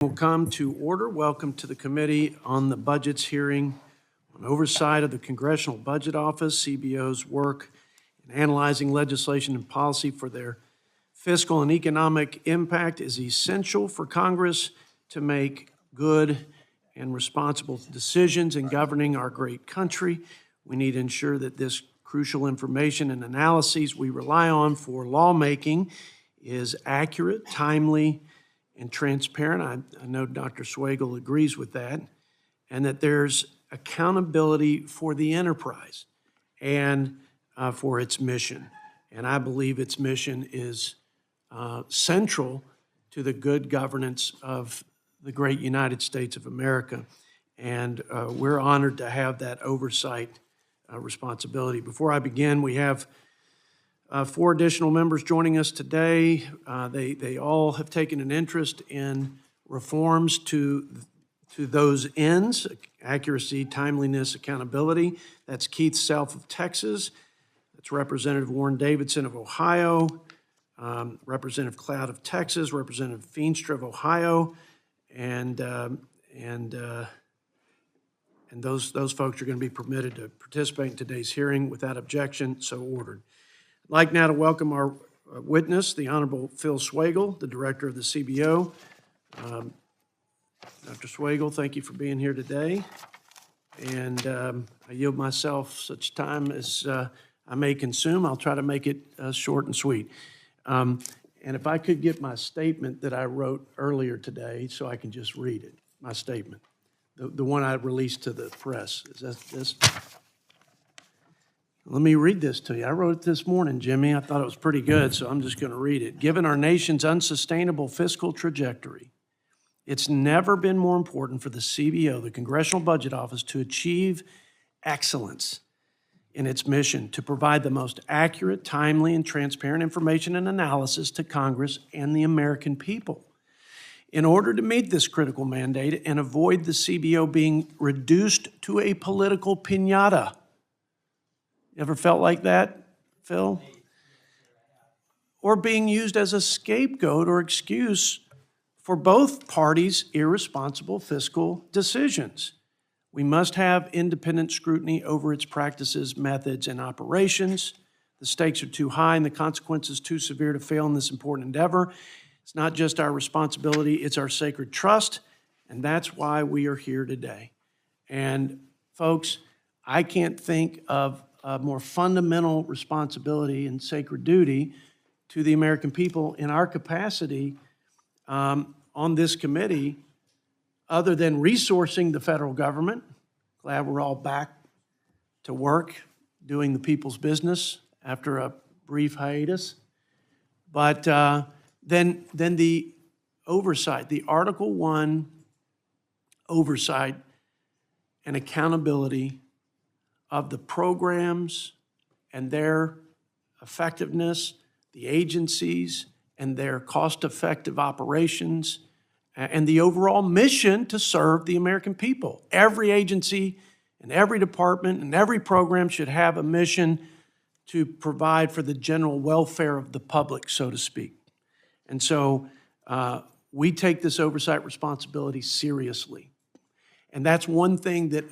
Will come to order. Welcome to the Committee on the Budgets hearing on oversight of the Congressional Budget Office, CBO's work in analyzing legislation and policy for their fiscal and economic impact is essential for Congress to make good and responsible decisions in governing our great country. We need to ensure that this crucial information and analyses we rely on for lawmaking is accurate, timely, and transparent. I know Dr. Swagel agrees with that, and that there's accountability for the enterprise and for its mission. And I believe its mission is central to the good governance of the great United States of America. And we're honored to have that oversight responsibility. Before I begin, we have 4 additional members joining us today. They all have taken an interest in reforms to those ends: accuracy, timeliness, accountability. That's Keith Self of Texas. That's Representative Warren Davidson of Ohio, Representative Cloud of Texas, Representative Feenstra of Ohio, and those folks are going to be permitted to participate in today's hearing without objection, so ordered. I'd like now to welcome our witness, the Honorable Phil Swagel, the Director of the CBO. Dr. Swagel, thank you for being here today. And I yield myself such time as I may consume. I'll try to make it short and sweet. And if I could get my statement that I wrote earlier today so I can just read it, my statement, the one I released to the press. Is that this? Let me read this to you. I wrote it this morning, Jimmy. I thought it was pretty good, so I'm just going to read it. Given our nation's unsustainable fiscal trajectory, it's never been more important for the CBO, the Congressional Budget Office, to achieve excellence in its mission to provide the most accurate, timely, and transparent information and analysis to Congress and the American people. In order to meet this critical mandate and avoid the CBO being reduced to a political piñata. You ever felt like that, Phil? Or being used as a scapegoat or excuse for both parties' irresponsible fiscal decisions. We must have independent scrutiny over its practices, methods, and operations. The stakes are too high and the consequences too severe to fail in this important endeavor. It's not just our responsibility, it's our sacred trust, and that's why we are here today. And folks, I can't think of a more fundamental responsibility and sacred duty to the American people in our capacity on this committee other than resourcing the federal government. Glad we're all back to work doing the people's business after a brief hiatus. But then the oversight, the Article 1 oversight and accountability of the programs and their effectiveness, the agencies and their cost-effective operations, and the overall mission to serve the American people. Every agency and every department and every program should have a mission to provide for the general welfare of the public, so to speak. And so we take this oversight responsibility seriously. And that's one thing that,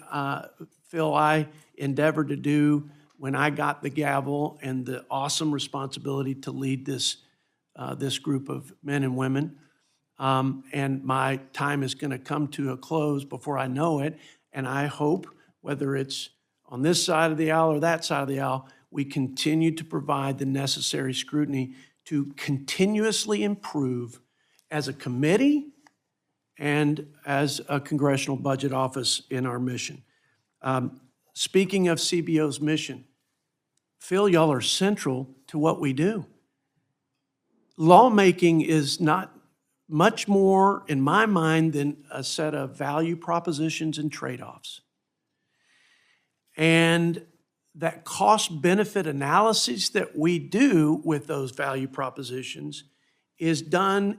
Phil, I endeavored to do when I got the gavel and the awesome responsibility to lead this group of men and women. And my time is going to come to a close before I know it. And I hope, whether it's on this side of the aisle or that side of the aisle, we continue to provide the necessary scrutiny to continuously improve as a committee and as a Congressional Budget Office in our mission. Speaking of CBO's mission, Phil, y'all are central to what we do. Lawmaking is not much more, in my mind, than a set of value propositions and trade-offs. And that cost-benefit analysis that we do with those value propositions is done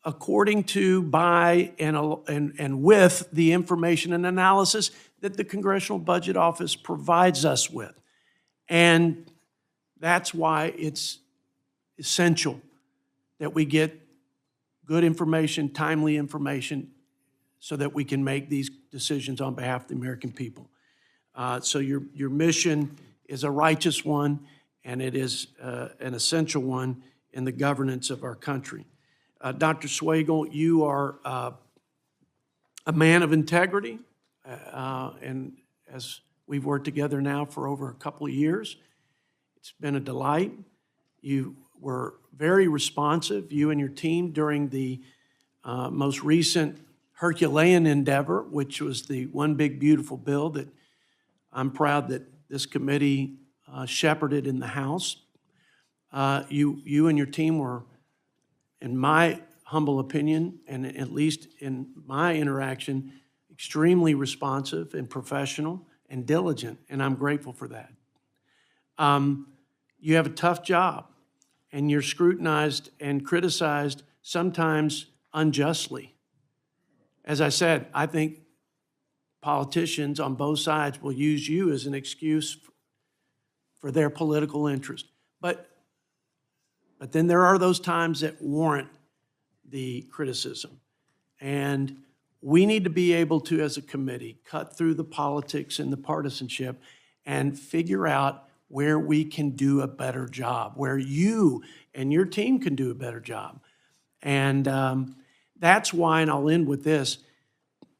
according to, by, and with the information and analysis that the Congressional Budget Office provides us with. And that's why it's essential that we get good information, timely information, so that we can make these decisions on behalf of the American people. So your mission is a righteous one, and it is an essential one in the governance of our country. Dr. Swagel, you are a man of integrity, and as we've worked together now for over a couple of years, it's been a delight. You were very responsive, you and your team, during the most recent Herculean endeavor, which was the One Big Beautiful Bill that I'm proud that this committee shepherded in the House. You and your team were, in my humble opinion, and at least in my interaction, extremely responsive and professional and diligent, and I'm grateful for that. You have a tough job, and you're scrutinized and criticized, sometimes unjustly. As I said, I think politicians on both sides will use you as an excuse for their political interest. But then there are those times that warrant the criticism. And we need to be able to, as a committee, cut through the politics and the partisanship and figure out where we can do a better job, where you and your team can do a better job. And that's why, and I'll end with this,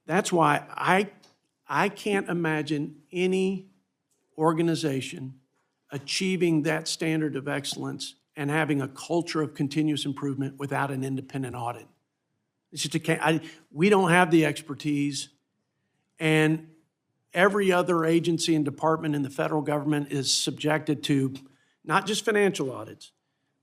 that's why I can't imagine any organization achieving that standard of excellence and having a culture of continuous improvement without an independent audit. It's just we don't have the expertise, and every other agency and department in the federal government is subjected to not just financial audits,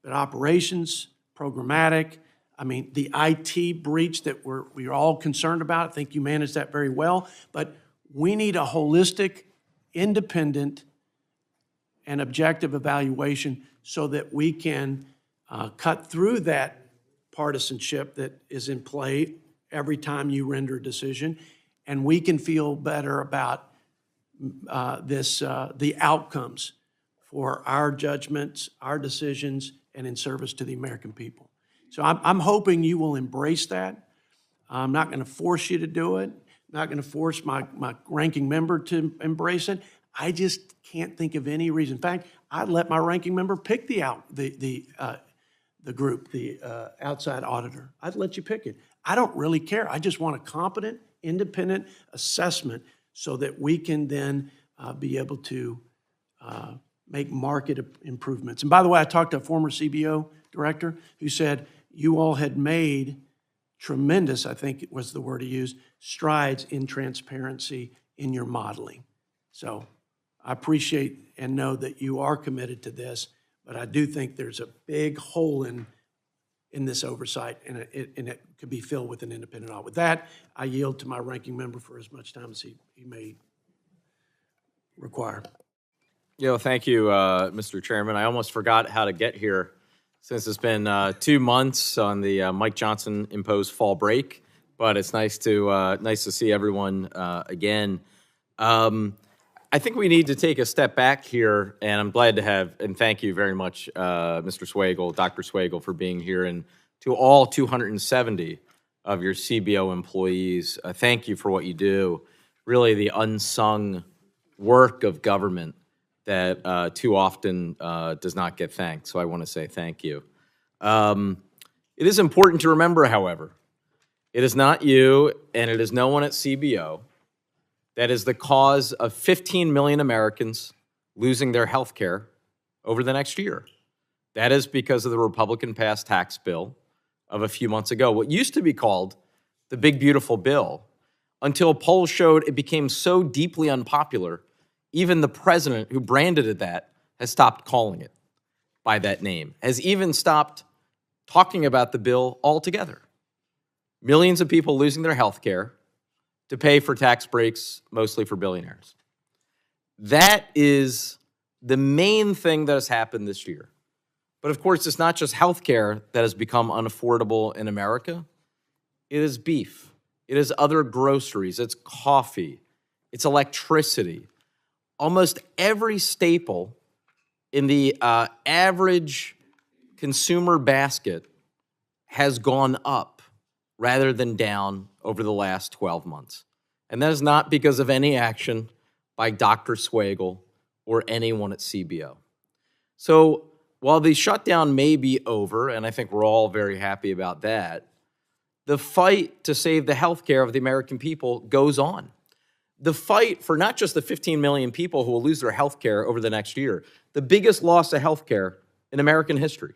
but operations, programmatic. I mean, the IT breach that we're all concerned about, I think you managed that very well, but we need a holistic, independent, and objective evaluation so that we can cut through that partisanship that is in play every time you render a decision, and we can feel better about the outcomes for our judgments, our decisions, and in service to the American people. So I'm hoping you will embrace that. I'm not going to force you to do it. I'm not going to force my ranking member to embrace it. I just can't think of any reason. In fact, I'd let my ranking member pick the group, the outside auditor. I'd let you pick it. I don't really care. I just want a competent, independent assessment so that we can then be able to make market improvements. And by the way, I talked to a former CBO director who said you all had made tremendous, I think it was the word he used, strides in transparency in your modeling. So I appreciate and know that you are committed to this, but I do think there's a big hole in this oversight, and it could be filled with an independent audit. With that, I yield to my ranking member for as much time as he may require. Thank you, Mr. Chairman. I almost forgot how to get here since it's been 2 months on the Mike Johnson imposed fall break, but it's nice to see everyone again. I think we need to take a step back here, and I'm glad to have, and thank you very much, Mr. Swagel, Dr. Swagel, for being here, and to all 270 of your CBO employees, thank you for what you do. Really the unsung work of government that too often does not get thanked, so I want to say thank you. It is important to remember, however, it is not you, and it is no one at CBO that is the cause of 15 million Americans losing their health care over the next year. That is because of the Republican-passed tax bill of a few months ago, what used to be called the Big Beautiful Bill, until polls showed it became so deeply unpopular, even the president who branded it that has stopped calling it by that name, has even stopped talking about the bill altogether. Millions of people losing their health care to pay for tax breaks, mostly for billionaires. That is the main thing that has happened this year. But of course, it's not just healthcare that has become unaffordable in America. It is beef. It is other groceries. It's coffee. It's electricity. Almost every staple in the average consumer basket has gone up rather than down over the last 12 months. And that is not because of any action by Dr. Swagel or anyone at CBO. So while the shutdown may be over, and I think we're all very happy about that, the fight to save the healthcare of the American people goes on. The fight for not just the 15 million people who will lose their healthcare over the next year, the biggest loss of healthcare in American history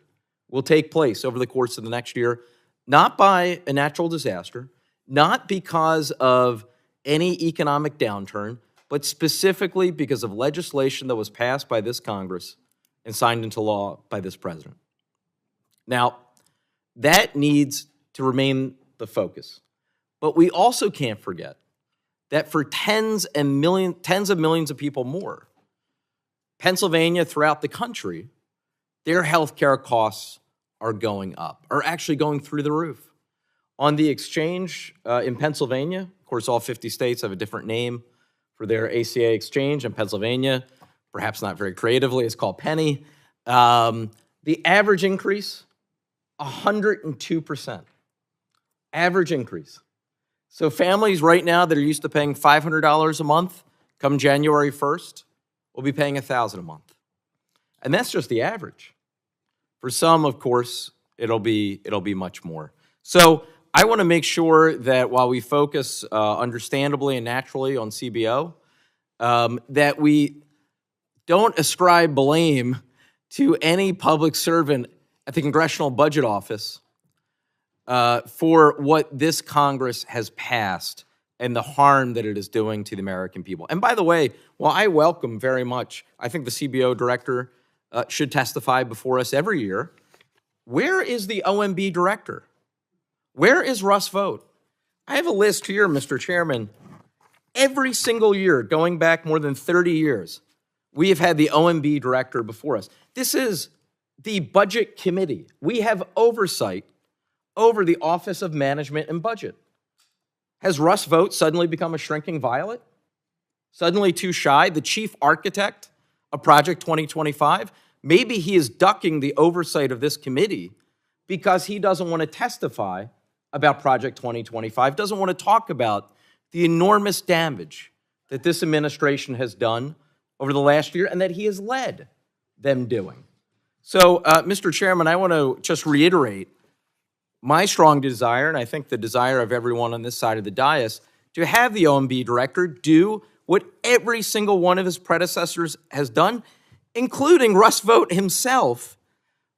will take place over the course of the next year, not by a natural disaster, not because of any economic downturn, but specifically because of legislation that was passed by this Congress and signed into law by this president. Now, that needs to remain the focus. But we also can't forget that for tens of millions of people more, Pennsylvania, throughout the country, their healthcare costs are going up, are actually going through the roof. On the exchange in Pennsylvania, of course, all 50 states have a different name for their ACA exchange. In Pennsylvania, perhaps not very creatively, it's called Penny. The average increase, 102%. Average increase. So families right now that are used to paying $500 a month come January 1st will be paying $1,000 a month. And that's just the average. For some, of course, it'll be much more. So I want to make sure that while we focus understandably and naturally on CBO, that we don't ascribe blame to any public servant at the Congressional Budget Office for what this Congress has passed and the harm that it is doing to the American people. And by the way, while I welcome very much, I think the CBO director should testify before us every year, where is the OMB director? Where is Russ Vought? I have a list here, Mr. Chairman. Every single year, going back more than 30 years, we have had the OMB director before us. This is the Budget Committee. We have oversight over the Office of Management and Budget. Has Russ Vought suddenly become a shrinking violet? Suddenly too shy? The chief architect of Project 2025? Maybe he is ducking the oversight of this committee because he doesn't want to testify about Project 2025, doesn't want to talk about the enormous damage that this administration has done over the last year and that he has led them doing. So, Mr. Chairman, I want to just reiterate my strong desire, and I think the desire of everyone on this side of the dais, to have the OMB director do what every single one of his predecessors has done, including Russ Vought himself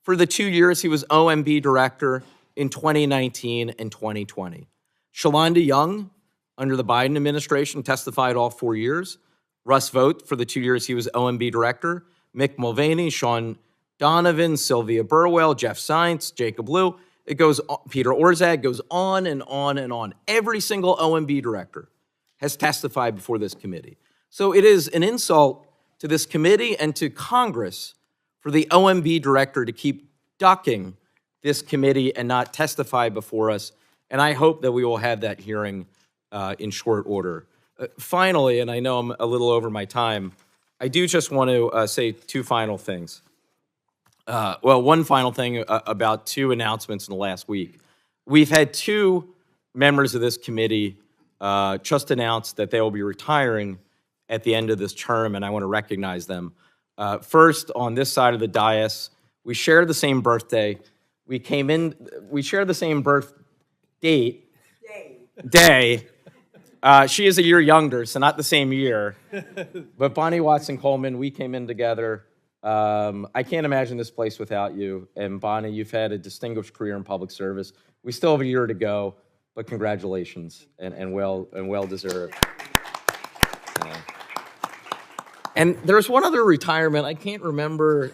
for the 2 years he was OMB director in 2019 and 2020. Shalonda Young, under the Biden administration, testified all 4 years. Russ Vought for the 2 years he was OMB director. Mick Mulvaney, Sean Donovan, Sylvia Burwell, Jeff Zients, Jacob Lew. It goes, Peter Orszag, goes on and on and on. Every single OMB director has testified before this committee. So it is an insult to this committee and to Congress for the OMB director to keep ducking this committee and not testify before us. And I hope that we will have that hearing in short order. Finally, and I know I'm a little over my time, I do just want to say two final things. One final thing about two announcements in the last week. We've had two members of this committee just announce that they will be retiring at the end of this term, and I want to recognize them. First, on this side of the dais, we share the same birthday. We share the same birth date. Day. She is a year younger, so not the same year. But Bonnie Watson Coleman, we came in together. I can't imagine this place without you. And Bonnie, you've had a distinguished career in public service. We still have a year to go, but congratulations and well deserved. And there's one other retirement. I can't remember.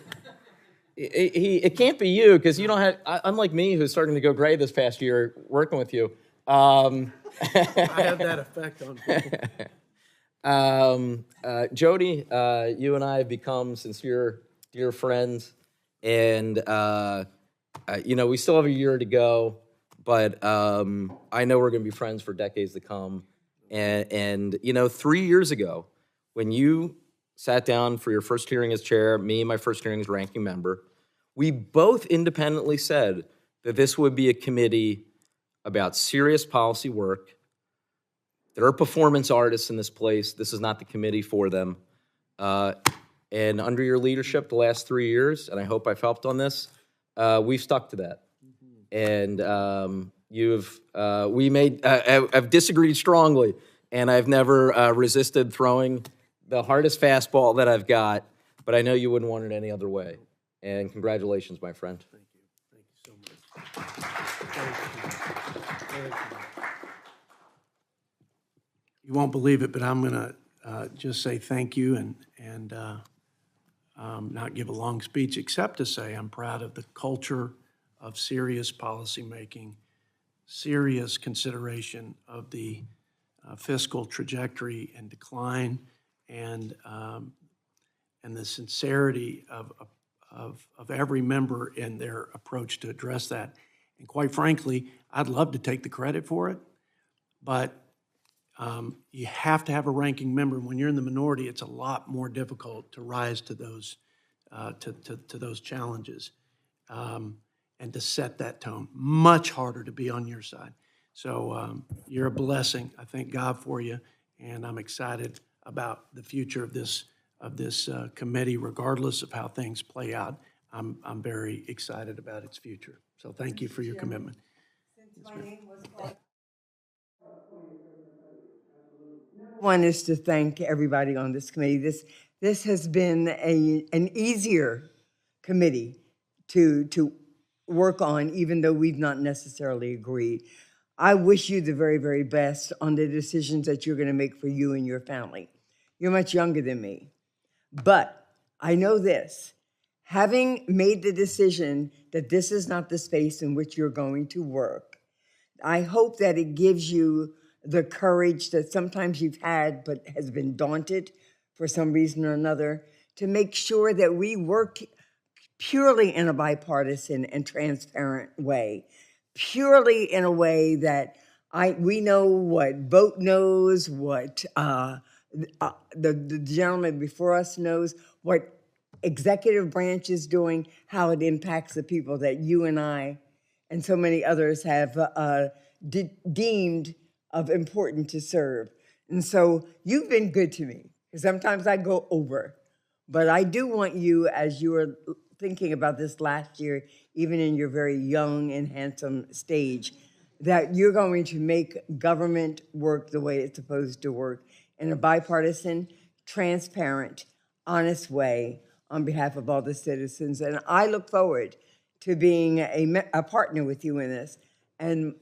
It can't be you because you don't have. Unlike me, who's starting to go gray this past year working with you. I have that effect on people. Jody, you and I have become sincere, dear friends, and we still have a year to go, but I know we're going to be friends for decades to come. And 3 years ago, when you sat down for your first hearing as chair, me, my first hearing as ranking member, we both independently said that this would be a committee about serious policy work. There are performance artists in this place. This is not the committee for them. And under your leadership the last 3 years, and I hope I've helped on this, we've stuck to that. And I've disagreed strongly, and I've never resisted throwing the hardest fastball that I've got, but I know you wouldn't want it any other way. And congratulations, my friend. Thank you. Thank you so much. Very cool. You won't believe it, but I'm going to just say thank you and not give a long speech, except to say I'm proud of the culture of serious policymaking, serious consideration of the fiscal trajectory and decline, and the sincerity of every member in their approach to address that. And quite frankly, I'd love to take the credit for it, but you have to have a ranking member. When you're in the minority, it's a lot more difficult to rise to those to those challenges and to set that tone. Much harder to be on your side. So you're a blessing. I thank God for you, and I'm excited about the future of this committee, regardless of how things play out. I'm very excited about its future. So thank you for your commitment. Since my name was called. One is to thank everybody on this committee. This has been an easier committee to work on, even though we've not necessarily agreed. I wish you the very, very best on the decisions that you're going to make for you and your family. You're much younger than me. But I know this, having made the decision that this is not the space in which you're going to work, I hope that it gives you the courage that sometimes you've had but has been daunted for some reason or another, to make sure that we work purely in a bipartisan and transparent way, purely in a way that we know what Boat knows, what the gentleman before us knows, what executive branch is doing, how it impacts the people that you and I and so many others have deemed of important to serve. And so you've been good to me. Sometimes I go over, but I do want you, as you are thinking about this last year, even in your very young and handsome stage, that you're going to make government work the way it's supposed to work in a bipartisan, transparent, honest way on behalf of all the citizens. And I look forward to being a partner with you in this. And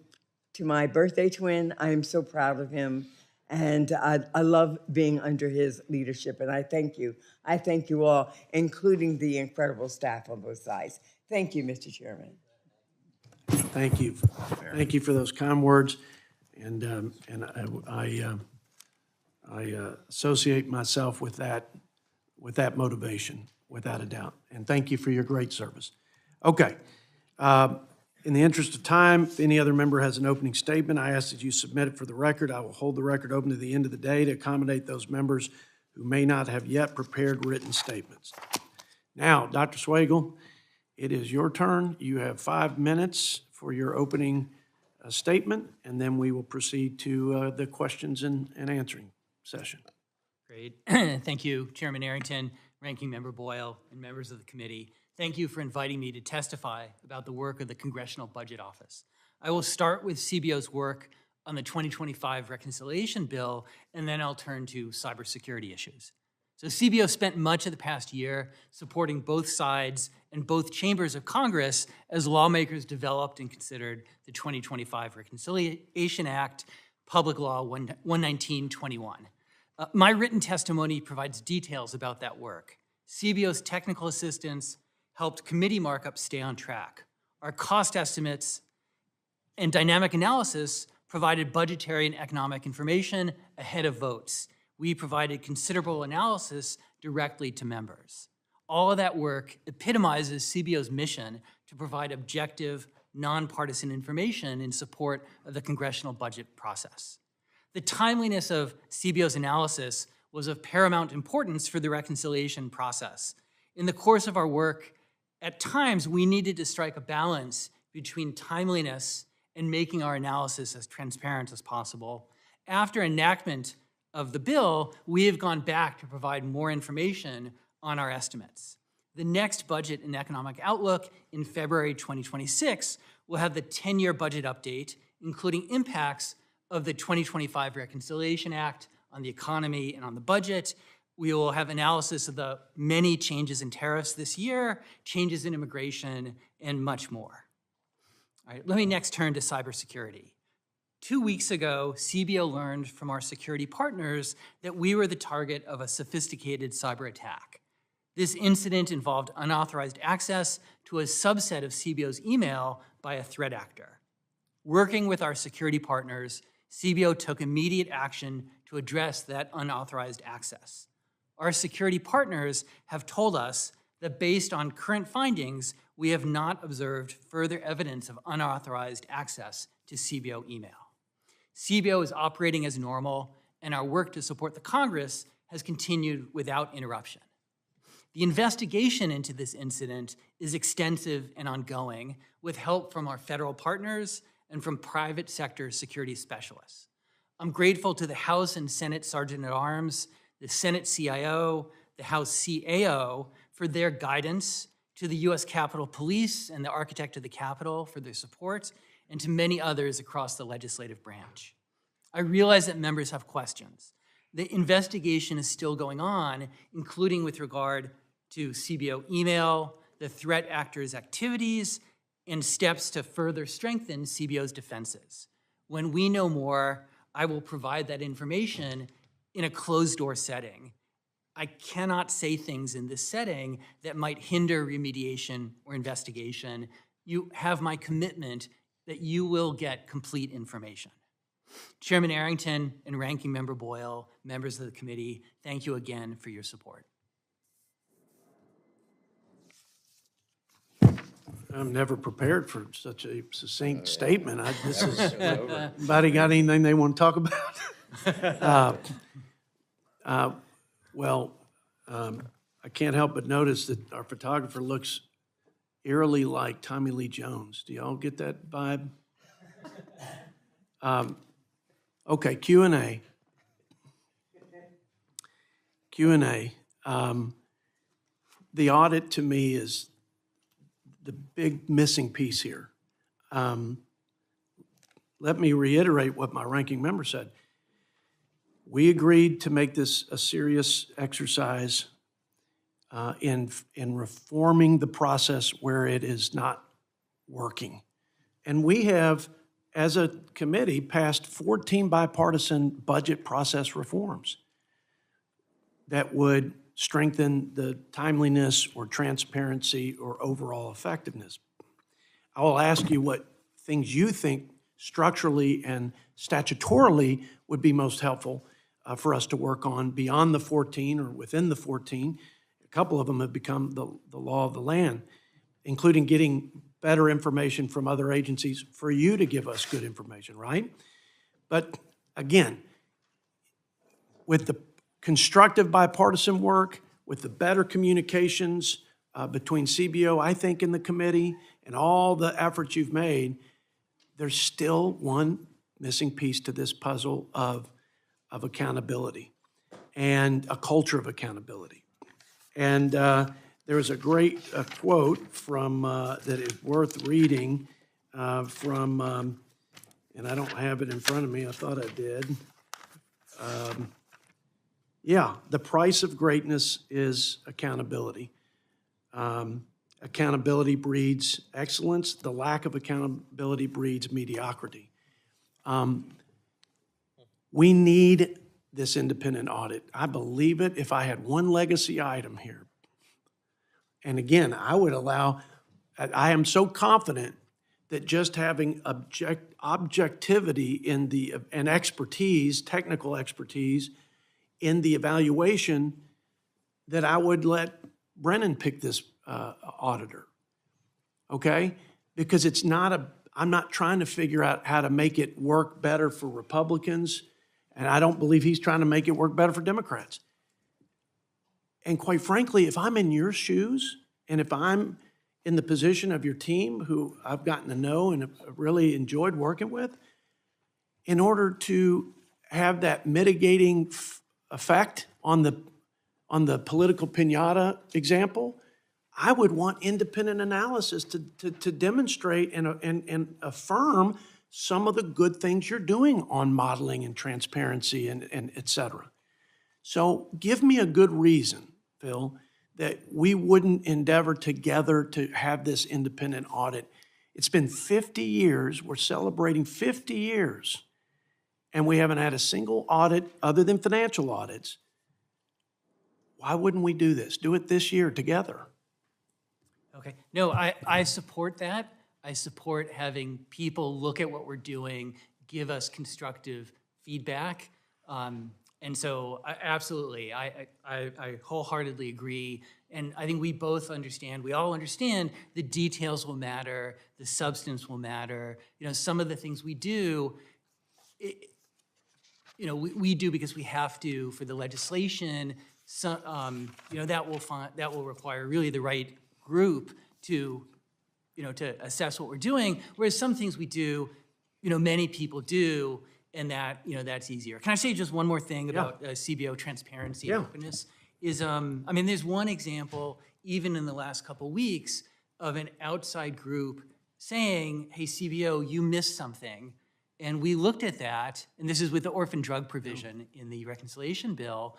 to my birthday twin, I am so proud of him. And I love being under his leadership. And I thank you. I thank you all, including the incredible staff on both sides. Thank you, Mr. Chairman. Thank you. Thank you for those kind words. And I associate myself with that motivation, without a doubt. And thank you for your great service. Okay. In the interest of time, if any other member has an opening statement, I ask that you submit it for the record. I will hold the record open to the end of the day to accommodate those members who may not have yet prepared written statements. Now, Dr. Swagel, it is your turn. You have 5 minutes for your opening statement, and then we will proceed to the questions and answering session. Great. Thank you, Chairman Arrington, Ranking Member Boyle, and members of the committee. Thank you for inviting me to testify about the work of the Congressional Budget Office. I will start with CBO's work on the 2025 reconciliation bill, and then I'll turn to cybersecurity issues. So CBO spent much of the past year supporting both sides and both chambers of Congress as lawmakers developed and considered the 2025 Reconciliation Act, Public Law 11921. My written testimony provides details about that work. CBO's technical assistance helped committee markups stay on track. Our cost estimates and dynamic analysis provided budgetary and economic information ahead of votes. We provided considerable analysis directly to members. All of that work epitomizes CBO's mission to provide objective, nonpartisan information in support of the congressional budget process. The timeliness of CBO's analysis was of paramount importance for the reconciliation process. In the course of our work, at times we needed to strike a balance between timeliness and making our analysis as transparent as possible. After enactment of the bill, we have gone back to provide more information on our estimates. The next budget and economic outlook in February 2026 will have the 10-year budget update, including impacts of the 2025 Reconciliation Act on the economy and on the budget. We will have analysis of the many changes in tariffs this year, changes in immigration, and much more. All right, let me next turn to cybersecurity. 2 weeks ago, CBO learned from our security partners that we were the target of a sophisticated cyber attack. This incident involved unauthorized access to a subset of CBO's email by a threat actor. Working with our security partners, CBO took immediate action to address that unauthorized access. Our security partners have told us that based on current findings, we have not observed further evidence of unauthorized access to CBO email. CBO is operating as normal, and our work to support the Congress has continued without interruption. The investigation into this incident is extensive and ongoing, with help from our federal partners and from private sector security specialists. I'm grateful to the House and Senate Sergeant-at-Arms, the Senate CIO, the House CAO for their guidance, to the U.S. Capitol Police and the Architect of the Capitol for their support, and to many others across the legislative branch. I realize that members have questions. The investigation is still going on, including with regard to CBO email, the threat actor's activities, and steps to further strengthen CBO's defenses. When we know more, I will provide that information in a closed-door setting. I cannot say things in this setting that might hinder remediation or investigation. You have my commitment that you will get complete information. Chairman Arrington and Ranking Member Boyle, members of the committee, thank you again for your support. I'm never prepared for such a succinct statement. This is, anybody got anything they want to talk about? I can't help but notice that our photographer looks eerily like Tommy Lee Jones. Do y'all get that vibe? Okay, Q&A. Q&A. The audit to me is the big missing piece here. Let me reiterate what my ranking member said. We agreed to make this a serious exercise in reforming the process where it is not working. And we have, as a committee, passed 14 bipartisan budget process reforms that would strengthen the timeliness or transparency or overall effectiveness. I will ask you what things you think structurally and statutorily would be most helpful for us to work on beyond the 14 or within the 14. A couple of them have become the law of the land, including getting better information from other agencies for you to give us good information, right? But again, with the constructive bipartisan work, with the better communications between CBO, I think, in the committee, and all the efforts you've made, there's still one missing piece to this puzzle of accountability and a culture of accountability. And there was a great quote from that is worth reading from, and I don't have it in front of me. I thought I did. Yeah, the price of greatness is accountability. Accountability breeds excellence. The lack of accountability breeds mediocrity. We need this independent audit. I believe it. If I had one legacy item here, and again, I am so confident that just having objectivity and expertise, technical expertise, in the evaluation, that I would let Brennan pick this auditor, okay? Because I'm not trying to figure out how to make it work better for Republicans, and I don't believe he's trying to make it work better for Democrats. And quite frankly, if I'm in your shoes, and if I'm in the position of your team, who I've gotten to know and have really enjoyed working with, in order to have that mitigating effect on the political piñata example, I would want independent analysis to demonstrate and affirm some of the good things you're doing on modeling and transparency and et cetera. So give me a good reason, Phil, that we wouldn't endeavor together to have this independent audit. It's been 50 years, we're celebrating 50 years, and we haven't had a single audit other than financial audits. Why wouldn't we do this? Do it this year together. Okay. No, I support that. I support having people look at what we're doing, give us constructive feedback. And so absolutely, I wholeheartedly agree. And I think we both understand, we all understand the details will matter, the substance will matter. You know, some of the things we do, we do because we have to for the legislation. So, that will require really the right group to assess what we're doing. Whereas some things we do, many people do, and that's easier. Can I say just one more thing about CBO transparency and openness? There's one example, even in the last couple weeks, of an outside group saying, hey, CBO, you missed something. And we looked at that, and this is with the orphan drug provision in the reconciliation bill,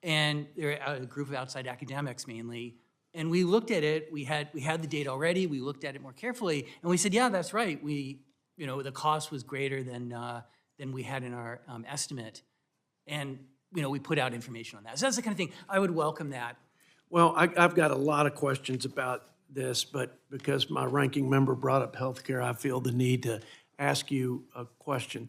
and they're a group of outside academics mainly, and we looked at it, we had the data already, we looked at it more carefully, and we said, yeah, that's right, the cost was greater than we had in our estimate, and we put out information on that. So that's the kind of thing, I would welcome that. Well, I've got a lot of questions about this, but because my ranking member brought up healthcare, I feel the need to ask you a question.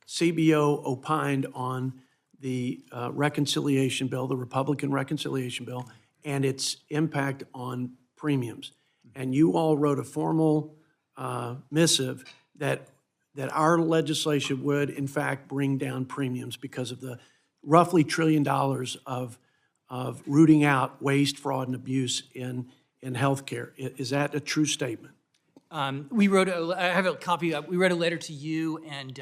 CBO opined on the reconciliation bill, the Republican reconciliation bill, and its impact on premiums. And you all wrote a formal missive that our legislation would, in fact, bring down premiums because of the roughly $1 trillion of rooting out waste, fraud, and abuse in healthcare. Is that a true statement? I have a copy. We wrote a letter to you and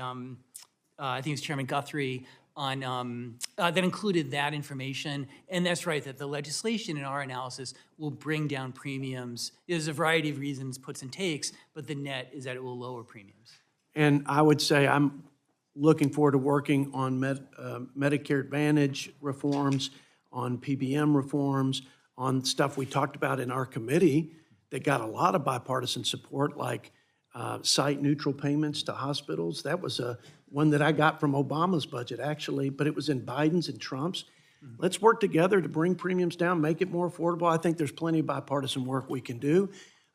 I think it was Chairman Guthrie on that included that information. And that's right, that the legislation in our analysis will bring down premiums. There's a variety of reasons, puts and takes, but the net is that it will lower premiums. And I would say I'm looking forward to working on Medicare Advantage reforms, on PBM reforms, on stuff we talked about in our committee that got a lot of bipartisan support, like site-neutral payments to hospitals. That was one that I got from Obama's budget, actually, but it was in Biden's and Trump's. Mm-hmm. Let's work together to bring premiums down, make it more affordable. I think there's plenty of bipartisan work we can do.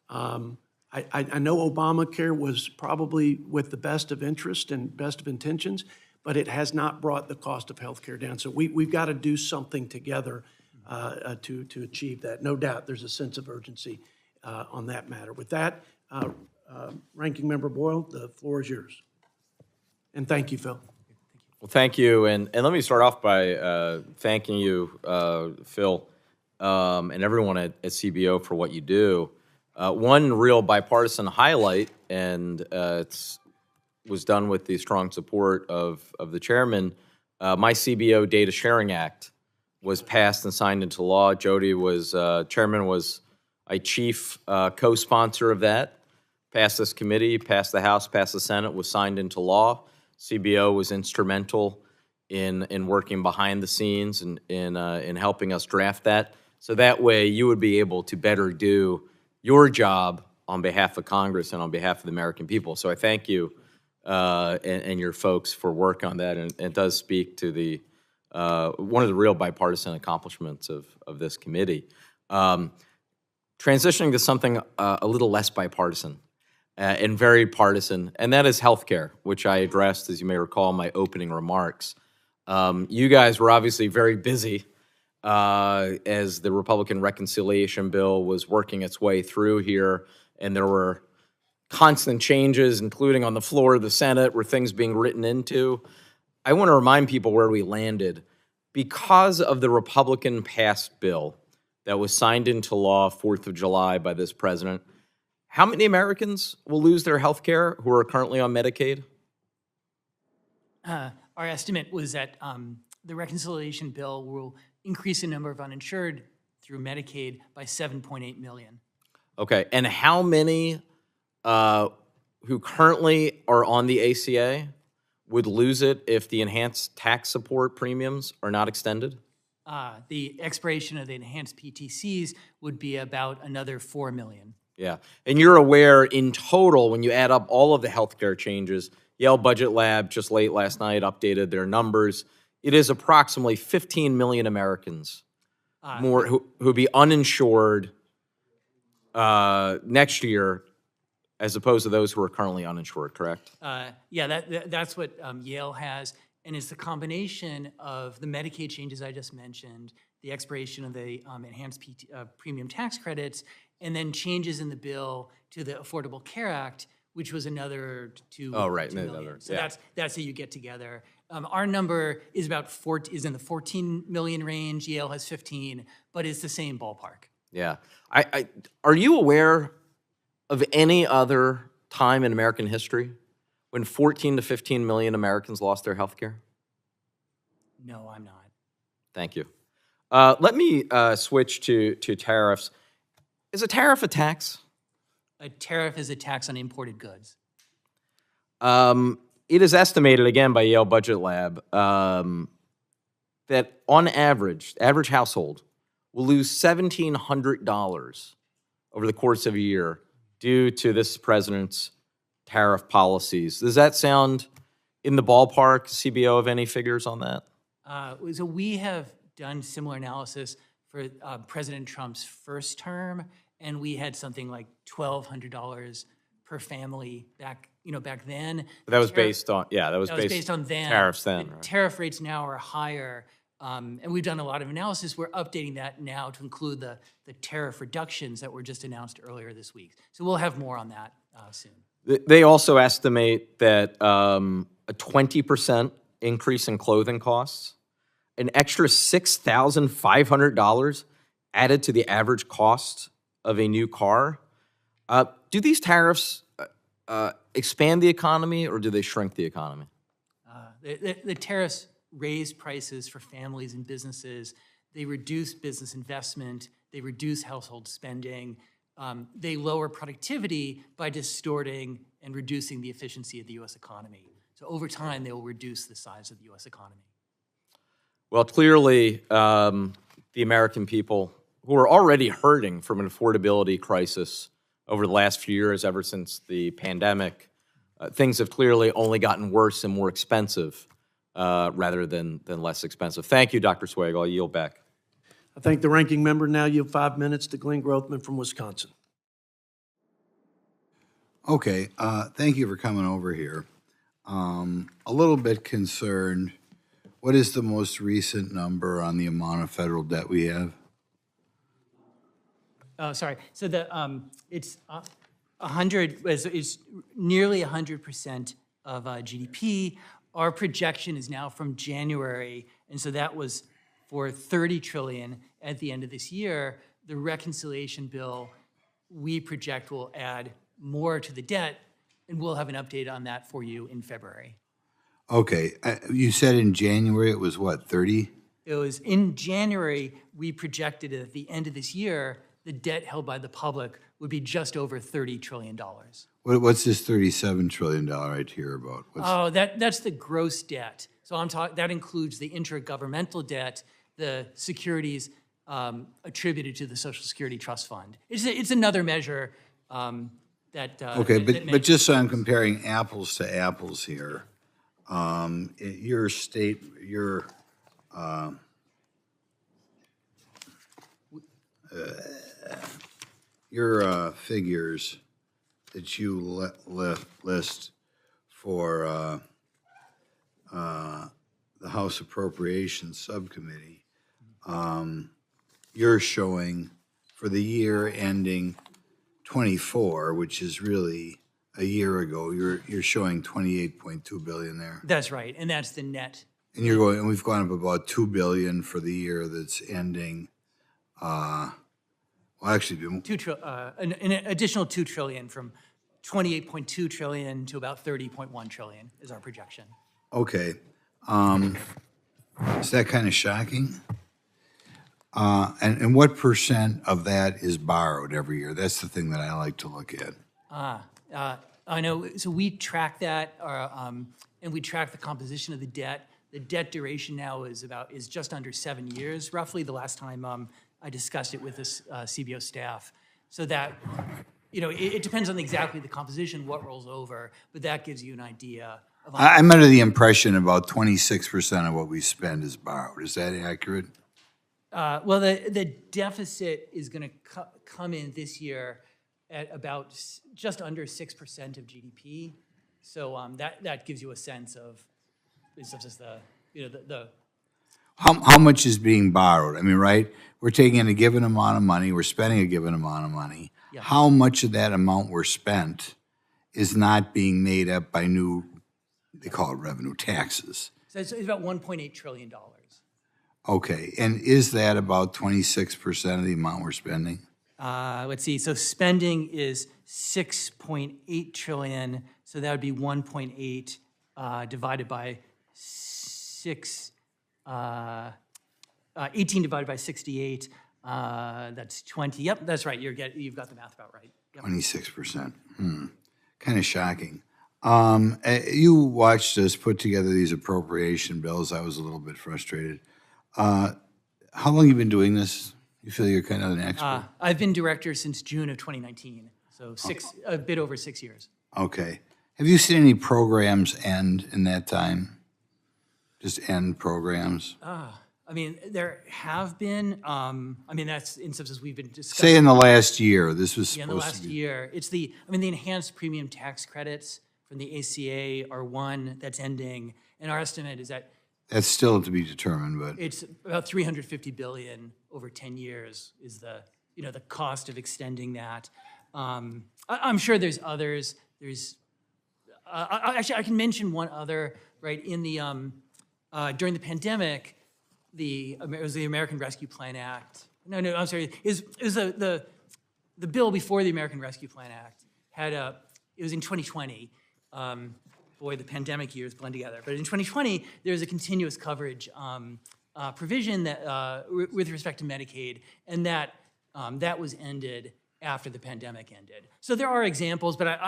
I know Obamacare was probably with the best of interest and best of intentions, but it has not brought the cost of health care down. So we've got to do something together to achieve that. No doubt there's a sense of urgency on that matter. With that, Ranking Member Boyle, the floor is yours. And thank you, Phil. Well, thank you. And let me start off by thanking you, Phil, and everyone at CBO for what you do. One real bipartisan highlight, and it was done with the strong support of the chairman, my CBO Data Sharing Act was passed and signed into law. Jody was, chairman was a chief co-sponsor of that. Passed this committee, passed the House, passed the Senate, was signed into law. CBO was instrumental in working behind the scenes and in helping us draft that. So that way you would be able to better do your job on behalf of Congress and on behalf of the American people. So I thank you and your folks for work on that. And it does speak to the one of the real bipartisan accomplishments of this committee. Transitioning to something a little less bipartisan and very partisan, and that is healthcare, which I addressed, as you may recall, in my opening remarks. You guys were obviously very busy as the Republican reconciliation bill was working its way through here, and there were constant changes, including on the floor of the Senate, where things being written into. I want to remind people where we landed. Because of the Republican passed bill that was signed into law 4th of July by this president, how many Americans will lose their health care who are currently on Medicaid? Our estimate was that the reconciliation bill will increase the number of uninsured through Medicaid by 7.8 million. Okay, and how many who currently are on the ACA would lose it if the enhanced tax support premiums are not extended? The expiration of the enhanced PTCs would be about another 4 million. Yeah, and you're aware in total, when you add up all of the healthcare changes, Yale Budget Lab just late last night updated their numbers. It is approximately 15 million Americans more who be uninsured next year as opposed to those who are currently uninsured, correct? Yeah, that's what Yale has, and it's the combination of the Medicaid changes I just mentioned, the expiration of the enhanced premium tax credits, and then changes in the bill to the Affordable Care Act, which was another 2 right, 2 million. another, So yeah. that's how you get together. Our number is is in the 14 million range. Yale has 15, but it's the same ballpark. Yeah. Are you aware of any other time in American history when 14 to 15 million Americans lost their health care? No, I'm not. Thank you. Let me switch to tariffs. Is a tariff a tax? A tariff is a tax on imported goods. It is estimated, again, by Yale Budget Lab, that on average household will lose $1,700 over the course of a year due to this president's tariff policies. Does that sound in the ballpark, CBO, of any figures on that? So we have done similar analysis for President Trump's first term, and we had something like $1,200 per family back then. That was based on, yeah, That was based on then. tariffs then. The Right? tariff rates now are higher, and we've done a lot of analysis. We're updating that now to include the tariff reductions that were just announced earlier this week. So we'll have more on that soon. They also estimate that a 20% increase in clothing costs, an extra $6,500 added to the average cost of a new car. Do these tariffs expand the economy or do they shrink the economy? The tariffs raise prices for families and businesses. They reduce business investment. They reduce household spending. They lower productivity by distorting and reducing the efficiency of the U.S. economy. So over time, they will reduce the size of the U.S. economy. Well, clearly, the American people who are already hurting from an affordability crisis over the last few years, ever since the pandemic, things have clearly only gotten worse and more expensive rather than less expensive. Thank you, Dr. Swagel. I'll yield back. I thank the ranking member. Now you have 5 minutes to Glenn Grothman from Wisconsin. Okay, thank you for coming over here. A little bit concerned. What is the most recent number on the amount of federal debt we have? Oh, sorry. So it's 100. It's nearly 100% of GDP. Our projection is now from January, and so that was for $30 trillion at the end of this year. The reconciliation bill we project will add more to the debt, and we'll have an update on that for you in February. Okay, you said in January it was what, 30? It was in January, we projected at the end of this year, the debt held by the public would be just over $30 trillion. What's this $37 trillion I hear about? That's the gross debt. So that includes the intergovernmental debt, the securities attributed to the Social Security Trust Fund. It's another measure that. Okay, but just so I'm comparing apples to apples here, your figures that you list for the House Appropriations Subcommittee, you're showing for the year ending 24, which is really a year ago, you're showing 28.2 billion there. That's right, and that's the net. And we've gone up about $2 billion for the year that's ending Well, actually, An additional 2 trillion from 28.2 trillion to about 30.1 trillion is our projection. okay. Is that kind of shocking? And what percent of that is borrowed every year? That's the thing that I like to look at. I know, so we track that, and we track the composition of the debt. The debt duration now is just under 7 years, roughly, the last time I discussed it with this CBO staff. So that, it depends on exactly the composition, what rolls over, but that gives you an idea of. I'm under the impression about 26% of what we spend is borrowed. Is that accurate? Well, the deficit is going to come in this year at about just under 6% of GDP. So that gives you a sense of just the. How much is being borrowed? I mean, right? We're taking a given amount of money, we're spending a given amount of money. Yeah. How much of that amount we're spent is not being made up by new, they call it revenue, taxes? So it's about $1.8 trillion. Okay, and is that about 26% of the amount we're spending? Let's see. So spending is 6.8 trillion. So that would be 1.8 divided by 6. 18 divided by 68. That's 20. Yep, that's right. You've got the math about right. Yep. 26%. Kind of shocking. You watched us put together these appropriation bills. I was a little bit frustrated. How long have you been doing this? You feel you're kind of an expert? I've been director since June of 2019, so a bit over 6 years. Okay. Have you seen any programs end in that time? Just end programs? I mean, there have been. That's instances we've been discussing. Say in the last year, this was Yeah, in supposed the last to be. year. It's the enhanced premium tax credits from the ACA are one that's ending, and our estimate is that That's still to be determined, but it's about $350 billion over 10 years is the cost of extending that. I'm sure there's others. Actually, I can mention one other. Right in the during the pandemic, it was the American Rescue Plan Act. No, I'm sorry. It was the bill before the American Rescue Plan Act it was in 2020. Boy, the pandemic years blend together. But in 2020, there was a continuous coverage provision that with respect to Medicaid, and that was ended after the pandemic ended. So there are examples, but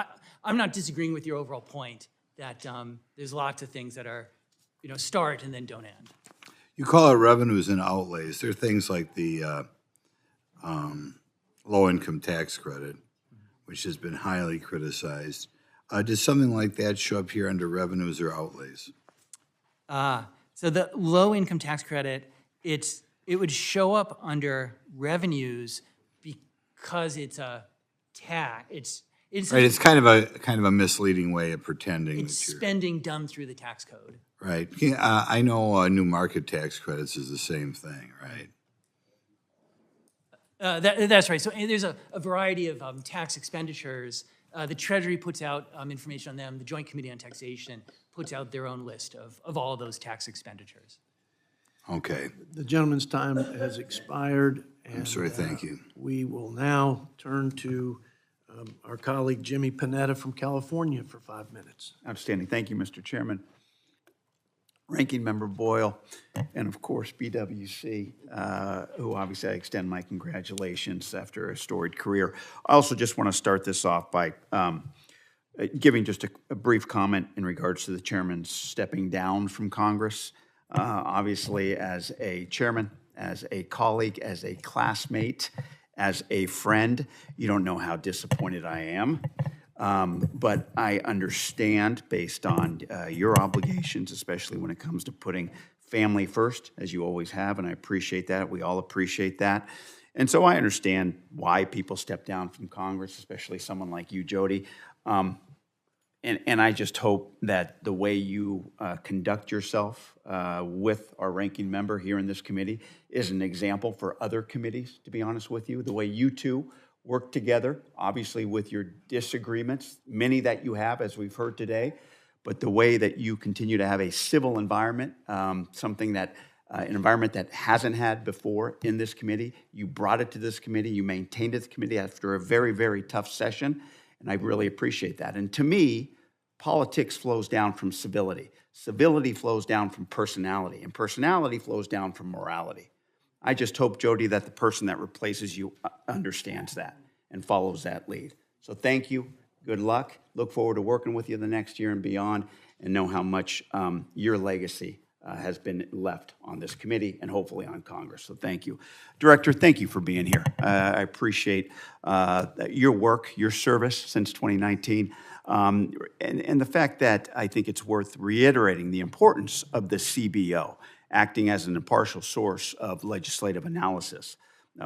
I'm not disagreeing with your overall point that there's lots of things that are, start and then don't end. you call it revenues and outlays. There are things like the low-income tax credit, which has been highly criticized. Does something like that show up here under revenues or outlays? So the low-income tax credit, it would show up under revenues because it's a tax. It's Right, it's kind of a misleading way of pretending it's that you're spending done through the tax code. right. I know new market tax credits is the same thing, right? That's right. So there's a variety of tax expenditures. The Treasury puts out information on them. The Joint Committee on Taxation puts out their own list of all of those tax expenditures. Okay, The gentleman's time has expired. I'm sorry, thank you. We will now turn to our colleague Jimmy Panetta from California for 5 minutes. Outstanding. Thank you, Mr. Chairman. Ranking Member Boyle, and of course BWC, who obviously I extend my congratulations after a storied career. I also just want to start this off by giving just a brief comment in regards to the chairman stepping down from Congress. Obviously, as a chairman, as a colleague, as a classmate, as a friend, you don't know how disappointed I am. But I understand based on your obligations, especially when it comes to putting family first, as you always have, and I appreciate that. We all appreciate that. And so I understand why people step down from Congress, especially someone like you, Jody. And I just hope that the way you conduct yourself with our ranking member here in this committee is an example for other committees, to be honest with you. The way you two work together, obviously with your disagreements, many that you have, as we've heard today, but the way that you continue to have a civil environment, something that an environment that hasn't had before in this committee. You brought it to this committee. You maintained it to the committee after a very, very tough session, and I really appreciate that. And to me, politics flows down from civility. Civility flows down from personality, and personality flows down from morality. I just hope, Jody, that the person that replaces you understands that and follows that lead. So thank you. Good luck. Look forward to working with you the next year and beyond, and know how much your legacy has been left on this committee and hopefully on Congress. So thank you. Director, thank you for being here. I appreciate your work, your service since 2019, and the fact that I think it's worth reiterating the importance of the CBO, acting as an impartial source of legislative analysis.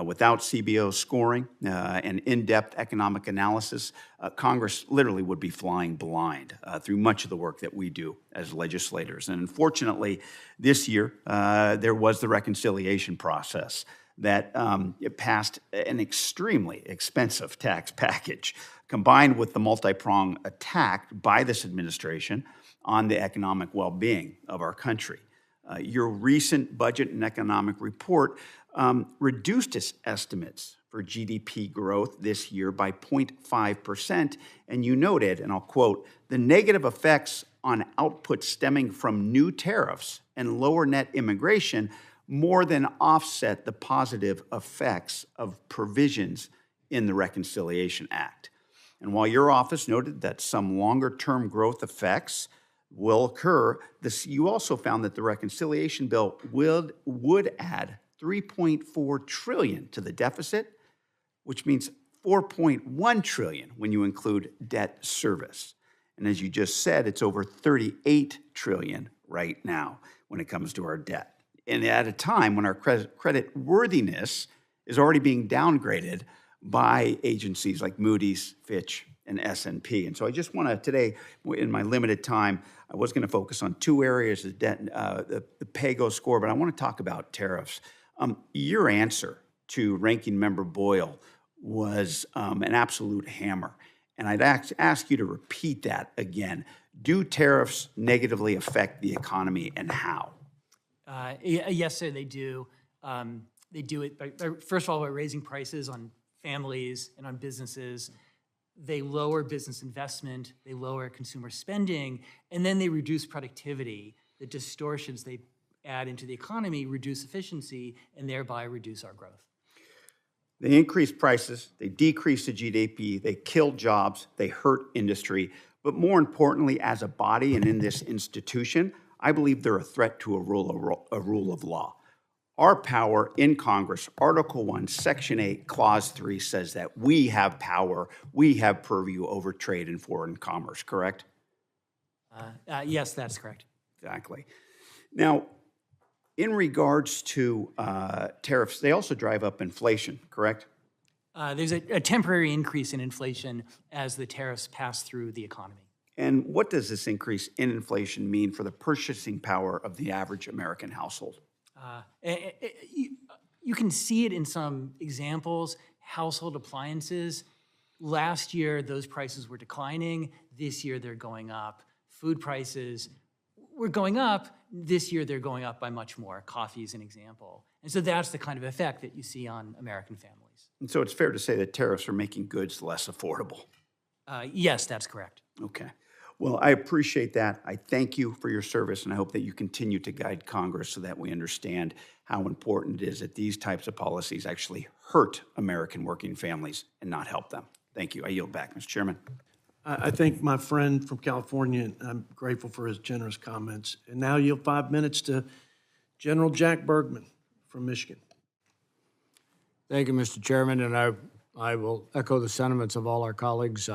Without CBO scoring and in-depth economic analysis, Congress literally would be flying blind through much of the work that we do as legislators. And unfortunately, this year, there was the reconciliation process that it passed an extremely expensive tax package, combined with the multi-pronged attack by this administration on the economic well-being of our country. Your recent budget and economic report reduced its estimates for GDP growth this year by 0.5%, and you noted, and I'll quote, the negative effects on output stemming from new tariffs and lower net immigration more than offset the positive effects of provisions in the Reconciliation Act. And while your office noted that some longer-term growth effects will occur, you also found that the reconciliation bill would add $3.4 trillion to the deficit, which means $4.1 trillion when you include debt service. And as you just said, it's over $38 trillion right now when it comes to our debt. And at a time when our credit worthiness is already being downgraded by agencies like Moody's, Fitch, and S&P. And so I just want to today, in my limited time, I was going to focus on two areas, the debt, the PAYGO score, but I want to talk about tariffs. Your answer to Ranking Member Boyle was an absolute hammer. And I'd ask you to repeat that again. Do tariffs negatively affect the economy, and how? Yes, sir, they do. They do it, first of all, by raising prices on families and on businesses. They lower business investment, they lower consumer spending, and then they reduce productivity. The distortions they add into the economy reduce efficiency and thereby reduce our growth. They increase prices, they decrease the GDP, they kill jobs, they hurt industry. But more importantly, as a body and in this institution, I believe they're a threat to a rule of law. Our power in Congress, Article 1, Section 8, Clause 3 says that we have power, we have purview over trade and foreign commerce, correct? Yes, that's correct. Exactly. Now, in regards to tariffs, they also drive up inflation, correct? There's a temporary increase in inflation as the tariffs pass through the economy. And what does this increase in inflation mean for the purchasing power of the average American household? You can see it in some examples. Household appliances, last year those prices were declining. This year they're going up. Food prices were going up. This year they're going up by much more. Coffee is an example. And so that's the kind of effect that you see on American families. And so it's fair to say that tariffs are making goods less affordable. Yes, that's correct. Okay. Well, I appreciate that. I thank you for your service, and I hope that you continue to guide Congress so that we understand how important it is that these types of policies actually hurt American working families and not help them. Thank you. I yield back, Mr. Chairman. I thank my friend from California, and I'm grateful for his generous comments. And now yield 5 minutes to General Jack Bergman from Michigan. Thank you, Mr. Chairman, and I will echo the sentiments of all our colleagues.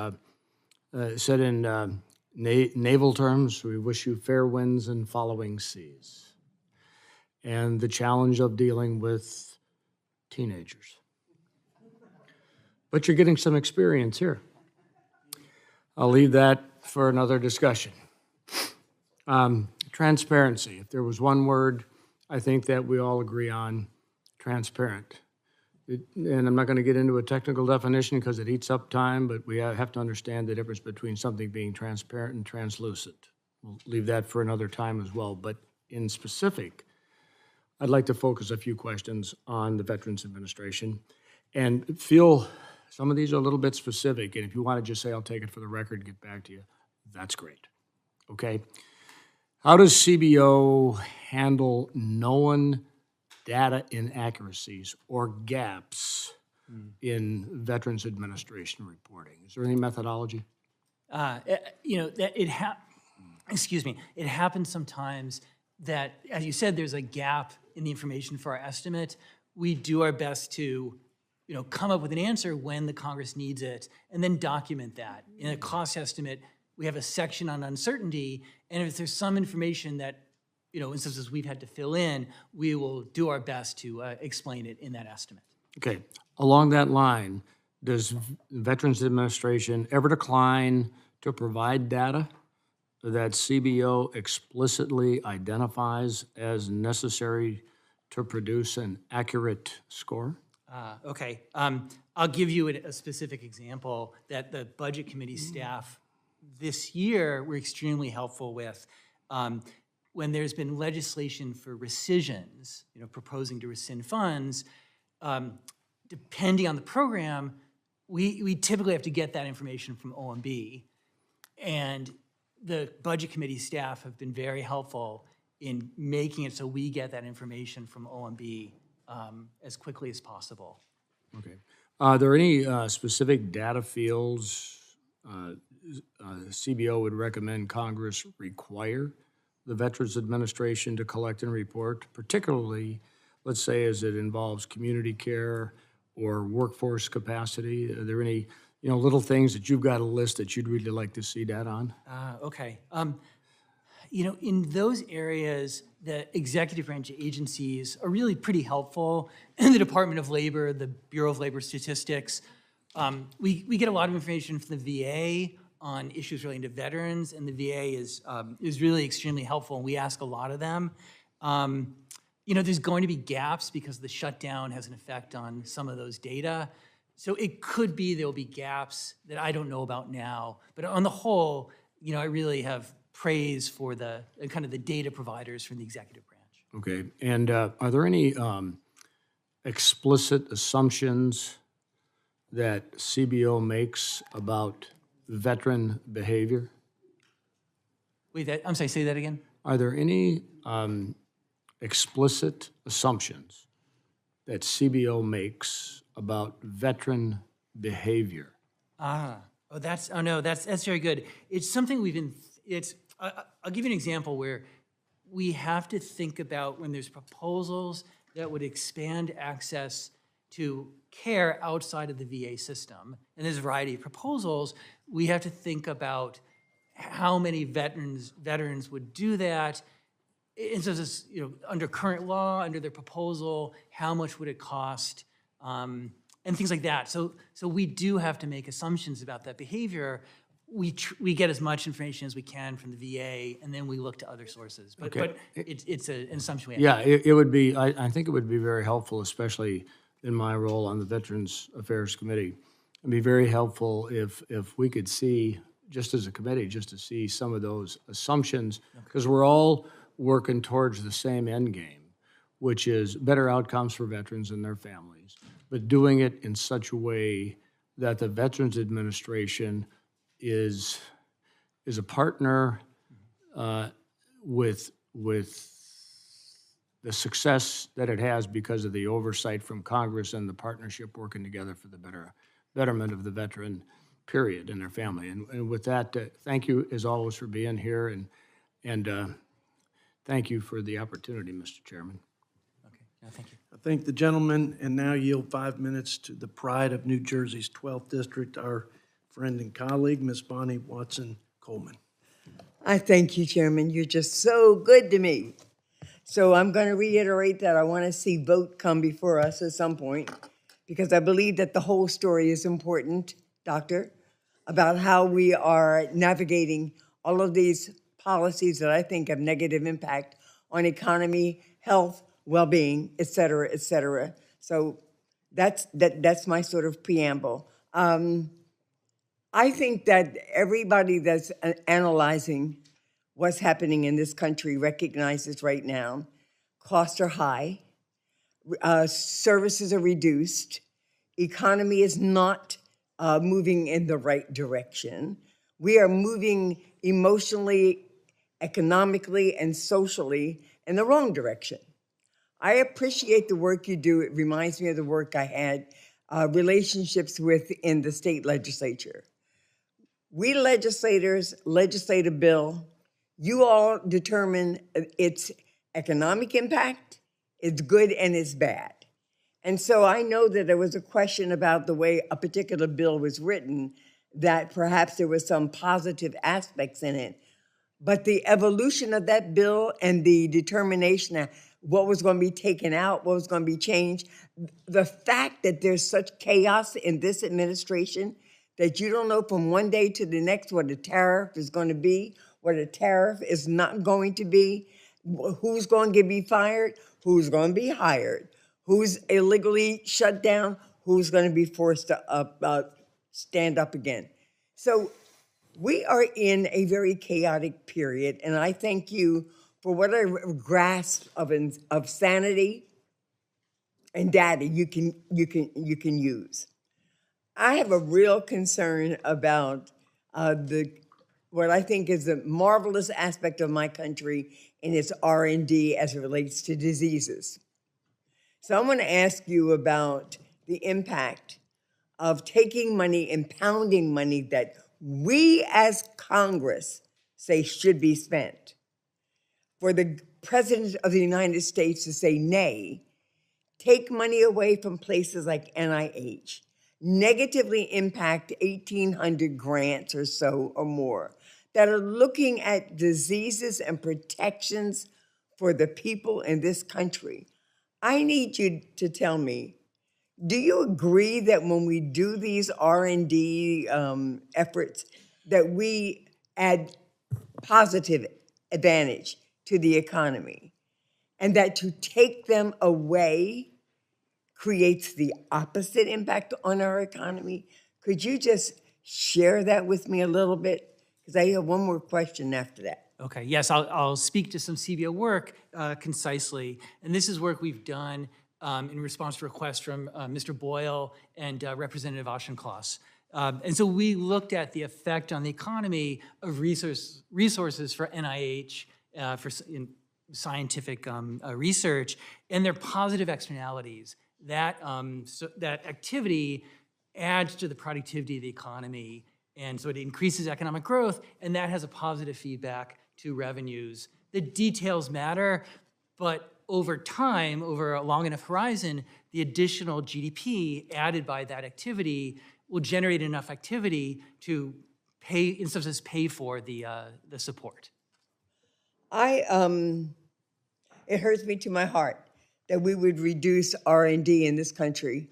Said in naval terms, we wish you fair winds and following seas. And the challenge of dealing with teenagers. But you're getting some experience here. I'll leave that for another discussion. Transparency. If there was one word I think that we all agree on, transparent. And I'm not going to get into a technical definition because it eats up time, but we have to understand the difference between something being transparent and translucent. We'll leave that for another time as well. But in specific, I'd like to focus a few questions on the Veterans Administration and feel some of these are a little bit specific. And if you want to just say, I'll take it for the record and get back to you, that's great. Okay. How does CBO handle known data inaccuracies or gaps in Veterans Administration reporting? Is there any methodology? You know, that excuse me, it happens sometimes that, as you said, there's a gap in the information for our estimate. We do our best to, you know, come up with an answer when the Congress needs it, and then document that. In a cost estimate, we have a section on uncertainty, and if there's some information that, you know, instances we've had to fill in, we will do our best to explain it in that estimate. Okay. Along that line, does Veterans Administration ever decline to provide data that CBO explicitly identifies as necessary to produce an accurate score? Okay. I'll give you a specific example that the Budget Committee staff this year were extremely helpful with. When there's been legislation for rescissions, you know, proposing to rescind funds, depending on the program, we typically have to get that information from OMB. And the Budget Committee staff have been very helpful in making it so we get that information from OMB as quickly as possible. Okay. Are there any specific data fields CBO would recommend Congress require the Veterans Administration to collect and report, particularly, let's say, as it involves community care or workforce capacity? Are there any, you know, little things that you've got a list that you'd really like to see that on? Okay. You know, in those areas, the executive branch agencies are really pretty helpful. The Department of Labor, the Bureau of Labor Statistics, we get a lot of information from the VA on issues relating to veterans, and the VA is really extremely helpful, and we ask a lot of them. You know, there's going to be gaps because the shutdown has an effect on some of those data. So it could be there'll be gaps that I don't know about now. But on the whole, you know, I really have praise for the kind of the data providers from the executive branch. Okay. And are there any explicit assumptions that CBO makes about veteran behavior? Wait, I'm sorry, say that again? Are there any explicit assumptions that CBO makes about veteran behavior? That's very good. It's something I'll give you an example where we have to think about when there's proposals that would expand access to care outside of the VA system, and there's a variety of proposals, we have to think about how many veterans would do that. And so this, you know, under current law, under their proposal, how much would it cost, and things like that. So we do have to make assumptions about that behavior. We get as much information as we can from the VA, and then we look to other sources. But it's an assumption we have. Yeah, it would be. I think it would be very helpful, especially in my role on the Veterans Affairs Committee. It'd be very helpful if we could see, just as a committee, just to see some of those assumptions, because we're all working towards the same end game, which is better outcomes for veterans and their families, but doing it in such a way that the Veterans Administration is a partner with the success that it has because of the oversight from Congress and the partnership working together for the betterment of the veteran, period, and their family. And with that, thank you as always for being here, and thank you for the opportunity, Mr. Chairman. Okay, no, thank you. I thank the gentleman and now yield 5 minutes to the pride of New Jersey's 12th District, our friend and colleague, Ms. Bonnie Watson-Coleman. I thank you, Chairman. You're just so good to me. So I'm going to reiterate that I want to see vote come before us at some point, because I believe that the whole story is important, Doctor, about how we are navigating all of these policies that I think have negative impact on economy, health, well-being, et cetera, et cetera. So that's my sort of preamble. I think that everybody that's analyzing what's happening in this country recognizes right now costs are high, services are reduced, economy is not moving in the right direction. We are moving emotionally, economically, and socially in the wrong direction. I appreciate the work you do. It reminds me of the work I had relationships with in the state legislature. We legislators legislate a bill. You all determine its economic impact, its good and its bad. And so I know that there was a question about the way a particular bill was written, that perhaps there was some positive aspects in it. But the evolution of that bill and the determination of what was going to be taken out, what was going to be changed, the fact that there's such chaos in this administration that you don't know from one day to the next what a tariff is going to be, what a tariff is not going to be, who's going to be fired, who's going to be hired, who's illegally shut down, who's going to be forced to stand up again. So we are in a very chaotic period, and I thank you for whatever grasp of sanity and data you can use. I have a real concern about what I think is a marvelous aspect of my country in its R&D as it relates to diseases. So I'm going to ask you about the impact of taking money and pounding money that we as Congress say should be spent. For the President of the United States to say nay, take money away from places like NIH, negatively impact 1,800 grants or so or more that are looking at diseases and protections for the people in this country. I need you to tell me, do you agree that when we do these R&D efforts, that we add positive advantage to the economy, and that to take them away creates the opposite impact on our economy? Could you just share that with me a little bit? Because I have one more question after that. Okay, yes, I'll speak to some CBO work concisely. And this is work we've done in response to requests from Mr. Boyle and Representative Auchincloss. And so we looked at the effect on the economy of resources for NIH, in scientific research, and their positive externalities. That activity adds to the productivity of the economy, and so it increases economic growth, and that has a positive feedback to revenues. The details matter, but over time, over a long enough horizon, the additional GDP added by that activity will generate enough activity to pay, in some sense, pay for the support. It hurts me to my heart that we would reduce R&D in this country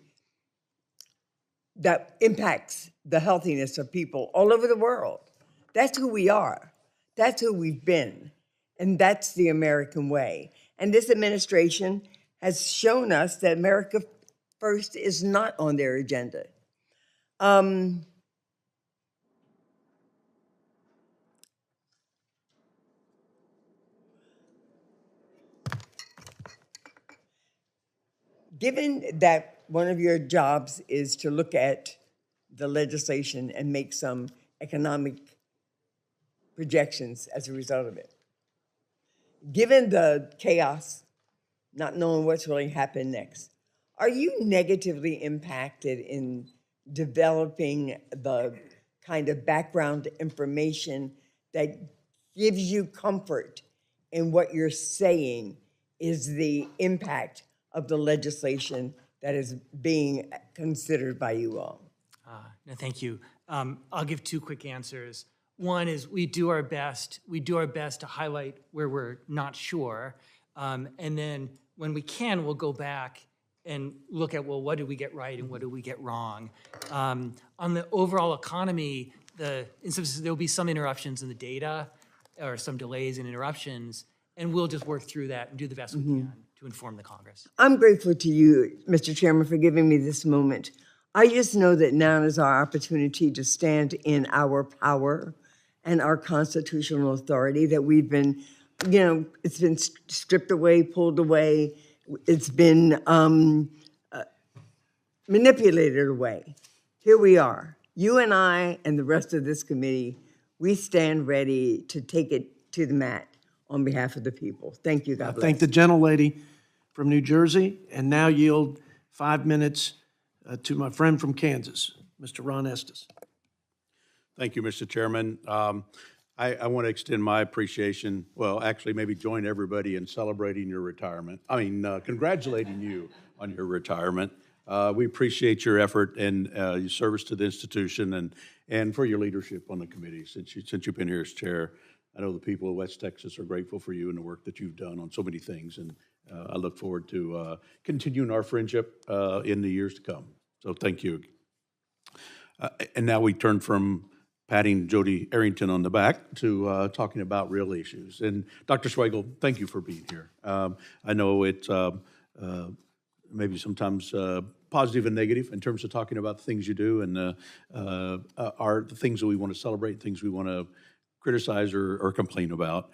that impacts the healthiness of people all over the world. That's who we are. That's who we've been. And that's the American way. And this administration has shown us that America First is not on their agenda. Given that one of your jobs is to look at the legislation and make some economic projections as a result of it, given the chaos, not knowing what's really happened next, are you negatively impacted in developing the kind of background information that gives you comfort in what you're saying is the impact of the legislation that is being considered by you all? No, thank you. I'll give two quick answers. One is we do our best to highlight where we're not sure. And then when we can, we'll go back and look at, well, what did we get right and what did we get wrong? On the overall economy, in some sense, there'll be some interruptions in the data or some delays and interruptions, and we'll just work through that and do the best we can to inform the Congress. I'm grateful to you, Mr. Chairman, for giving me this moment. I just know that now is our opportunity to stand in our power and our constitutional authority that we've been you know, it's been stripped away, pulled away. It's been manipulated away. Here we are. You and I and the rest of this committee, we stand ready to take it to the mat on behalf of the people. Thank you. God bless. Thank the gentlelady from New Jersey, and now yield 5 minutes to my friend from Kansas, Mr. Ron Estes. Thank you, Mr. Chairman. I want to extend my appreciation, well, actually maybe join everybody in celebrating your retirement. Congratulating you on your retirement. We appreciate your effort and your service to the institution and for your leadership on the committee since you've been here as chair. I know the people of West Texas are grateful for you and the work that you've done on so many things, and I look forward to continuing our friendship in the years to come. So thank you. And now we turn from patting Jody Arrington on the back to talking about real issues. And Dr. Swagel, thank you for being here. I know it's maybe sometimes positive and negative in terms of talking about the things you do and are the things that we want to celebrate, things we want to criticize or complain about.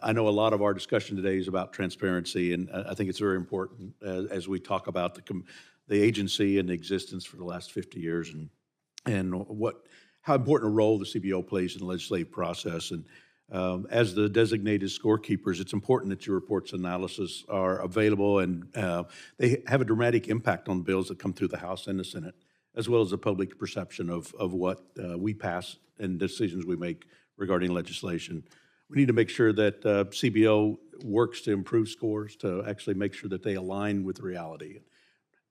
I know a lot of our discussion today is about transparency, and I think it's very important as we talk about the agency and the existence for the last 50 years and how important a role the CBO plays in the legislative process. And as the designated scorekeepers, it's important that your reports and analysis are available, and they have a dramatic impact on bills that come through the House and the Senate, as well as the public perception of what we pass and decisions we make regarding legislation. We need to make sure that CBO works to improve scores, to actually make sure that they align with reality.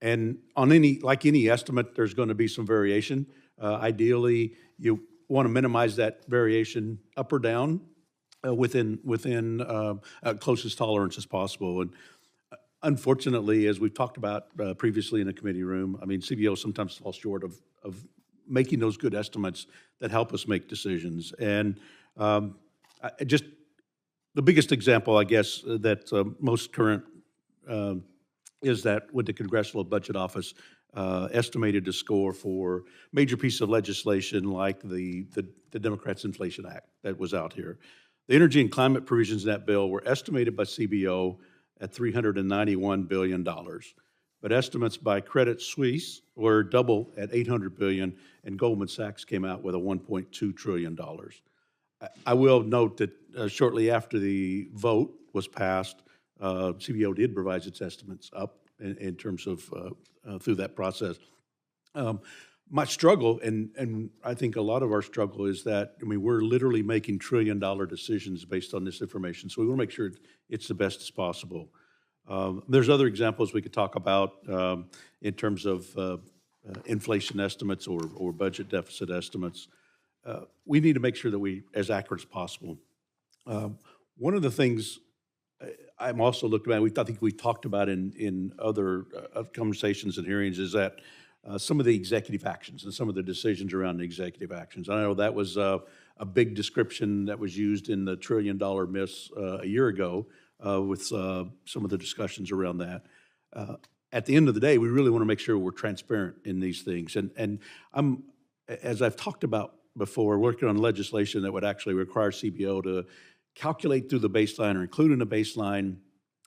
And on like any estimate, there's going to be some variation. Ideally, you want to minimize that variation up or down within closest tolerance as possible. And unfortunately, as we've talked about previously in the committee room, CBO sometimes falls short of making those good estimates that help us make decisions. And just the biggest example, I guess, that most current is that with the Congressional Budget Office estimated to score for major pieces of legislation like the Democrats' Inflation Act that was out here. The energy and climate provisions in that bill were estimated by CBO at $391 billion. But estimates by Credit Suisse were double at $800 billion, and Goldman Sachs came out with a $1.2 trillion. I will note that shortly after the vote was passed, CBO did revise its estimates up in terms of through that process. My struggle, and I think a lot of our struggle, is that we're literally making trillion-dollar decisions based on this information. So we want to make sure it's the best as possible. There's other examples we could talk about in terms of inflation estimates or budget deficit estimates. We need to make sure that we as accurate as possible. One of the things I'm also looking at, I think we talked about in other conversations and hearings, is that some of the executive actions and some of the decisions around the executive actions. I know that was a big description that was used in the $1 trillion miss a year ago with some of the discussions around that. At the end of the day, we really want to make sure we're transparent in these things. And I'm, as I've talked about before, working on legislation that would actually require CBO to calculate through the baseline or include in the baseline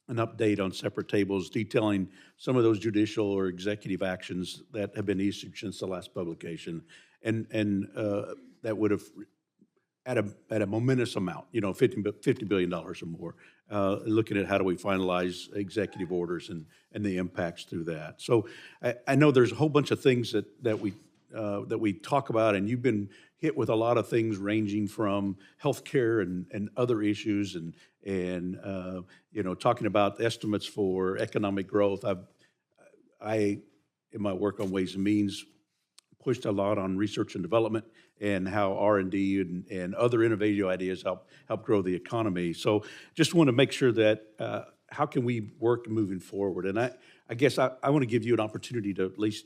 an update on separate tables detailing some of those judicial or executive actions that have been issued since the last publication, and that would have at a momentous amount, $50 billion or more, looking at how do we finalize executive orders and the impacts through that. So I know there's a whole bunch of things that we talk about, and you've been hit with a lot of things ranging from healthcare and other issues and talking about estimates for economic growth. I in my work on Ways and Means pushed a lot on research and development and how R&D and other innovative ideas help grow the economy. So just want to make sure that how can we work moving forward? And I guess I want to give you an opportunity to at least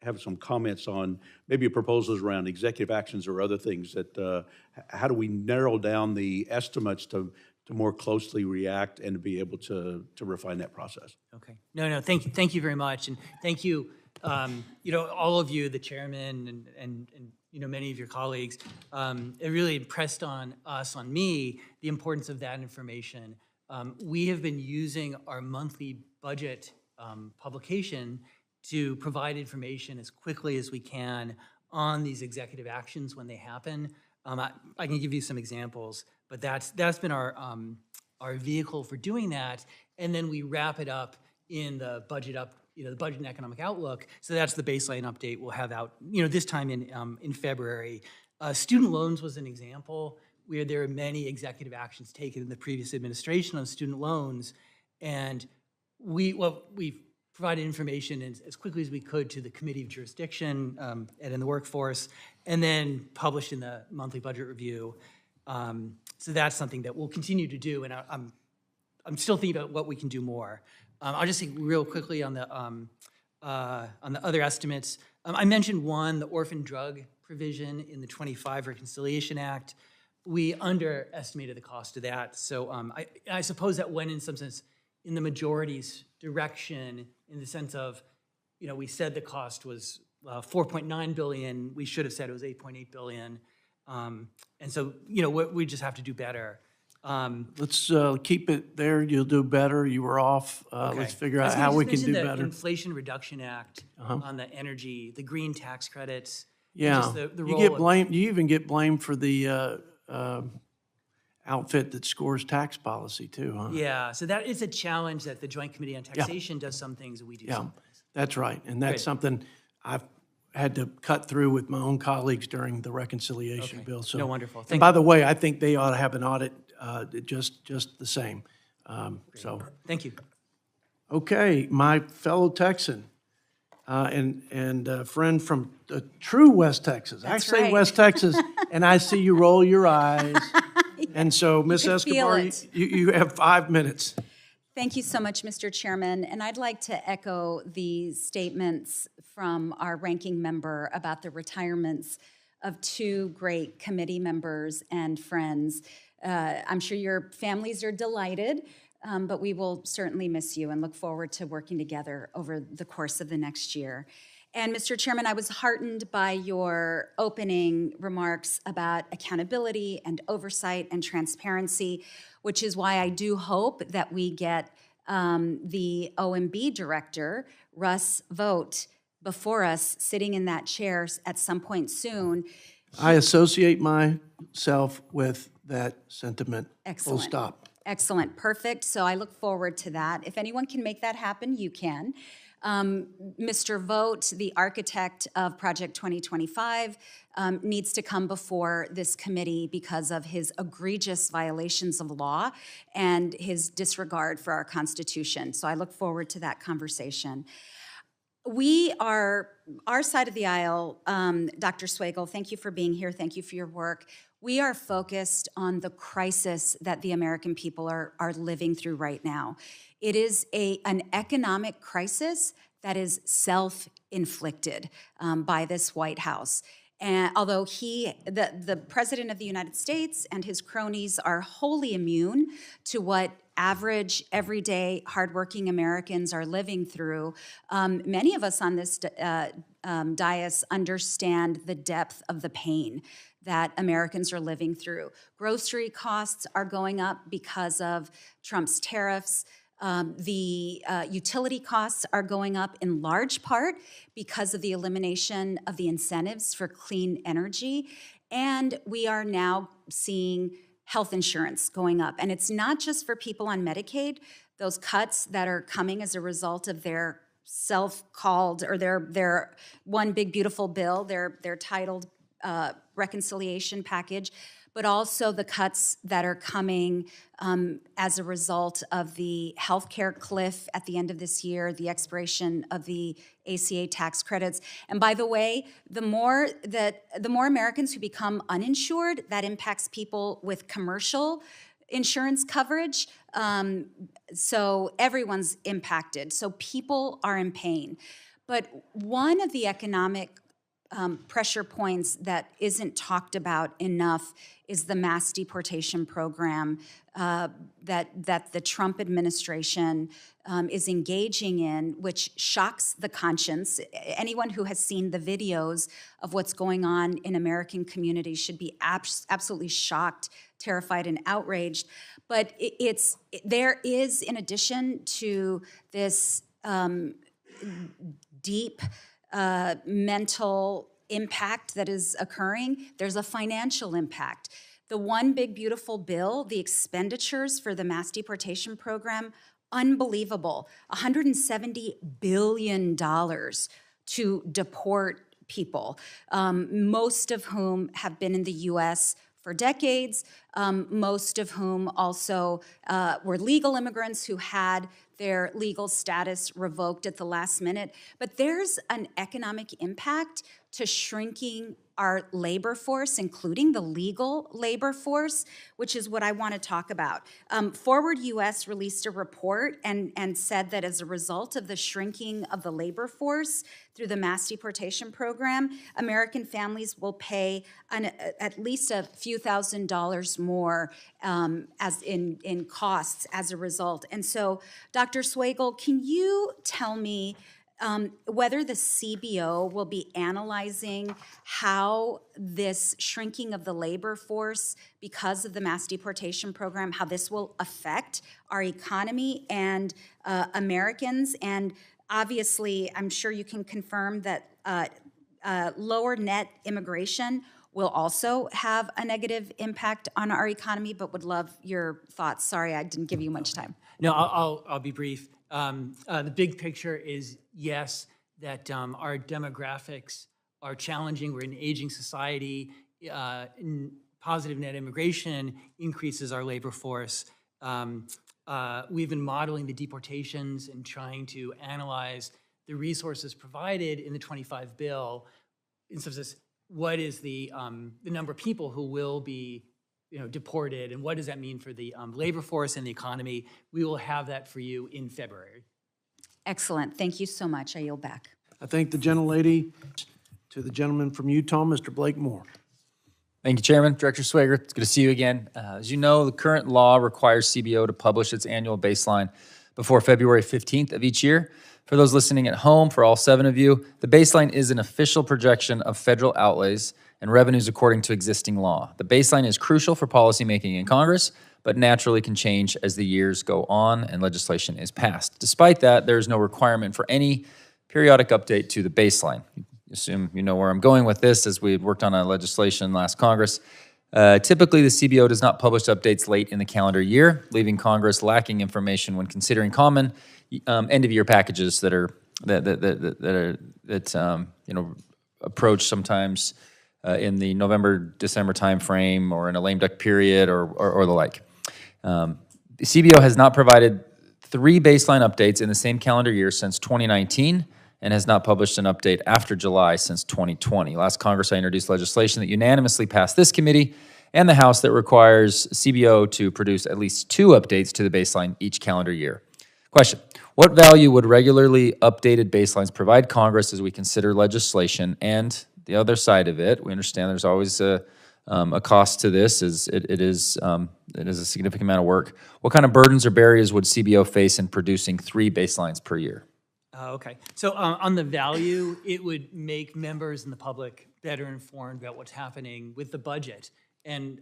have some comments on maybe proposals around executive actions or other things that how do we narrow down the estimates to more closely react and to be able to refine that process. Okay. No, thank you very much. And thank you, all of you, the chairman and many of your colleagues, it really impressed on me, the importance of that information. We have been using our monthly budget publication to provide information as quickly as we can on these executive actions when they happen. I can give you some examples, but that's been our vehicle for doing that, and then we wrap it up in the budget the budget and economic outlook. So that's the baseline update we'll have out, this time in February. Student loans was an example where there are many executive actions taken in the previous administration on student loans, and we provided information as quickly as we could to the Committee of Jurisdiction and in the workforce, and then published in the monthly budget review. So that's something that we'll continue to do, and I'm still thinking about what we can do more. I'll just say real quickly on the other estimates. I mentioned one, the orphan drug provision in the 25 Reconciliation Act. We underestimated the cost of that. So I suppose that went in some sense in the majority's direction, in the sense of, we said the cost was $4.9 billion. We should have said it was $8.8 billion. And so, we just have to do better. Let's keep it there. You'll do better. You were off. Let's figure out how we can do the better. Inflation Reduction Act on the energy, the green tax credits. Yeah, just the you role get of- blamed. You even get blamed for the outfit that scores tax policy too, huh? Yeah, so that is a challenge that the Joint Committee on Taxation does some things and we do Yeah, some things. that's right, and that's Great. something I've had to cut through with my own colleagues during the reconciliation Okay. bill. So, No, wonderful. And Thank by the way, I think they ought to have an audit just the same. So, Thank you. okay, my fellow Texan and friend from true West Texas. I say right. West Texas, and I see you roll your eyes. And so, Ms. could feel Escobar, it. you have 5 minutes. Thank you so much, Mr. Chairman. And I'd like to echo the statements from our ranking member about the retirements of two great committee members and friends. I'm sure your families are delighted, but we will certainly miss you and look forward to working together over the course of the next year. And Mr. Chairman, I was heartened by your opening remarks about accountability and oversight and transparency, which is why I do hope that we get the OMB director, Russ Vogt, before us, sitting in that chair at some point soon. I associate myself with that sentiment. Excellent. Full stop. Excellent, perfect. So I look forward to that. If anyone can make that happen, you can. Mr. Vogt, the architect of Project 2025, needs to come before this committee because of his egregious violations of law and his disregard for our Constitution. So I look forward to that conversation. Our side of the aisle, Dr. Swagel, thank you for being here. Thank you for your work. We are focused on the crisis that the American people are living through right now. It is an economic crisis that is self-inflicted by this White House. And although the President of the United States and his cronies are wholly immune to what average, everyday, hardworking Americans are living through, many of us on this dais understand the depth of the pain that Americans are living through. Grocery costs are going up because of Trump's tariffs. The utility costs are going up in large part because of the elimination of the incentives for clean energy. And we are now seeing health insurance going up. And it's not just for people on Medicaid. Those cuts that are coming as a result of their self-called, or their one big beautiful bill, their titled reconciliation package, but also the cuts that are coming as a result of the healthcare cliff at the end of this year, the expiration of the ACA tax credits. And by the way, the more Americans who become uninsured, that impacts people with commercial insurance coverage. So everyone's impacted. So people are in pain. But one of the economic pressure points that isn't talked about enough is the mass deportation program that the Trump administration is engaging in, which shocks the conscience. Anyone who has seen the videos of what's going on in American communities should be absolutely shocked, terrified, and outraged. But there is, in addition to this deep mental impact that is occurring, there's a financial impact. The One Big Beautiful Bill, the expenditures for the mass deportation program, unbelievable. $170 billion to deport people, most of whom have been in the U.S. for decades, most of whom also were legal immigrants who had their legal status revoked at the last minute. But there's an economic impact to shrinking our labor force, including the legal labor force, which is what I want to talk about. Forward US released a report and said that as a result of the shrinking of the labor force through the mass deportation program, American families will pay at least a few $1,000s more as in costs as a result. And so, Dr. Swagel, can you tell me whether the CBO will be analyzing how this shrinking of the labor force because of the mass deportation program, how this will affect our economy and Americans? And obviously, I'm sure you can confirm that lower net immigration will also have a negative impact on our economy, but would love your thoughts. Sorry, I didn't give you much time. No, I'll be brief. The big picture is, yes, that our demographics are challenging. We're an aging society. Positive net immigration increases our labor force. We've been modeling the deportations and trying to analyze the resources provided in the 25 bill in terms of what is the number of people who will be deported, and what does that mean for the labor force and the economy. We will have that for you in February. Excellent. Thank you so much. I yield back. I thank the gentlelady. To the gentleman from Utah, Mr. Blake Moore. Thank you, Chairman. Director Swagel, it's good to see you again. As you know, the current law requires CBO to publish its annual baseline before February 15th of each year. For those listening at home, for all 7 of you, the baseline is an official projection of federal outlays and revenues according to existing law. The baseline is crucial for policymaking in Congress, but naturally can change as the years go on and legislation is passed. Despite that, there is no requirement for any periodic update to the baseline. Assume you know where I'm going with this, as we had worked on a legislation last Congress. Typically, the CBO does not publish updates late in the calendar year, leaving Congress lacking information when considering common end-of-year packages that approach sometimes in the November-December timeframe, or in a lame duck period, or the like. The CBO has not provided 3 baseline updates in the same calendar year since 2019, and has not published an update after July since 2020. Last Congress, I introduced legislation that unanimously passed this committee and the House that requires CBO to produce at least 2 updates to the baseline each calendar year. Question: what value would regularly updated baselines provide Congress as we consider legislation? And the other side of it, we understand there's always a cost to this. It is a significant amount of work. What kind of burdens or barriers would CBO face in producing 3 baselines per year? Okay, so on the value, it would make members and the public better informed about what's happening with the budget. And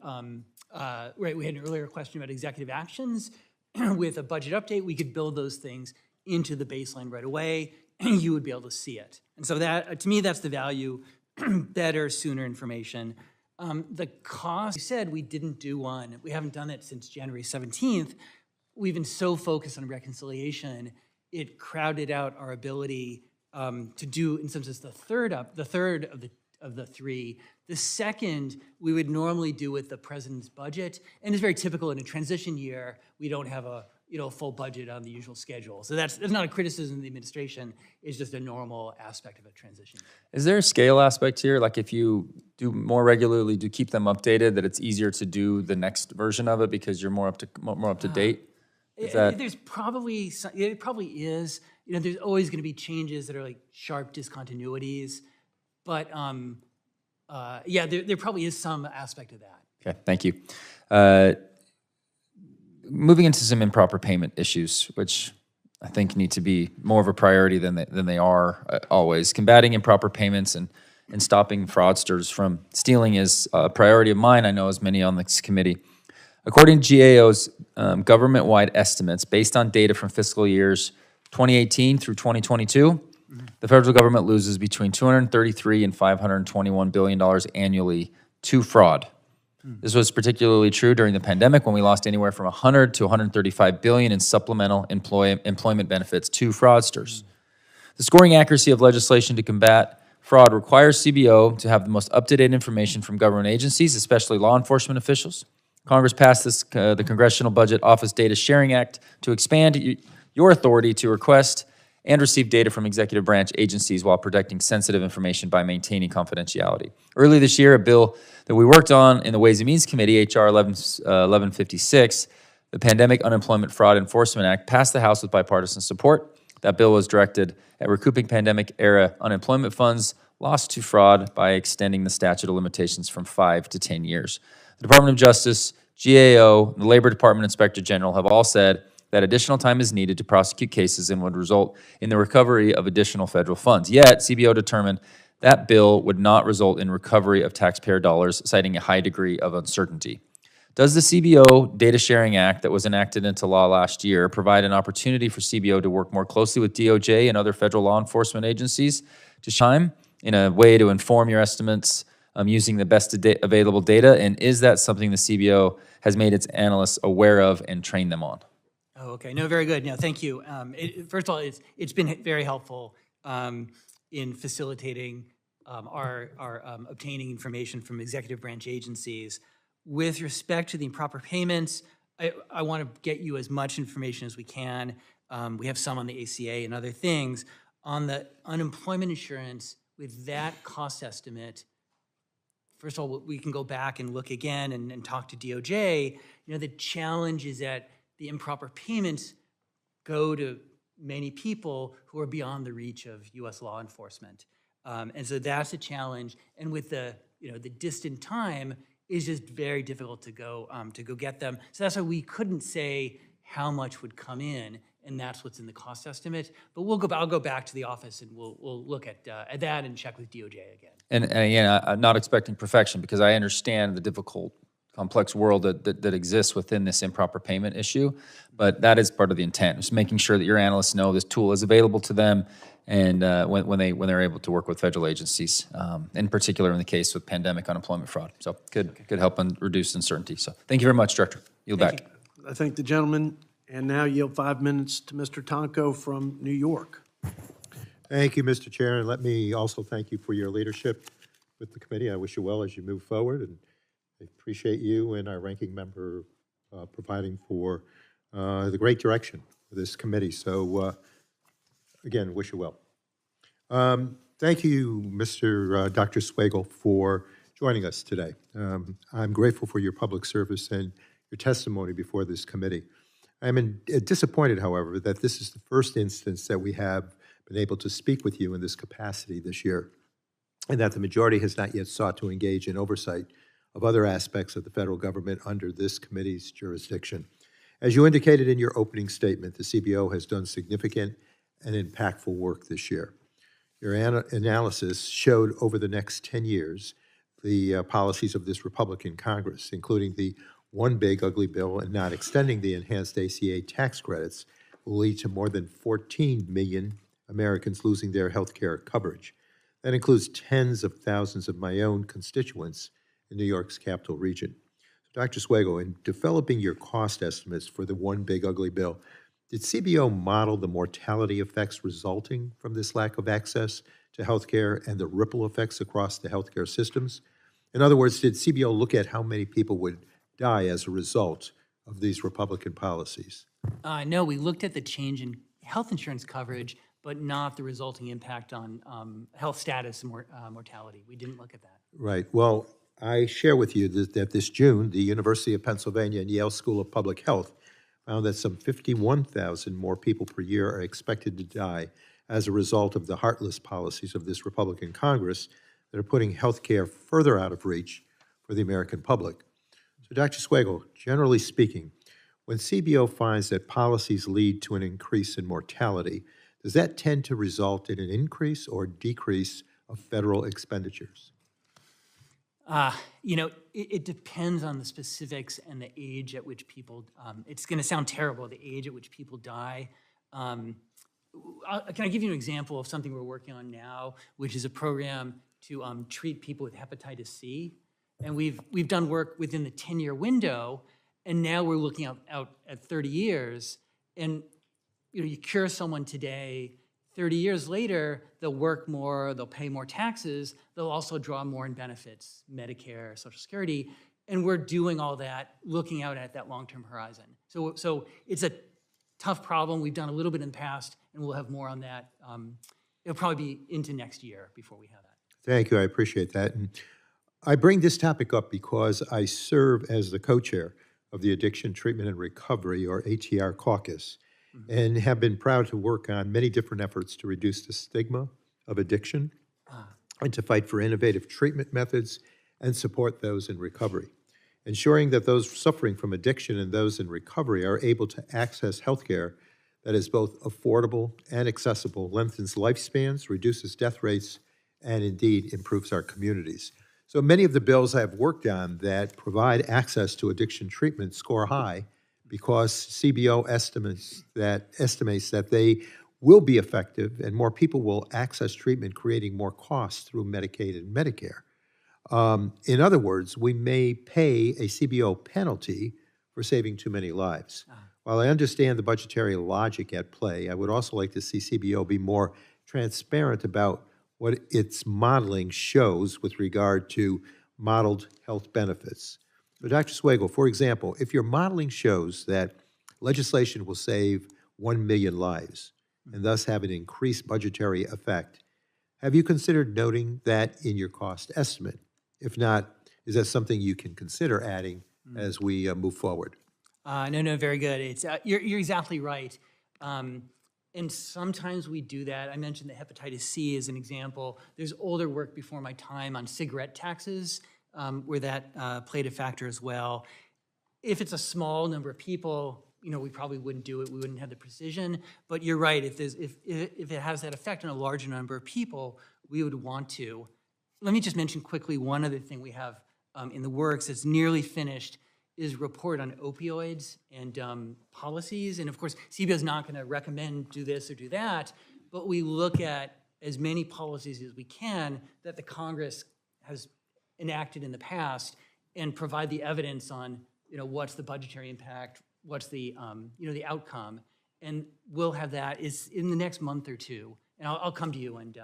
right, we had an earlier question about executive actions. With a budget update, we could build those things into the baseline right away. You would be able to see it. And so that, to me, that's the value, better, sooner information. The cost, you said we didn't do one. We haven't done it since January 17th. We've been so focused on reconciliation, it crowded out our ability to do, in some sense, the third of the 3. The second, we would normally do with the president's budget, and it's very typical in a transition year. We don't have a full budget on the usual schedule. So that's not a criticism of the administration. It's just a normal aspect of a transition. Is there a scale aspect here? Like, if you do more regularly, do keep them updated, that it's easier to do the next version of it because you're more up to date? There's probably it probably is. There's always going to be changes that are like sharp discontinuities, But yeah, there probably is some aspect of that. Okay, thank you. Moving into some improper payment issues, which I think need to be more of a priority than they are always. Combating improper payments and stopping fraudsters from stealing is a priority of mine, I know, as many on this committee. According to GAO's government-wide estimates, based on data from fiscal years 2018 through 2022, the federal government loses between $233 and $521 billion annually to fraud. This was particularly true during the pandemic when we lost anywhere from $100 to $135 billion in supplemental employment benefits to fraudsters. The scoring accuracy of legislation to combat fraud requires CBO to have the most up-to-date information from government agencies, especially law enforcement officials. Congress passed the Congressional Budget Office Data Sharing Act to expand your authority to request and receive data from executive branch agencies while protecting sensitive information by maintaining confidentiality. Early this year, a bill that we worked on in the Ways and Means Committee, H.R. 1156, the Pandemic Unemployment Fraud Enforcement Act, passed the House with bipartisan support. That bill was directed at recouping pandemic-era unemployment funds lost to fraud by extending the statute of limitations from 5 to 10 years. The Department of Justice, GAO, the Labor Department Inspector General have all said that additional time is needed to prosecute cases and would result in the recovery of additional federal funds. Yet, CBO determined that bill would not result in recovery of taxpayer dollars, citing a high degree of uncertainty. Does the CBO Data Sharing Act that was enacted into law last year provide an opportunity for CBO to work more closely with DOJ and other federal law enforcement agencies to chime in a way to inform your estimates using the best available data? And is that something the CBO has made its analysts aware of and trained them on? Oh, okay. No, very good. No, thank you. First of all, it's been very helpful in facilitating our obtaining information from executive branch agencies. With respect to the improper payments, I want to get you as much information as we can. We have some on the ACA and other things. On the unemployment insurance, with that cost estimate, first of all, we can go back and look again and talk to DOJ. You know, the challenge is that the improper payments go to many people who are beyond the reach of U.S. law enforcement. And so that's a challenge. And with the distant time, it's just very difficult to go get them. So that's why we couldn't say how much would come in, and that's what's in the cost estimate. But I'll go back to the office and we'll look at that and check with DOJ again. And again, I'm not expecting perfection because I understand the difficult, complex world that exists within this improper payment issue, but that is part of the intent, is making sure that your analysts know this tool is available to them and when they're able to work with federal agencies, in particular in the case with pandemic unemployment fraud. So could help reduce uncertainty. So thank you very much, Director. Yield back. I thank the gentleman, and now yield 5 minutes to Mr. Tonko from New York. Thank you, Mr. Chair, and let me also thank you for your leadership with the committee. I wish you well as you move forward, and I appreciate you and our ranking member providing for the great direction of this committee. So, again, wish you well. Thank you, Dr. Swagel, for joining us today. I'm grateful for your public service and your testimony before this committee. I'm disappointed, however, that this is the first instance that we have been able to speak with you in this capacity this year, and that the majority has not yet sought to engage in oversight of other aspects of the federal government under this committee's jurisdiction. As you indicated in your opening statement, the CBO has done significant and impactful work this year. Your analysis showed over the next 10 years the policies of this Republican Congress, including the one big ugly bill and not extending the enhanced ACA tax credits, will lead to more than 14 million Americans losing their health care coverage. That includes tens of thousands of my own constituents in New York's capital region. So, Dr. Swagel, in developing your cost estimates for the one big ugly bill, did CBO model the mortality effects resulting from this lack of access to healthcare and the ripple effects across the healthcare systems? In other words, did CBO look at how many people would die as a result of these Republican policies? No, we looked at the change in health insurance coverage, but not the resulting impact on health status and mortality. We didn't look at that. Right. Well, I share with you that this June, the University of Pennsylvania and Yale School of Public Health found that some 51,000 more people per year are expected to die as a result of the heartless policies of this Republican Congress, that are putting healthcare further out of reach for the American public. So, Dr. Swagel, generally speaking, when CBO finds that policies lead to an increase in mortality, does that tend to result in an increase or decrease of federal expenditures? It depends on the specifics and the age at which people, it's going to sound terrible, the age at which people die. Can I give you an example of something we're working on now, which is a program to treat people with hepatitis C? And we've done work within the 10-year window, and now we're looking out at 30 years. And you cure someone today, 30 years later, they'll work more, they'll pay more taxes, they'll also draw more in benefits, Medicare, Social Security, and we're doing all that, looking out at that long-term horizon. So it's a tough problem. We've done a little bit in the past, and we'll have more on that. It'll probably be into next year before we have that. Thank you. I appreciate that. And I bring this topic up because I serve as the co-chair of the Addiction Treatment and Recovery, or ATR caucus, and have been proud to work on many different efforts to reduce the stigma of addiction and to fight for innovative treatment methods and support those in recovery. Ensuring that those suffering from addiction and those in recovery are able to access healthcare that is both affordable and accessible lengthens lifespans, reduces death rates, and indeed improves our communities. So many of the bills I've worked on that provide access to addiction treatment score high because CBO estimates that they will be effective and more people will access treatment, creating more costs through Medicaid and Medicare. In other words, we may pay a CBO penalty for saving too many lives. While I understand the budgetary logic at play, I would also like to see CBO be more transparent about what its modeling shows with regard to modeled health benefits. So, Dr. Swagel, for example, if your modeling shows that legislation will save 1 million lives and thus have an increased budgetary effect, have you considered noting that in your cost estimate? If not, is that something you can consider adding as we move forward? No, very good. It's you're exactly right. And sometimes we do that. I mentioned the hepatitis C as an example. There's older work before my time on cigarette taxes where that played a factor as well. If it's a small number of people, we probably wouldn't do it. We wouldn't have the precision. But you're right. If it has that effect on a larger number of people, we would want to. Let me just mention quickly one other thing we have in the works that's nearly finished is report on opioids and policies. And of course, CBO is not going to recommend do this or do that, but we look at as many policies as we can that the Congress has enacted in the past and provide the evidence on, what's the budgetary impact, what's the, the outcome. And we'll have that is in the next month or two. And I'll come to you and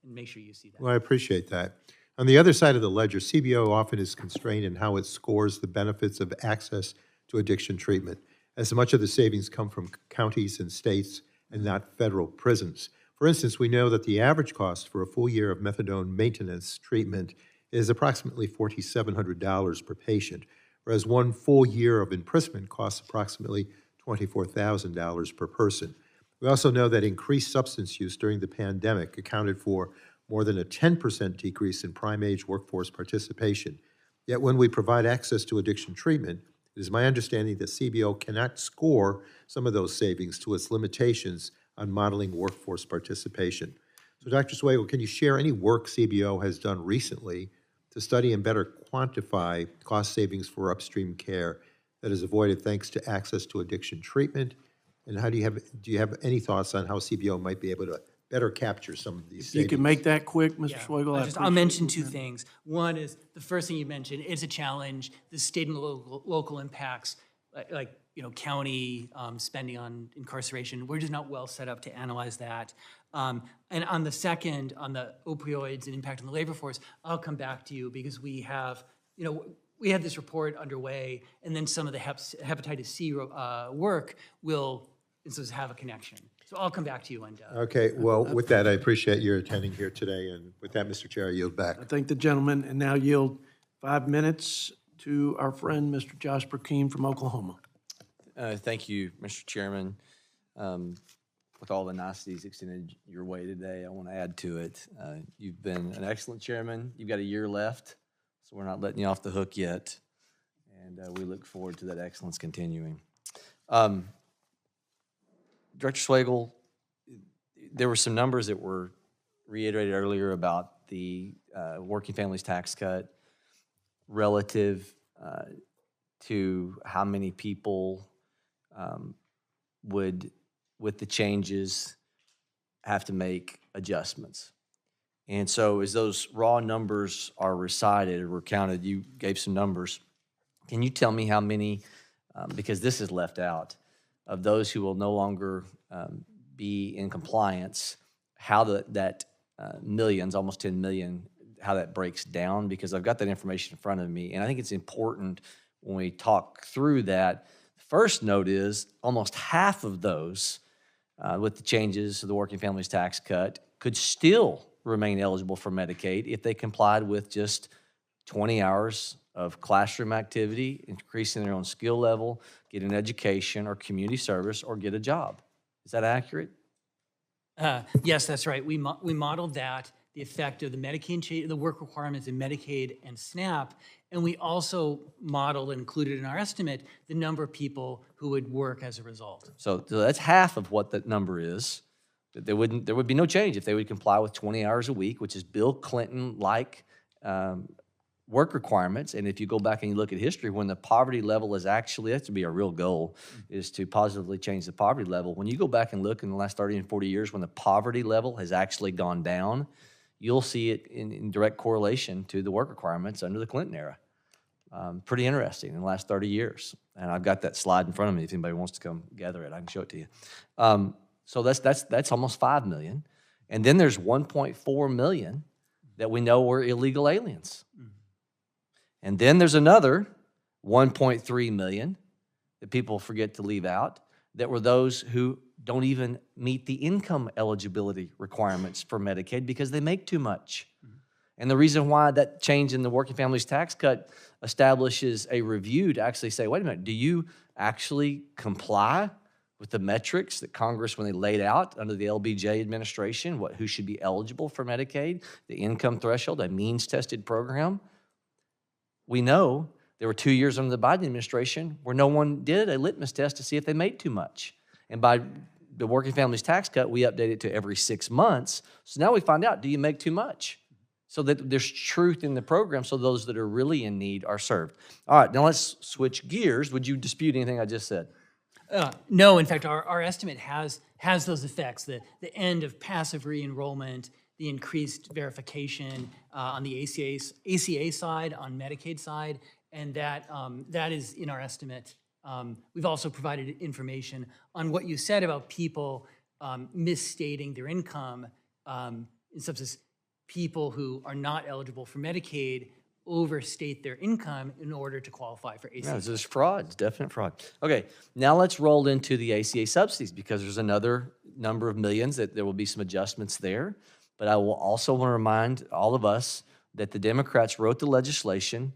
make sure you see that. Well, I appreciate that. On the other side of the ledger, CBO often is constrained in how it scores the benefits of access to addiction treatment, as much of the savings come from counties and states and not federal prisons. For instance, we know that the average cost for a full year of methadone maintenance treatment is approximately $4,700 per patient, whereas one full year of imprisonment costs approximately $24,000 per person. We also know that increased substance use during the pandemic accounted for more than a 10% decrease in prime-age workforce participation. Yet when we provide access to addiction treatment, it is my understanding that CBO cannot score some of those savings to its limitations on modeling workforce participation. So, Dr. Swagel, can you share any work CBO has done recently to study and better quantify cost savings for upstream care that is avoided thanks to access to addiction treatment? And do you have any thoughts on how CBO might be able to better capture some of these savings? You can make that quick, Mr. Swagel. I'll mention two things. One is the first thing you mentioned is a challenge. The state and local impacts, like county spending on incarceration. We're just not well set up to analyze that. And on the second, on the opioids and impact on the labor force, I'll come back to you because we have this report underway, and then some of the hepatitis C work will have a connection. So I'll come back to you and. Okay, well, with that, I appreciate your attending here today, and with that, Mr. Chair, I yield back. I thank the gentleman, and now yield 5 minutes to our friend, Mr. Josh Burkeen from Oklahoma. Thank you, Mr. Chairman. with all the niceties extended your way today, I want to add to it. You've been an excellent chairman. You've got a year left, so we're not letting you off the hook yet. And we look forward to that excellence continuing. Director Swagel, there were some numbers that were reiterated earlier about the working families tax cut relative to how many people would, with the changes, have to make adjustments. And so as those raw numbers are recited or recounted, you gave some numbers. Can you tell me how many, because this is left out, of those who will no longer be in compliance, how that millions, almost 10 million, how that breaks down? Because I've got that information in front of me, and I think it's important when we talk through that. First note is almost half of those with the changes to the working families tax cut could still remain eligible for Medicaid if they complied with just 20 hours of classroom activity, increasing their own skill level, get an education or community service, or get a job. Is that accurate? Yes, that's right. We modeled that, the effect of the Medicaid, the work requirements in Medicaid and SNAP, and we also modeled and included in our estimate the number of people who would work as a result. So that's half of what that number is. There would be no change if they would comply with 20 hours a week, which is Bill Clinton-like work requirements. And if you go back and you look at history, when the poverty level is actually, that's to be a real goal, is to positively change the poverty level. When you go back and look in the last 30 and 40 years, when the poverty level has actually gone down, you'll see it in direct correlation to the work requirements under the Clinton era. Pretty interesting in the last 30 years. And I've got that slide in front of me. If anybody wants to come gather it, I can show it to you. So that's almost 5 million. And then there's 1.4 million that we know were illegal aliens. And then there's another 1.3 million that people forget to leave out that were those who don't even meet the income eligibility requirements for Medicaid because they make too much. And the reason why that change in the working families tax cut establishes a review to actually say, wait a minute, do you actually comply with the metrics that Congress, when they laid out under the LBJ administration, who should be eligible for Medicaid, the income threshold, a means-tested program? We know there were 2 years under the Biden administration where no one did a litmus test to see if they made too much. And by the working families tax cut, we update it to every 6 months. So now we find out, do you make too much? So that there's truth in the program so those that are really in need are served. All right, now let's switch gears. Would you dispute anything I just said? No, in fact, our estimate has those effects, the end of passive re-enrollment, the increased verification on the ACA side, on Medicaid side, and that is in our estimate. We've also provided information on what you said about people misstating their income, in substance, people who are not eligible for Medicaid overstate their income in order to qualify for ACA. Yeah, there's fraud, it's definite fraud. Okay, now let's roll into the ACA subsidies because there's another number of millions that there will be some adjustments there. But I will also want to remind all of us that the Democrats wrote the legislation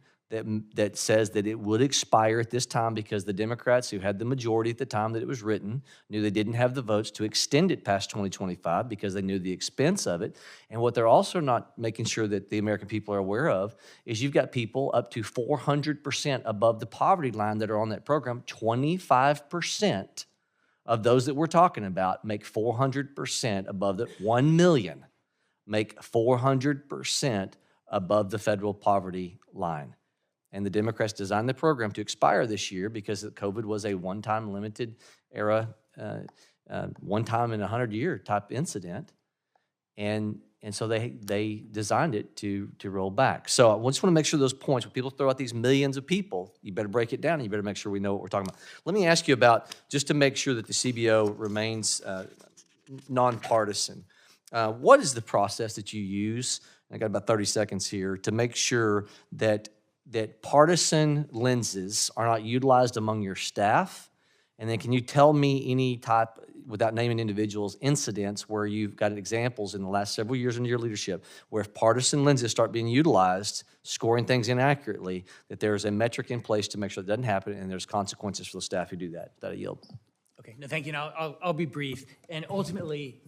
that says that it would expire at this time because the Democrats, who had the majority at the time that it was written, knew they didn't have the votes to extend it past 2025 because they knew the expense of it. And what they're also not making sure that the American people are aware of is you've got people up to 400% above the poverty line that are on that program. 25% of those that we're talking about make 400% above the 1 million, make 400% above the federal poverty line. And the Democrats designed the program to expire this year because COVID was a one-time limited era, one time in a 100-year type incident. And so they designed it to roll back. So I just want to make sure those points, when people throw out these millions of people, you better break it down and you better make sure we know what we're talking about. Let me ask you about, just to make sure that the CBO remains nonpartisan, what is the process that you use, I got about 30 seconds here, to make sure that partisan lenses are not utilized among your staff? And then can you tell me any type, without naming individuals, incidents where you've got examples in the last several years in your leadership where if partisan lenses start being utilized, scoring things inaccurately, that there's a metric in place to make sure that doesn't happen and there's consequences for the staff who do that? That I yield. Okay, no, thank you. No, I'll be brief. And ultimately,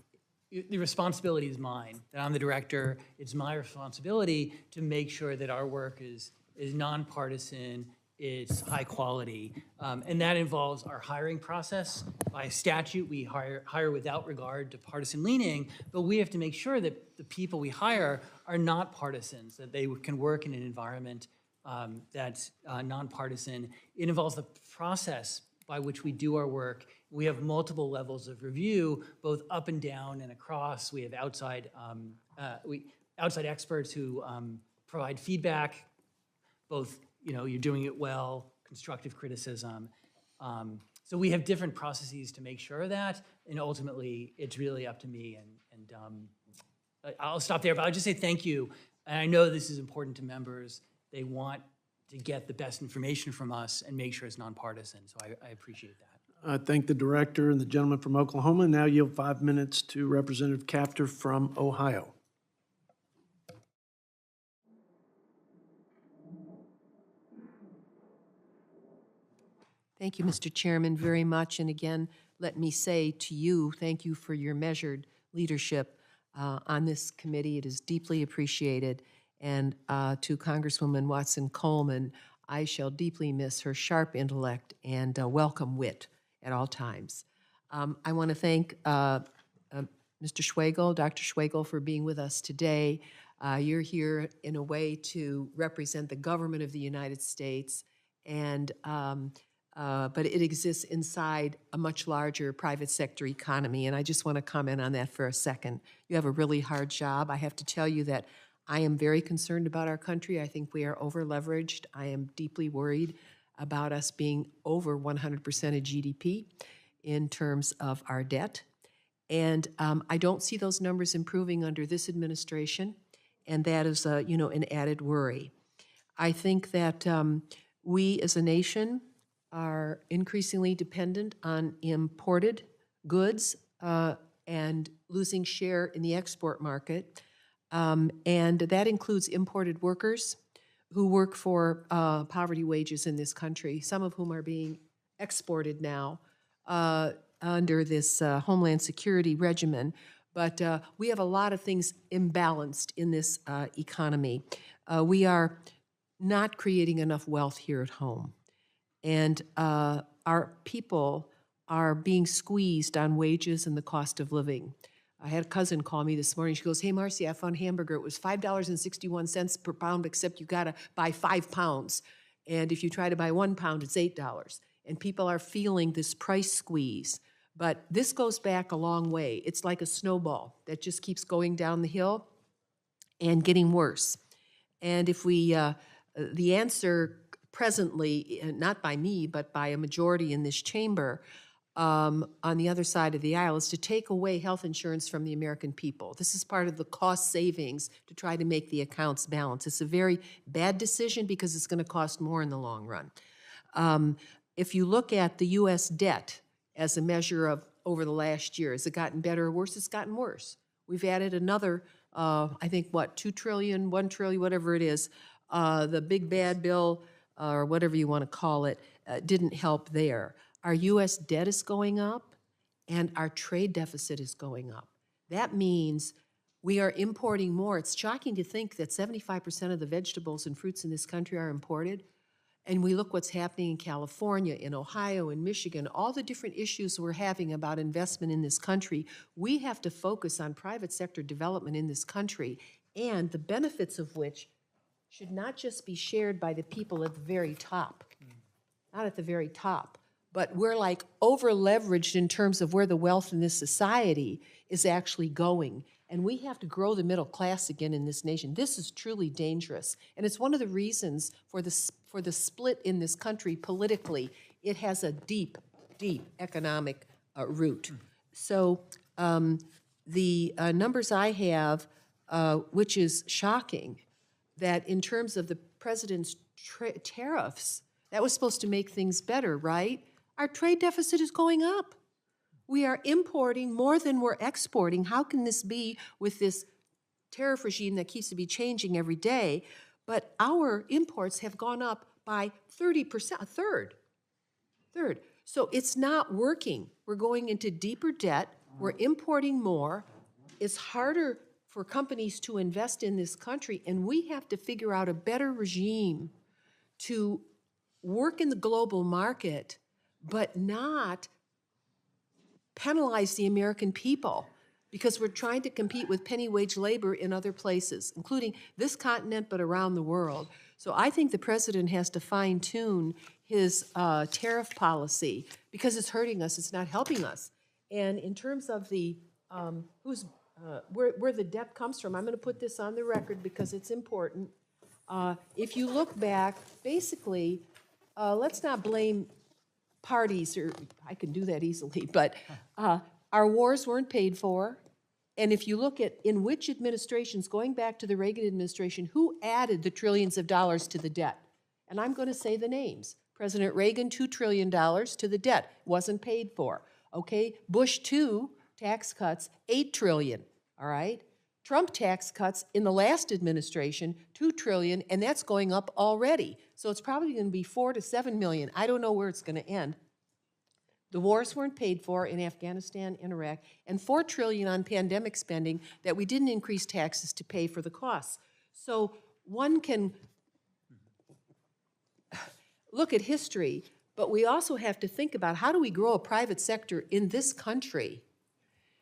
the responsibility is mine. That I'm the director. It's my responsibility to make sure that our work is nonpartisan, it's high quality, and that involves our hiring process. By statute, we hire without regard to partisan leaning, but we have to make sure that the people we hire are not partisans, that they can work in an environment that's nonpartisan. It involves the process by which we do our work. We have multiple levels of review, both up and down and across. We have outside experts who provide feedback, both, you're doing it well, constructive criticism. So we have different processes to make sure of that, and ultimately, it's really up to me. And I'll stop there, but I'll just say thank you. And I know this is important to members. They want to get the best information from us and make sure it's nonpartisan, so I appreciate that. I thank the director and the gentleman from Oklahoma. Now yield 5 minutes to Representative Capter from Ohio. Thank you, Mr. Chairman, very much. And again, let me say to you, thank you for your measured leadership on this committee. It is deeply appreciated. And to Congresswoman Watson-Coleman, I shall deeply miss her sharp intellect and welcome wit at all times. I want to thank Mr. Swagel, Dr. Swagel, for being with us today. You're here in a way to represent the government of the United States, and but it exists inside a much larger private sector economy, and I just want to comment on that for a second. You have a really hard job. I have to tell you that I am very concerned about our country. I think we are over-leveraged. I am deeply worried about us being over 100% of GDP in terms of our debt. And I don't see those numbers improving under this administration, and that is, an added worry. I think that we as a nation are increasingly dependent on imported goods and losing share in the export market. And that includes imported workers who work for poverty wages in this country, some of whom are being exported now under this Homeland Security regimen. But we have a lot of things imbalanced in this economy. We are not creating enough wealth here at home. And our people are being squeezed on wages and the cost of living. I had a cousin call me this morning. She goes, "Hey, Marcy, I found hamburger. It was $5.61 per pound, except you got to buy 5 pounds. And if you try to buy 1 pound, it's $8. And people are feeling this price squeeze. But this goes back a long way. It's like a snowball that just keeps going down the hill and getting worse. And if we, the answer presently, not by me, but by a majority in this chamber, on the other side of the aisle, is to take away health insurance from the American people. This is part of the cost savings to try to make the accounts balance. It's a very bad decision because it's going to cost more in the long run. If you look at the U.S. debt as a measure of over the last year, has it gotten better or worse? It's gotten worse. We've added another, I think, $2 trillion, $1 trillion, whatever it is. The big bad bill, or whatever you want to call it, didn't help there. Our U.S. debt is going up, and our trade deficit is going up. That means we are importing more. It's shocking to think that 75% of the vegetables and fruits in this country are imported. And we look what's happening in California, in Ohio, in Michigan, all the different issues we're having about investment in this country. We have to focus on private sector development in this country, and the benefits of which should not just be shared by the people at the very top, not at the very top, but we're like over-leveraged in terms of where the wealth in this society is actually going. And we have to grow the middle class again in this nation. This is truly dangerous. And it's one of the reasons for the split in this country politically. It has a deep, deep economic root. So the numbers I have, which is shocking, that in terms of the president's tariffs, that was supposed to make things better, right? Our trade deficit is going up. We are importing more than we're exporting. How can this be with this tariff regime that keeps to be changing every day? But our imports have gone up by 30%, a third. So it's not working. We're going into deeper debt. We're importing more. It's harder for companies to invest in this country, and we have to figure out a better regime to work in the global market, but not penalize the American people, because we're trying to compete with penny wage labor in other places, including this continent, but around the world. So I think the president has to fine-tune his tariff policy, because it's hurting us, it's not helping us. And in terms of the, where the debt comes from, I'm gonna put this on the record because it's important. If you look back, basically, let's not blame parties, or I can do that easily, but our wars weren't paid for. And if you look at in which administrations, going back to the Reagan administration, who added the trillions of dollars to the debt? And I'm going to say the names. President Reagan, $2 trillion to the debt, wasn't paid for. Okay, Bush 2, tax cuts, $8 trillion, all right? Trump tax cuts in the last administration, $2 trillion, and that's going up already. So it's probably going to be 4 to 7 million. I don't know where it's going to end. The wars weren't paid for in Afghanistan and Iraq, and $4 trillion on pandemic spending that we didn't increase taxes to pay for the costs. So one can look at history, but we also have to think about how do we grow a private sector in this country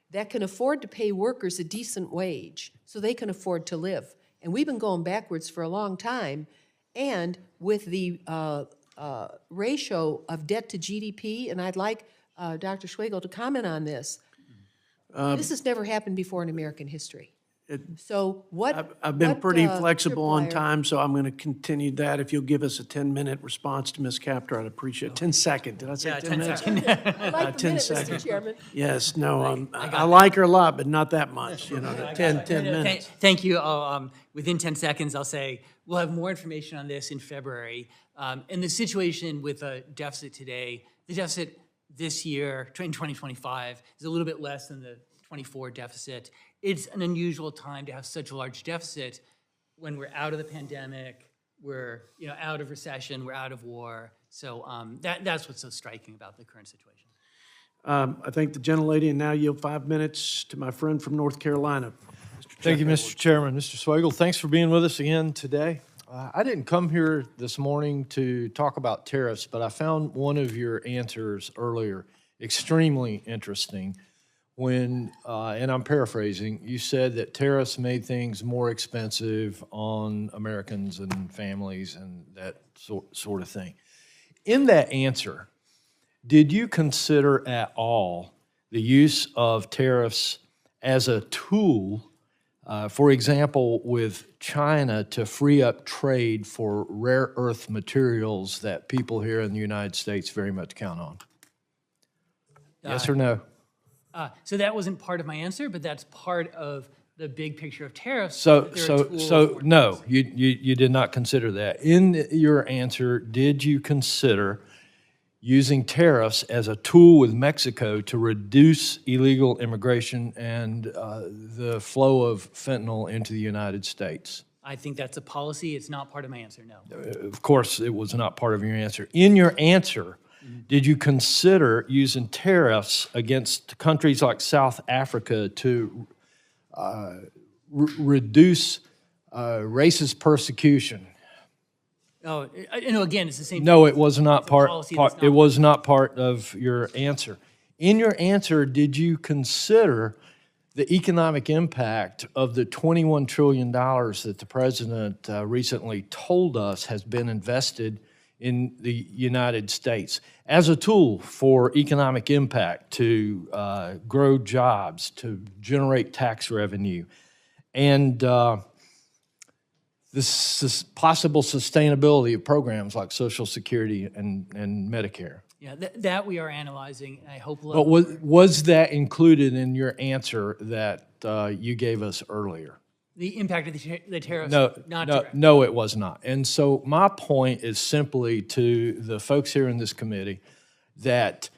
that can afford to pay workers a decent wage so they can afford to live. And we've been going backwards for a long time, and with the ratio of debt to GDP, and I'd like Dr. Swagel to comment on this. This has never happened before in American history. So what? I've been pretty what, flexible on Tripwire- time, so I'm going to continue that. If you'll give us a 10-minute response to Ms. Capter, I'd appreciate it. 10 second, did I say 10 minutes? I like the 10 minute, seconds. Mr. Chairman. Yes, no, I like her a lot, but not that much, 10 minutes. Thank you. Within 10 seconds, I'll say we'll have more information on this in February. And the situation with a deficit today, the deficit this year, in 2025, is a little bit less than the 24 deficit. It's an unusual time to have such a large deficit when we're out of the pandemic, we're out of recession, we're out of war. So that's what's so striking about the current situation. I thank the gentlelady, and now yield 5 minutes to my friend from North Carolina. Thank you, Mr. Chairman. Mr. Swagel, thanks for being with us again today. I didn't come here this morning to talk about tariffs, but I found one of your answers earlier extremely interesting when, and I'm paraphrasing, you said that tariffs made things more expensive on Americans and families and that sort of thing. In that answer, did you consider at all the use of tariffs as a tool, for example, with China, to free up trade for rare earth materials that people here in the United States very much count on? Yes or no? So that wasn't part of my answer, but that's part of the big picture of tariffs. So no, you did not consider that. In your answer, did you consider using tariffs as a tool with Mexico to reduce illegal immigration and the flow of fentanyl into the United States? I think that's a policy. It's not part of my answer, no. Of course, it was not part of your answer. In your answer, did you consider using tariffs against countries like South Africa to reduce racist persecution? Oh, again, it's the same. No, it was not It was not part of your answer. In your answer, did you consider the economic impact of the $21 trillion that the president recently told us has been invested in the United States as a tool for economic impact, to grow jobs, to generate tax revenue, and this possible sustainability of programs like Social Security and Medicare? Yeah, that we are analyzing, and I hope. But was that included in your answer that you gave us earlier? The impact of the tariffs? No, no, it was not. And so my point is simply to the folks here in this committee that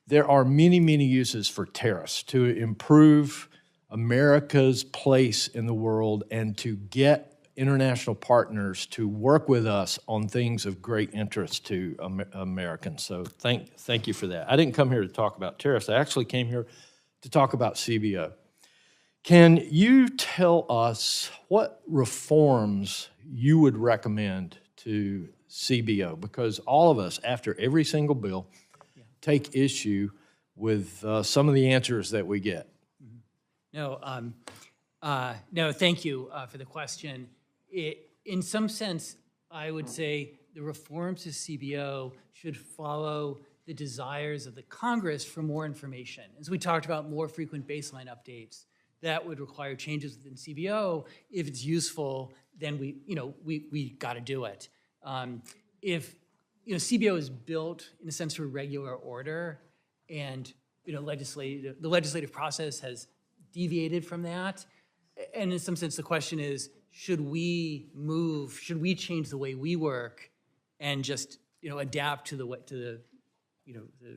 there are many, many uses for tariffs to improve America's place in the world and to get international partners to work with us on things of great interest to Americans. So thank you for that. I didn't come here to talk about tariffs. I actually came here to talk about CBO. Can you tell us what reforms you would recommend to CBO? Because all of us, after every single bill, take issue with some of the answers that we get. No, thank you for the question. In some sense, I would say the reforms to CBO should follow the desires of the Congress for more information. As we talked about, more frequent baseline updates, that would require changes within CBO. If it's useful, then we got to do it. If CBO is built in a sense for regular order, and the legislative process has deviated from that, and in some sense the question is, should we change the way we work and just adapt to the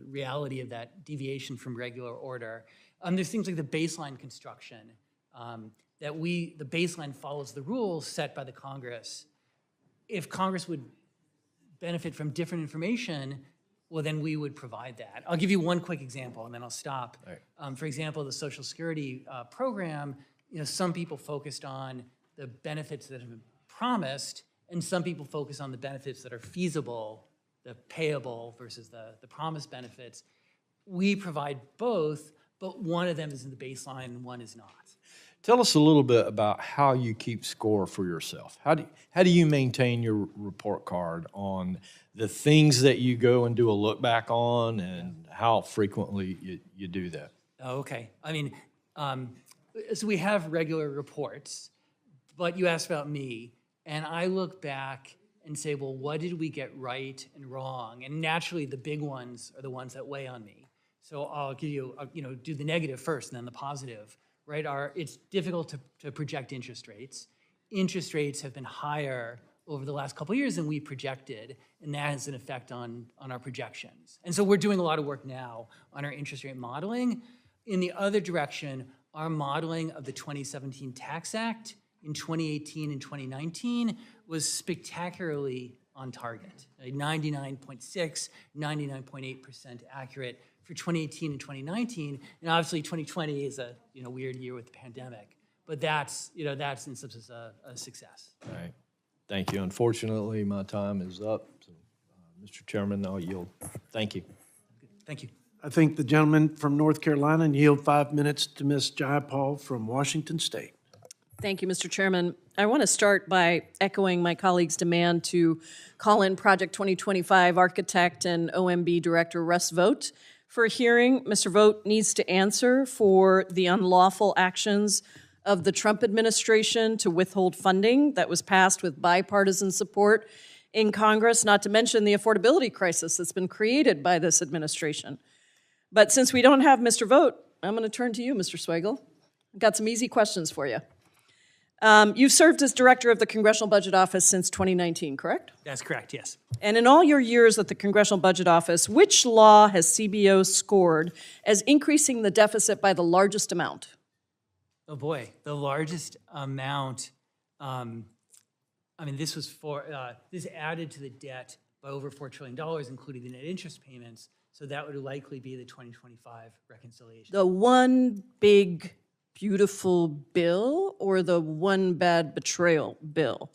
reality of that deviation from regular order? There's things like the baseline construction, the baseline follows the rules set by the Congress. If Congress would benefit from different information, well, then we would provide that. I'll give you one quick example, and then I'll stop. Right. For example, the Social Security program, some people focused on the benefits that have been promised, and some people focus on the benefits that are feasible, the payable versus the promised benefits. We provide both, but one of them is in the baseline and one is not. Tell us a little bit about how you keep score for yourself. How do you maintain your report card on the things that you go and do a look back on, and how frequently you do that? Oh, okay. So we have regular reports, but you asked about me, and I look back and say, well, what did we get right and wrong? And naturally, the big ones are the ones that weigh on me. So I'll give you, do the negative first and then the positive, right? It's difficult to project interest rates. Interest rates have been higher over the last couple of years than we projected, and that has an effect on our projections. And so we're doing a lot of work now on our interest rate modeling. In the other direction, our modeling of the 2017 Tax Act in 2018 and 2019 was spectacularly on target, 99.6, 99.8% accurate for 2018 and 2019. And obviously 2020 is a weird year with the pandemic, but that's in some sense a success. All right. Thank you. Unfortunately, my time is up. So, Mr. Chairman, I'll yield. Thank you. Thank you. I think the gentleman from North Carolina, and yield 5 minutes to Ms. Jayapal from Washington State. Thank you, Mr. Chairman. I want to start by echoing my colleague's demand to call in Project 2025 architect and OMB director Russ Vogt for a hearing. Mr. Vogt needs to answer for the unlawful actions of the Trump administration to withhold funding that was passed with bipartisan support in Congress, not to mention the affordability crisis that's been created by this administration. But since we don't have Mr. Vogt, I'm going to turn to you, Mr. Swagel. I've got some easy questions for you. You've served as director of the Congressional Budget Office since 2019, correct? That's correct, yes. And in all your years at the Congressional Budget Office, which law has CBO scored as increasing the deficit by the largest amount? Oh boy, the largest amount. This was this added to the debt by over $4 trillion, including the net interest payments. So that would likely be the 2025 reconciliation. The one big beautiful bill or the one bad betrayal bill?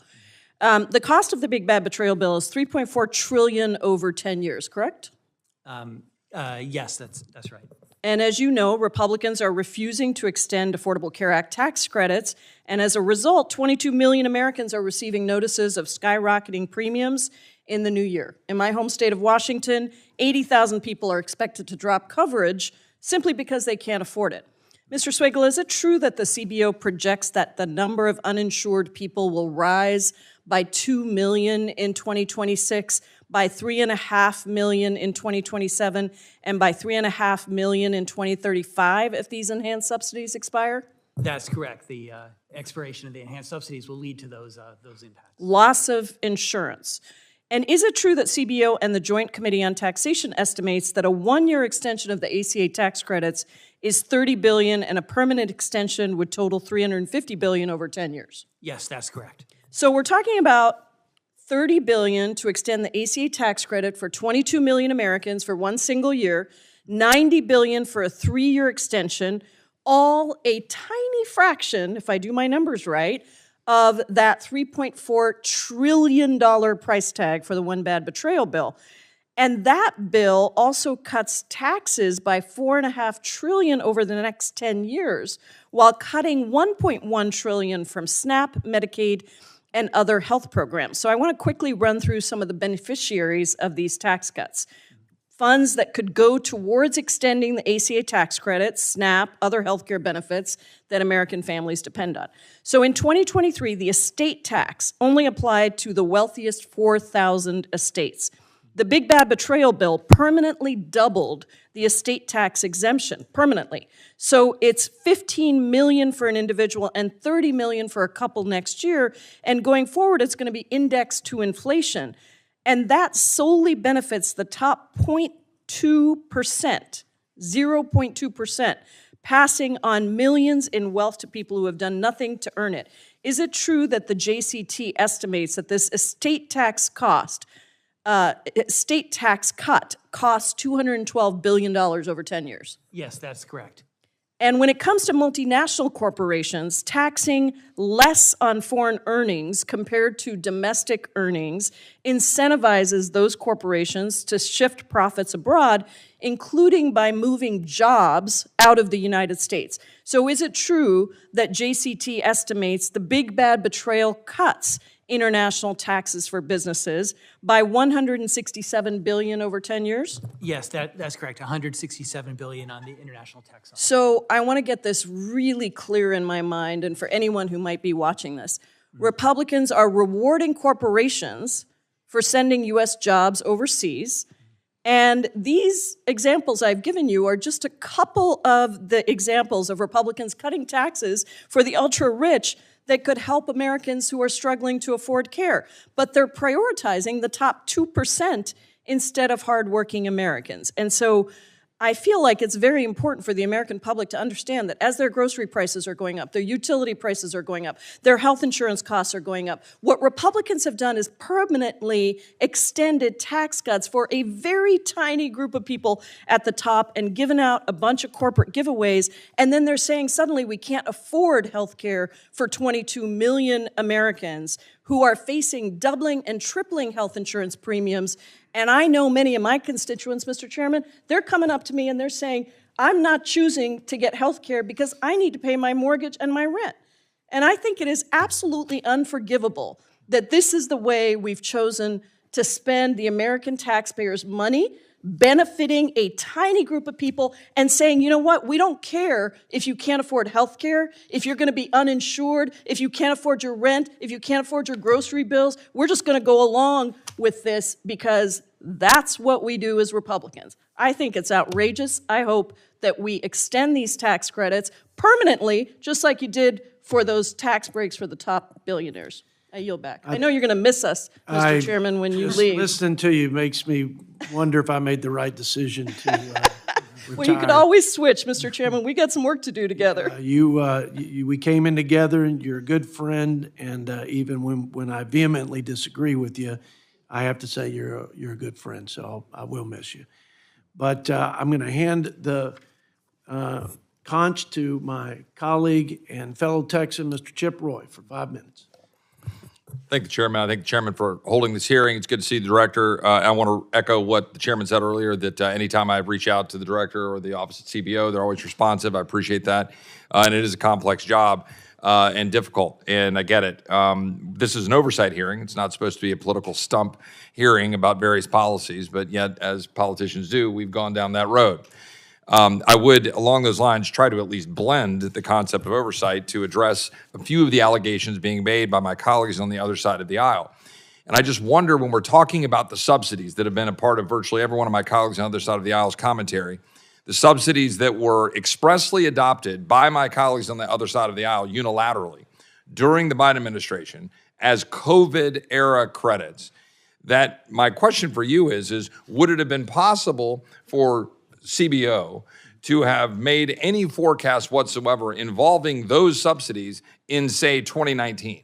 The cost of the big bad betrayal bill is $3.4 trillion over 10 years, correct? Yes, that's right. And as you know, Republicans are refusing to extend Affordable Care Act tax credits, and as a result, 22 million Americans are receiving notices of skyrocketing premiums in the new year. In my home state of Washington, 80,000 people are expected to drop coverage simply because they can't afford it. Mr. Swagel, is it true that the CBO projects that the number of uninsured people will rise by 2 million in 2026, by 3.5 million in 2027, and by 3.5 million in 2035 if these enhanced subsidies expire? That's correct. The expiration of the enhanced subsidies will lead to those impacts. Loss of insurance. And is it true that CBO and the Joint Committee on Taxation estimates that a one-year extension of the ACA tax credits is $30 billion and a permanent extension would total $350 billion over 10 years? Yes, that's correct. So we're talking about $30 billion to extend the ACA tax credit for 22 million Americans for one single year, $90 billion for a 3-year extension, all a tiny fraction, if I do my numbers right, of that $3.4 trillion price tag for the one bad betrayal bill. And that bill also cuts taxes by $4.5 trillion over the next 10 years, while cutting $1.1 trillion from SNAP, Medicaid, and other health programs. So I want to quickly run through some of the beneficiaries of these tax cuts. Funds that could go towards extending the ACA tax credit, SNAP, other healthcare benefits that American families depend on. So in 2023, the estate tax only applied to the wealthiest 4,000 estates. The Big Bad Betrayal Bill permanently doubled the estate tax exemption, permanently. So it's $15 million for an individual and $30 million for a couple next year, and going forward, it's going to be indexed to inflation. And that solely benefits the top 0.2%, 0.2%, passing on millions in wealth to people who have done nothing to earn it. Is it true that the JCT estimates that this estate tax cut costs $212 billion over 10 years? Yes, that's correct. And when it comes to multinational corporations, taxing less on foreign earnings compared to domestic earnings incentivizes those corporations to shift profits abroad, including by moving jobs out of the United States. So is it true that JCT estimates the Big Bad Betrayal cuts international taxes for businesses by $167 billion over 10 years? Yes, that's correct. $167 billion on the international tax. So I want to get this really clear in my mind, and for anyone who might be watching this. Republicans are rewarding corporations for sending U.S. jobs overseas, and these examples I've given you are just a couple of the examples of Republicans cutting taxes for the ultra-rich that could help Americans who are struggling to afford care. But they're prioritizing the top 2% instead of hardworking Americans. And so I feel like it's very important for the American public to understand that as their grocery prices are going up, their utility prices are going up, their health insurance costs are going up, what Republicans have done is permanently extended tax cuts for a very tiny group of people at the top and given out a bunch of corporate giveaways, and then they're saying suddenly we can't afford health care for 22 million Americans who are facing doubling and tripling health insurance premiums. And I know many of my constituents, Mr. Chairman, they're coming up to me and they're saying, I'm not choosing to get health care because I need to pay my mortgage and my rent. And I think it is absolutely unforgivable that this is the way we've chosen to spend the American taxpayers' money, benefiting a tiny group of people and saying, you know what, we don't care if you can't afford health care, if you're going to be uninsured, if you can't afford your rent, if you can't afford your grocery bills, we're just going to go along with this because that's what we do as Republicans. I think it's outrageous. I hope that we extend these tax credits permanently, just like you did for those tax breaks for the top billionaires. I yield back. I know you're going to miss us, Mr. Chairman, when you leave. Listening to you makes me wonder if I made the right decision to retire. Well, you could always switch, Mr. Chairman. We got some work to do together. We came in together, and you're a good friend, and even when I vehemently disagree with you, I have to say you're a good friend, so I will miss you. But I'm going to hand the conch to my colleague and fellow Texan, Mr. Chip Roy, for 5 minutes. Thank the chairman. I thank the chairman for holding this hearing. It's good to see the director. I want to echo what the chairman said earlier, that anytime I reach out to the director or the office at CBO, they're always responsive. I appreciate that. And it is a complex job and difficult, and I get it. This is an oversight hearing. It's not supposed to be a political stump hearing about various policies, but yet, as politicians do, we've gone down that road. I would, along those lines, try to at least blend the concept of oversight to address a few of the allegations being made by my colleagues on the other side of the aisle. And I just wonder, when we're talking about the subsidies that have been a part of virtually every one of my colleagues on the other side of the aisle's commentary, the subsidies that were expressly adopted by my colleagues on the other side of the aisle unilaterally during the Biden administration as COVID-era credits, that my question for you is would it have been possible for CBO to have made any forecast whatsoever involving those subsidies in, say, 2019?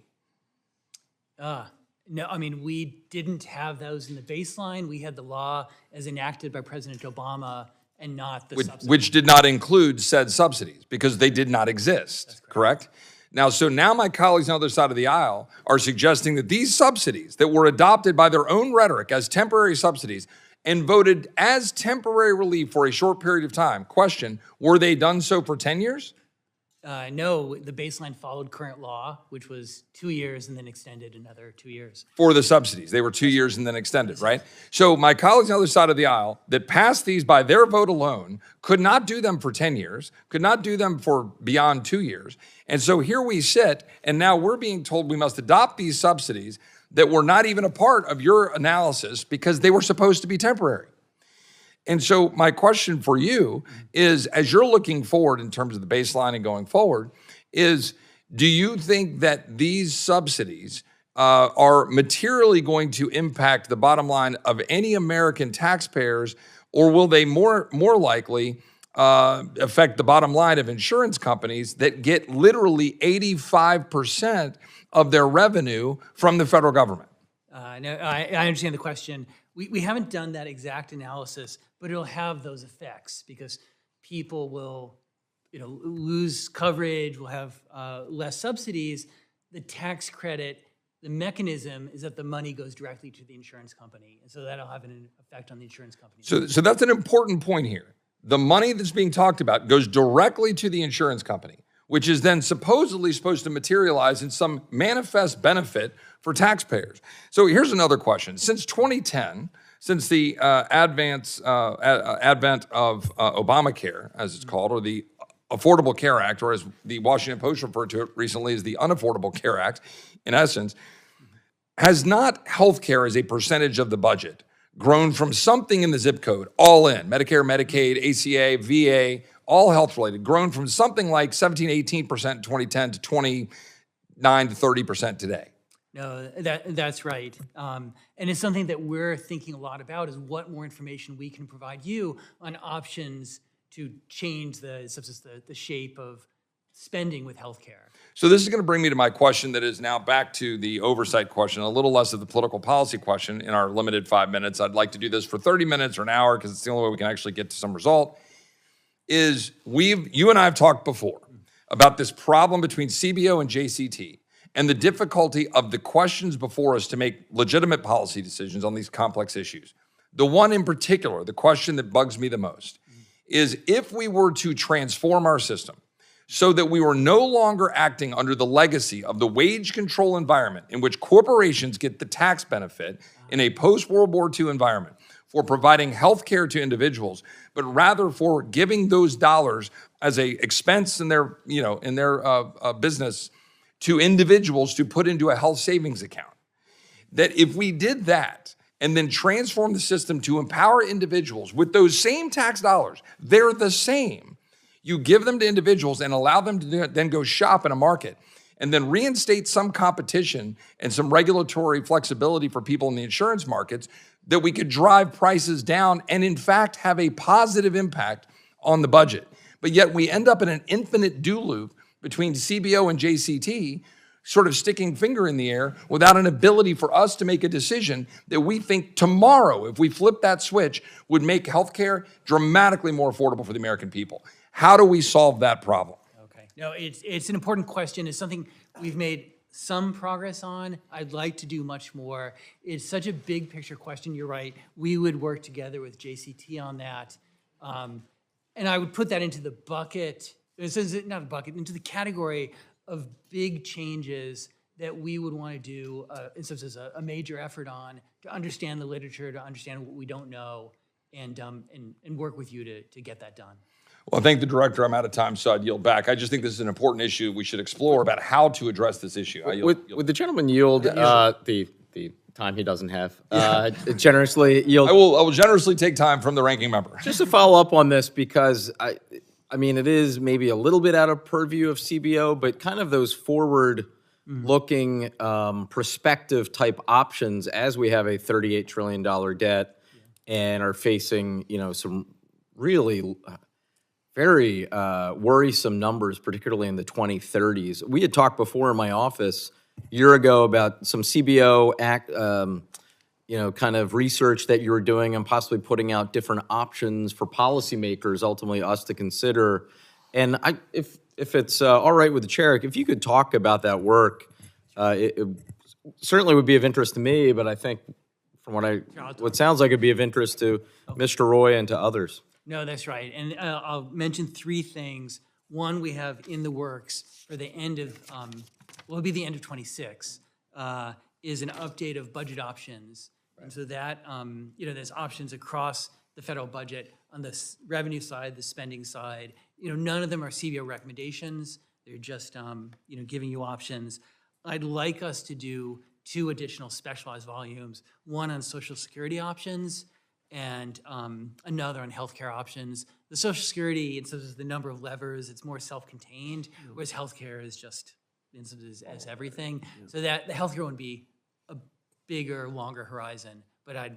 No, I mean, we didn't have those in the baseline. We had the law as enacted by President Obama and not the subsidies. Which did not include said subsidies because they did not exist, correct? Now, so now my colleagues on the other side of the aisle are suggesting that these subsidies that were adopted by their own rhetoric as temporary subsidies and voted as temporary relief for a short period of time, question, were they done so for 10 years? No, the baseline followed current law, which was 2 years and then extended another 2 years. For the subsidies. They were 2 years and then extended, right? So my colleagues on the other side of the aisle that passed these by their vote alone could not do them for 10 years, could not do them for beyond 2 years. And so here we sit, and now we're being told we must adopt these subsidies that were not even a part of your analysis because they were supposed to be temporary. And so my question for you is, as you're looking forward in terms of the baseline and going forward, is do you think that these subsidies are materially going to impact the bottom line of any American taxpayers, or will they more likely affect the bottom line of insurance companies that get literally 85% of their revenue from the federal government? No, I understand the question. We haven't done that exact analysis, but it'll have those effects because people will, lose coverage, will have less subsidies. The tax credit, the mechanism is that the money goes directly to the insurance company, and so that'll have an effect on the insurance company. So that's an important point here. The money that's being talked about goes directly to the insurance company, which is then supposedly supposed to materialize in some manifest benefit for taxpayers. So here's another question. Since 2010, since the advent of Obamacare, as it's called, or the Affordable Care Act, or as the Washington Post referred to it recently as the Unaffordable Care Act, in essence, has not healthcare as a percentage of the budget grown from something in the zip code, all in, Medicare, Medicaid, ACA, VA, all health-related, grown from something like 17, 18% in 2010 to 29 to 30% today? No, that's right. And it's something that we're thinking a lot about is what more information we can provide you on options to change the shape of spending with healthcare. So this is going to bring me to my question that is now back to the oversight question, a little less of the political policy question in our limited 5 minutes. I'd like to do this for 30 minutes or an hour because it's the only way we can actually get to some result. You and I have talked before about this problem between CBO and JCT and the difficulty of the questions before us to make legitimate policy decisions on these complex issues. The one in particular, the question that bugs me the most, is if we were to transform our system so that we were no longer acting under the legacy of the wage control environment in which corporations get the tax benefit in a post-World War II environment for providing health care to individuals, but rather for giving those dollars as a expense in their, business to individuals to put into a health savings account. That if we did that and then transform the system to empower individuals with those same tax dollars, they're the same. You give them to individuals and allow them to then go shop in a market and then reinstate some competition and some regulatory flexibility for people in the insurance markets, that we could drive prices down and in fact have a positive impact on the budget. But yet we end up in an infinite do loop between CBO and JCT, sort of sticking finger in the air without an ability for us to make a decision that we think tomorrow, if we flip that switch, would make healthcare dramatically more affordable for the American people. How do we solve that problem? Okay. No, it's an important question. It's something we've made some progress on. I'd like to do much more. It's such a big picture question. You're right. We would work together with JCT on that. And I would put that into the bucket, not a bucket, into the category of big changes that we would want to do, in some sense, a major effort on to understand the literature, to understand what we don't know, and work with you to get that done. Well, I thank the director. I'm out of time, so I'd yield back. I just think this is an important issue we should explore about how to address this issue. Would the gentleman yield the time he doesn't have, generously yield? I will generously take time from the ranking member. Just to follow up on this, because I mean, it is maybe a little bit out of purview of CBO, but kind of those forward-looking, prospective type options as we have a $38 trillion debt and are facing, some really very worrisome numbers, particularly in the 2030s. We had talked before in my office year ago about some CBO kind of research that you were doing and possibly putting out different options for policymakers, ultimately us to consider. And if it's all right with the chair, if you could talk about that work, it certainly would be of interest to me, but I think from what sounds like it'd be of interest to Mr. Roy and to others. No, that's right. And I'll mention three things. One, we have in the works for the end of, it'll be the end of 26, is an update of budget options. And so that, there's options across the federal budget on the revenue side, the spending side. None of them are CBO recommendations. They're just, giving you options. I'd like us to do 2 additional specialized volumes, one on Social Security options and another on healthcare options. The Social Security, in some sense, the number of levers, it's more self-contained, whereas healthcare is just, in some sense, as everything. So that the healthcare would be a bigger, longer horizon. But I'd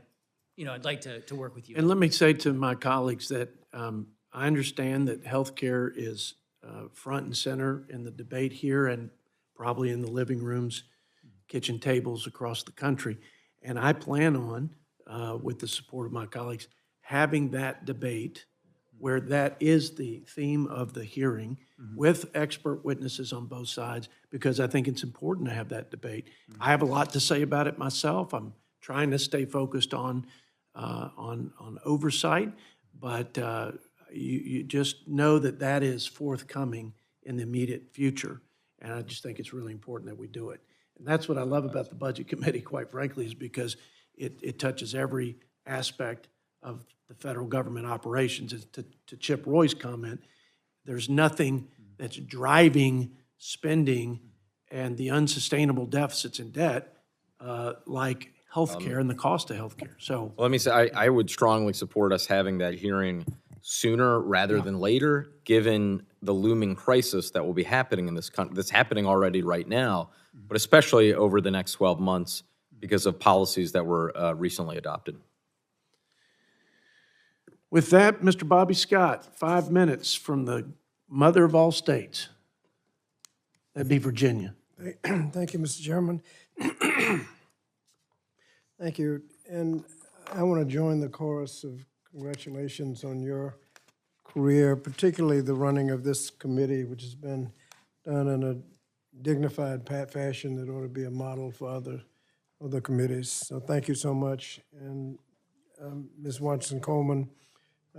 like to work with you. And let me say to my colleagues that I understand that healthcare is front and center in the debate here and probably in the living rooms, kitchen tables across the country. And I plan on, with the support of my colleagues, having that debate where that is the theme of the hearing with expert witnesses on both sides, because I think it's important to have that debate. I have a lot to say about it myself. I'm trying to stay focused on oversight, but you just know that that is forthcoming in the immediate future. And I just think it's really important that we do it. And that's what I love about the Budget Committee, quite frankly, is because it touches every aspect of the federal government operations. And to Chip Roy's comment, there's nothing that's driving spending and the unsustainable deficits and debt like healthcare and the cost of healthcare. So Let me say, I would strongly support us having that hearing sooner rather than later, given the looming crisis that will be happening in this country, that's happening already right now, but especially over the next 12 months because of policies that were recently adopted. with that, Mr. Bobby Scott, 5 minutes from the mother of all states. That'd be Virginia. Thank you, Mr. Chairman. Thank you. And I want to join the chorus of congratulations on your career, particularly the running of this committee, which has been done in a dignified fashion that ought to be a model for other committees. So thank you so much. And Ms. Watson-Coleman,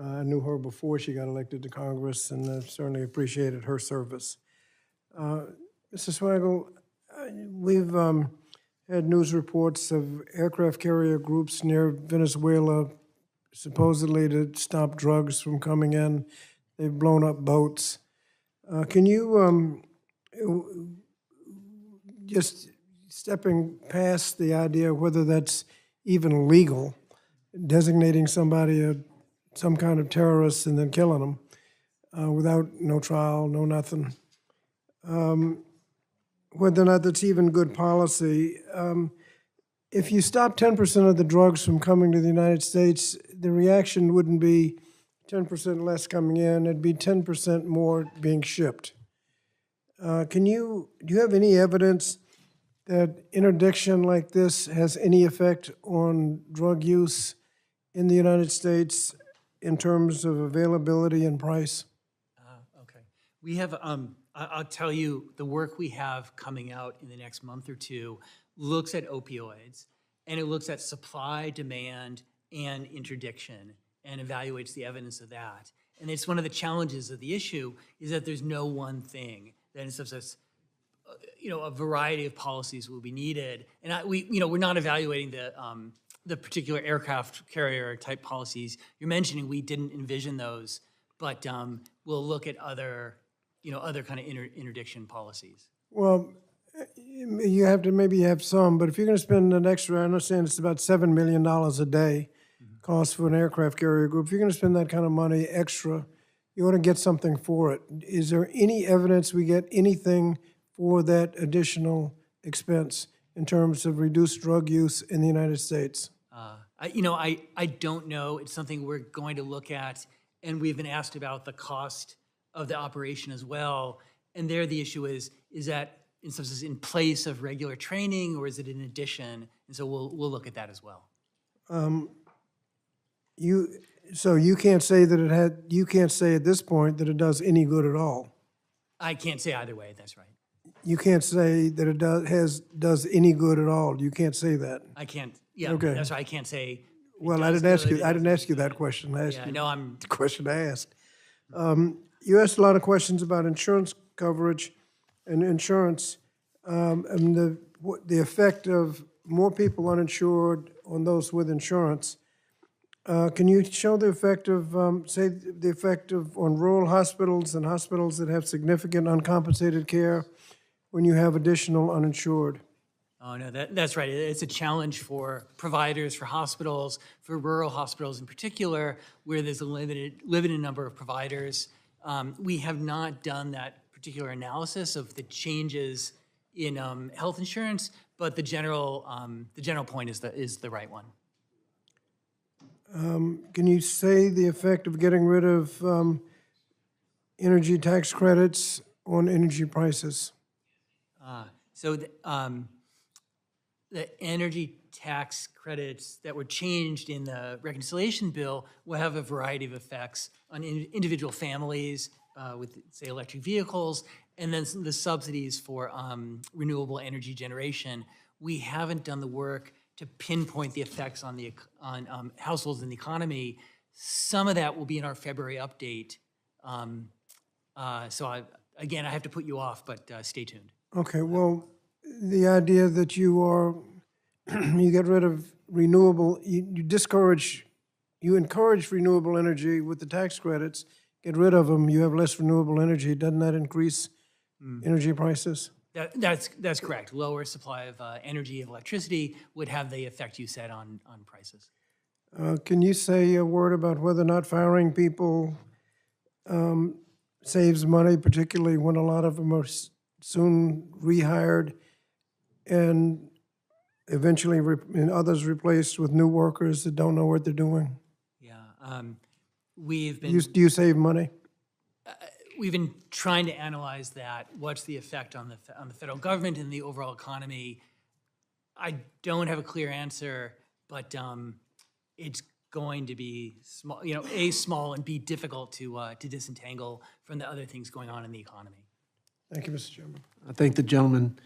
I knew her before she got elected to Congress, and I certainly appreciated her service. Mr. Swagel, we've had news reports of aircraft carrier groups near Venezuela supposedly to stop drugs from coming in. They've blown up boats. Can you, just stepping past the idea of whether that's even legal, designating somebody some kind of terrorist and then killing them without no trial, no nothing, whether or not that's even good policy. If you stop 10% of the drugs from coming to the United States, the reaction wouldn't be 10% less coming in, it'd be 10% more being shipped. Do you have any evidence that interdiction like this has any effect on drug use in the United States in terms of availability and price? Okay. We have, I'll tell you, the work we have coming out in the next month or two looks at opioids, and it looks at supply, demand, and interdiction, and evaluates the evidence of that. And it's one of the challenges of the issue is that there's no one thing. That in some sense, a variety of policies will be needed. And we're not evaluating the particular aircraft carrier type policies you're mentioning. We didn't envision those, but we'll look at other kind of interdiction policies. Well, you have to maybe have some, but if you're going to spend an extra, I understand it's about $7 million a day cost for an aircraft carrier group. If you're going to spend that kind of money extra, you want to get something for it. Is there any evidence we get anything for that additional expense in terms of reduced drug use in the United States? I don't know. It's something we're going to look at, and we've been asked about the cost of the operation as well. And there the issue is that in some sense in place of regular training, or is it in addition? And so we'll look at that as well. So you can't say that you can't say at this point that it does any good at all. I can't say either way. That's right. You can't say that it does any good at all. You can't say that. I can't. Yeah, Okay. that's right. I can't say. Well, I didn't ask you that question. I asked Yeah, you no, I'm. the question I asked. You asked a lot of questions about insurance coverage and insurance, and the effect of more people uninsured on those with insurance. Can you show the effect of, say, the effect of on rural hospitals and hospitals that have significant uncompensated care when you have additional uninsured? Oh, no, that's right. It's a challenge for providers, for hospitals, for rural hospitals in particular, where there's a limited number of providers. We have not done that particular analysis of the changes in health insurance, but the general point is the right one. Can you say the effect of getting rid of energy tax credits on energy prices? So the energy tax credits that were changed in the reconciliation bill will have a variety of effects on individual families with, say, electric vehicles, and then the subsidies for renewable energy generation. We haven't done the work to pinpoint the effects on households and the economy. Some of that will be in our February update. So I have to put you off, but stay tuned. Okay, well, the idea that you get rid of renewable, you encourage renewable energy with the tax credits, get rid of them, you have less renewable energy. Doesn't that increase energy prices? That's correct. Lower supply of energy and electricity would have the effect you said on prices. Can you say a word about whether or not firing people saves money, particularly when a lot of them are soon rehired and eventually and others replaced with new workers that don't know what they're doing? Yeah, we've been. Do you save money? We've been trying to analyze that. What's the effect on the federal government and the overall economy? I don't have a clear answer, but it's going to be small. Small and B, difficult to disentangle from the other things going on in the economy. Thank you, Mr. Chairman. I thank the gentleman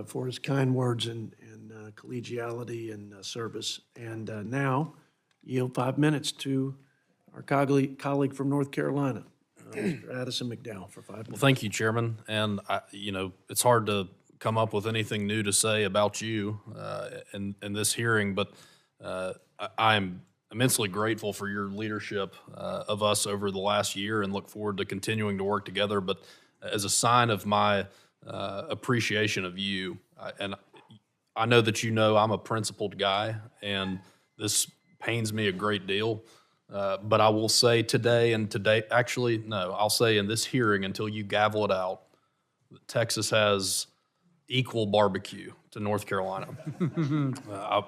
for his kind words and collegiality and service. And now yield 5 minutes to our colleague from North Carolina, Mr. Addison McDowell, for 5 minutes. Well, thank you, Chairman. And it's hard to come up with anything new to say about you in this hearing, but I'm immensely grateful for your leadership of us over the last year and look forward to continuing to work together. But as a sign of my appreciation of you, and I know that I'm a principled guy, and this pains me a great deal. But I will say I'll say in this hearing until you gavel it out, Texas has equal barbecue to North Carolina.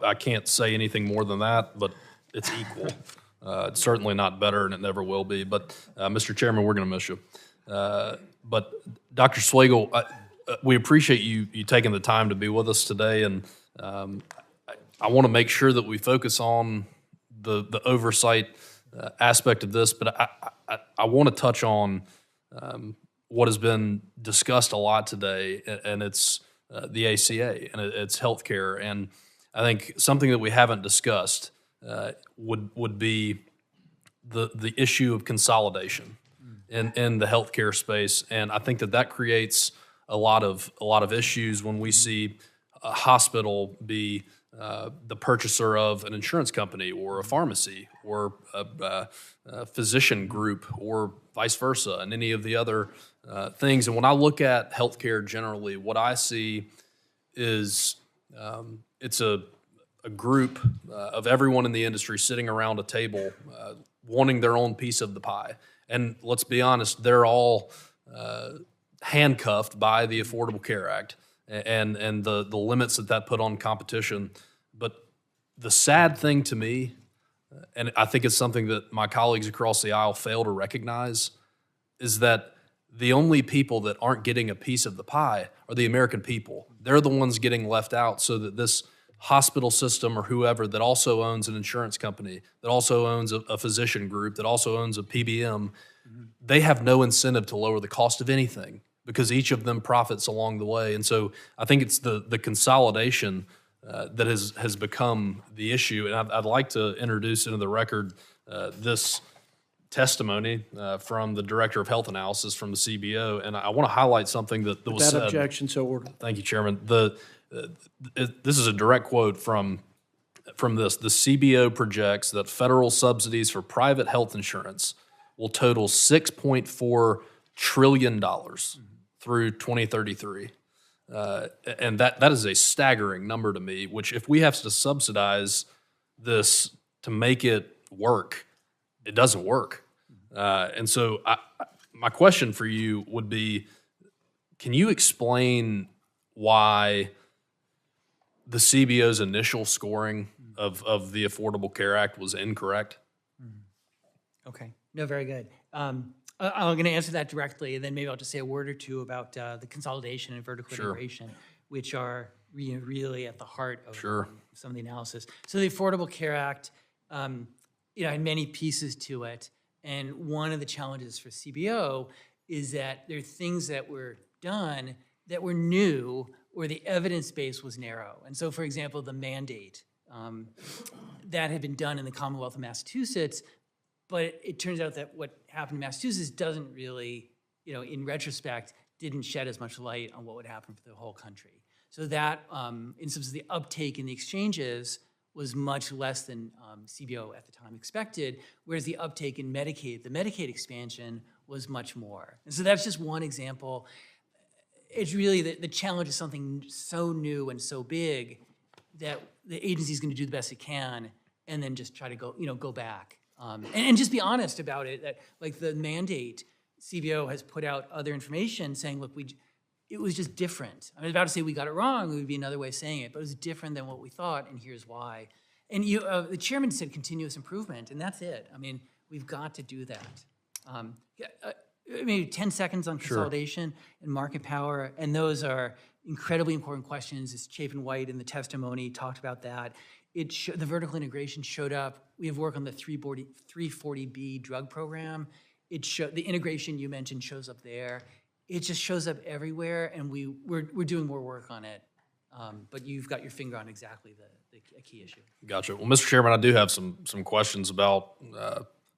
I can't say anything more than that, but it's equal. It's certainly not better, and it never will be. But, Mr. Chairman, we're going to miss you. But, Dr. Swagel, we appreciate you taking the time to be with us today, and I want to make sure that we focus on the oversight aspect of this, but I want to touch on what has been discussed a lot today, and it's the ACA, and it's healthcare. And I think something that we haven't discussed would be the issue of consolidation in the healthcare space, and I think that creates a lot of issues when we see a hospital be the purchaser of an insurance company or a pharmacy or a physician group or vice versa, and any of the other things. And when I look at healthcare generally, what I see is it's a group of everyone in the industry sitting around a table wanting their own piece of the pie. And let's be honest, they're all handcuffed by the Affordable Care Act and the limits that put on competition. But the sad thing to me, and I think it's something that my colleagues across the aisle fail to recognize, is that the only people that aren't getting a piece of the pie are the American people. They're the ones getting left out, so that this hospital system or whoever that also owns an insurance company, that also owns a physician group, that also owns a PBM, they have no incentive to lower the cost of anything because each of them profits along the way. And so I think it's the consolidation that has become the issue. And I'd like to introduce into the record this testimony from the Director of Health Analysis from the CBO. And I want to highlight something that was said. That objection so ordered. Thank you, Chairman. This is a direct quote from this. The CBO projects that federal subsidies for private health insurance will total $6.4 trillion through 2033. And that is a staggering number to me, which if we have to subsidize this to make it work, it doesn't work. And so my question for you would be, can you explain why the CBO's initial scoring of the Affordable Care Act was incorrect? Okay. No, very good. I'm going to answer that directly, and then maybe I'll just say a word or two about the consolidation and vertical integration, which are really at the heart of some of the analysis. So the Affordable Care Act, had many pieces to it, and one of the challenges for CBO is that there are things that were done that were new or the evidence base was narrow. And so, for example, the mandate that had been done in the Commonwealth of Massachusetts, but it turns out that what happened in Massachusetts doesn't really, in retrospect, didn't shed as much light on what would happen for the whole country. So that, in terms of the uptake in the exchanges, was much less than CBO at the time expected, whereas the uptake in Medicaid, the Medicaid expansion, was much more. And so that's just one example. It's really the challenge is something so new and so big that the agency is going to do the best it can, and then just try to go back. And just be honest about it, that like the mandate, CBO has put out other information saying, look, it was just different. I was about to say we got it wrong, it would be another way of saying it, but it was different than what we thought, and here's why. And the chairman said continuous improvement, and that's it. I mean, we've got to do that. Maybe 10 seconds on consolidation and market power, and those are incredibly important questions. As Chapin White in the testimony talked about that. The vertical integration showed up. We have work on the 340B drug program. The integration you mentioned shows up there. It just shows up everywhere, and we're doing more work on it. But you've got your finger on exactly the key issue. Gotcha. Well, Mr. Chairman, I do have some questions about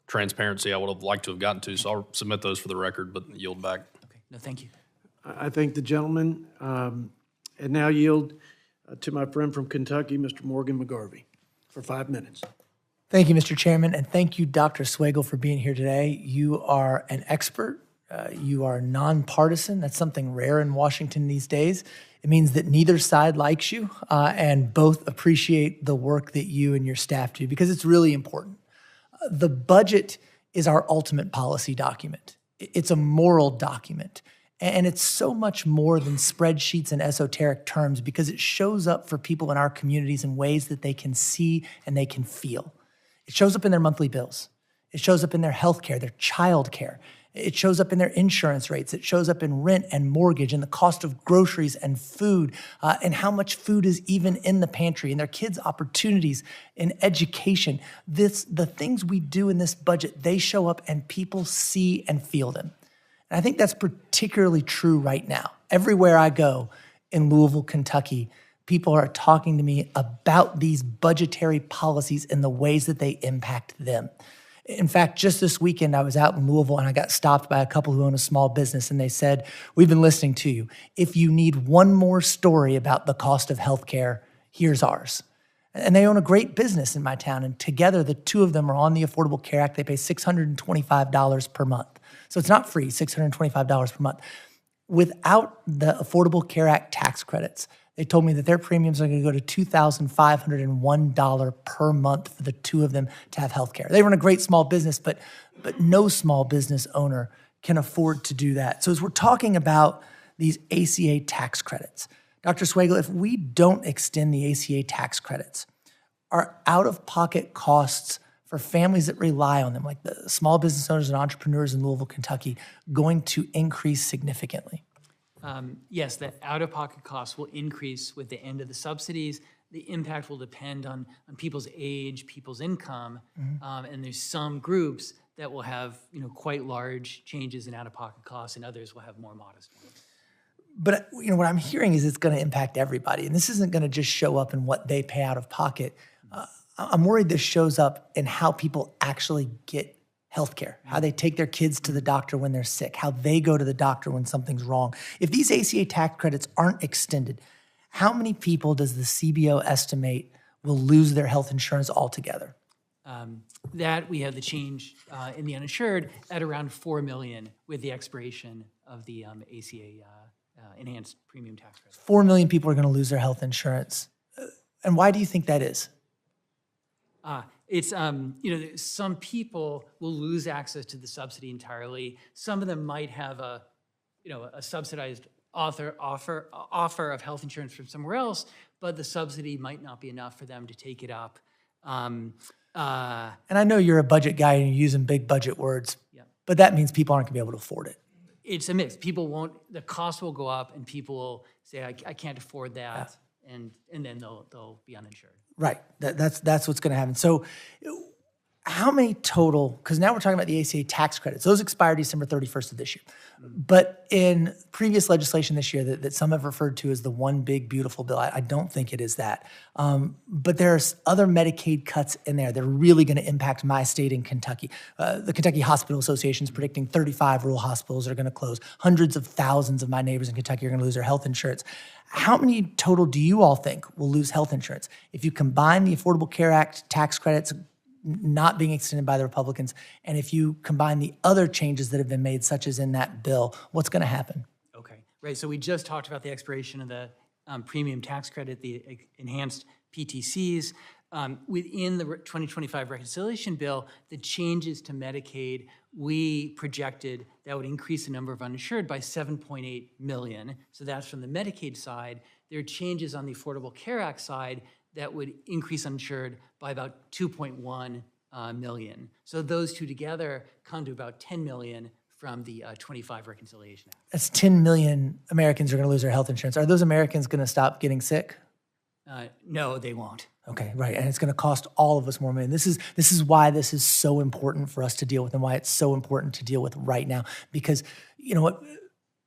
transparency I would have liked to have gotten to, so I'll submit those for the record, but yield back. Okay. No, thank you. I thank the gentleman, and now yield to my friend from Kentucky, Mr. Morgan McGarvey, for 5 minutes. Thank you, Mr. Chairman, and thank you, Dr. Swagel, for being here today. You are an expert. You are nonpartisan. That's something rare in Washington these days. It means that neither side likes you, and both appreciate the work that you and your staff do, because it's really important. The budget is our ultimate policy document. It's a moral document. And it's so much more than spreadsheets and esoteric terms, because it shows up for people in our communities in ways that they can see and they can feel. It shows up in their monthly bills. It shows up in their health care, their child care. It shows up in their insurance rates. It shows up in rent and mortgage and the cost of groceries and food, and how much food is even in the pantry, and their kids' opportunities in education. The things we do in this budget, they show up and people see and feel them. And I think that's particularly true right now. Everywhere I go in Louisville, Kentucky, people are talking to me about these budgetary policies and the ways that they impact them. In fact, just this weekend, I was out in Louisville and I got stopped by a couple who own a small business, and they said, "We've been listening to you. If you need one more story about the cost of healthcare, here's ours." And they own a great business in my town, and together the two of them are on the Affordable Care Act. They pay $625 per month. So it's not free, $625 per month. Without the Affordable Care Act tax credits, they told me that their premiums are going to go to $2,501 per month for the two of them to have health care. They run a great small business, but no small business owner can afford to do that. So as we're talking about these ACA tax credits, Dr. Swagel, if we don't extend the ACA tax credits, our out-of-pocket costs for families that rely on them, like the small business owners and entrepreneurs in Louisville, Kentucky, going to increase significantly? Yes, the out-of-pocket costs will increase with the end of the subsidies. The impact will depend on people's age, people's income, and there's some groups that will have quite large changes in out-of-pocket costs, and others will have more modest ones. But what I'm hearing is it's going to impact everybody, and this isn't going to just show up in what they pay out of pocket. I'm worried this shows up in how people actually get healthcare, how they take their kids to the doctor when they're sick, how they go to the doctor when something's wrong. If these ACA tax credits aren't extended, how many people does the CBO estimate will lose their health insurance altogether? That we have the change in the uninsured at around 4 million with the expiration of the ACA enhanced premium tax credit. 4 million people are going to lose their health insurance. And why do you think that is? It's, some people will lose access to the subsidy entirely. Some of them might have a subsidized offer of health insurance from somewhere else, but the subsidy might not be enough for them to take it up. And I know you're a budget guy and you're using big budget words, but that means people aren't going to be able to afford it. It's a mix. The cost will go up and people will say, I can't afford that, and then they'll be uninsured. Right. That's what's going to happen. So how many total, because now we're talking about the ACA tax credits. Those expire December 31st of this year. But in previous legislation this year that some have referred to as the one big beautiful bill, I don't think it is that. But there's other Medicaid cuts in there that are really going to impact my state in Kentucky. The Kentucky Hospital Association is predicting 35 rural hospitals are going to close. Hundreds of thousands of my neighbors in Kentucky are going to lose their health insurance. How many total do you all think will lose health insurance? If you combine the Affordable Care Act tax credits not being extended by the Republicans, and if you combine the other changes that have been made, such as in that bill, what's going to happen? Okay, right. So we just talked about the expiration of the premium tax credit, the enhanced PTCs. Within the 2025 reconciliation bill, the changes to Medicaid, we projected that would increase the number of uninsured by 7.8 million. So that's from the Medicaid side. There are changes on the Affordable Care Act side that would increase uninsured by about 2.1 million. So those two together come to about 10 million from the 25 Reconciliation Act. That's 10 million Americans are going to lose their health insurance. Are those Americans going to stop getting sick? No, they won't. Okay, right, and it's going to cost all of us more money. And this is why this is so important for us to deal with, and why it's so important to deal with right now. Because you know what,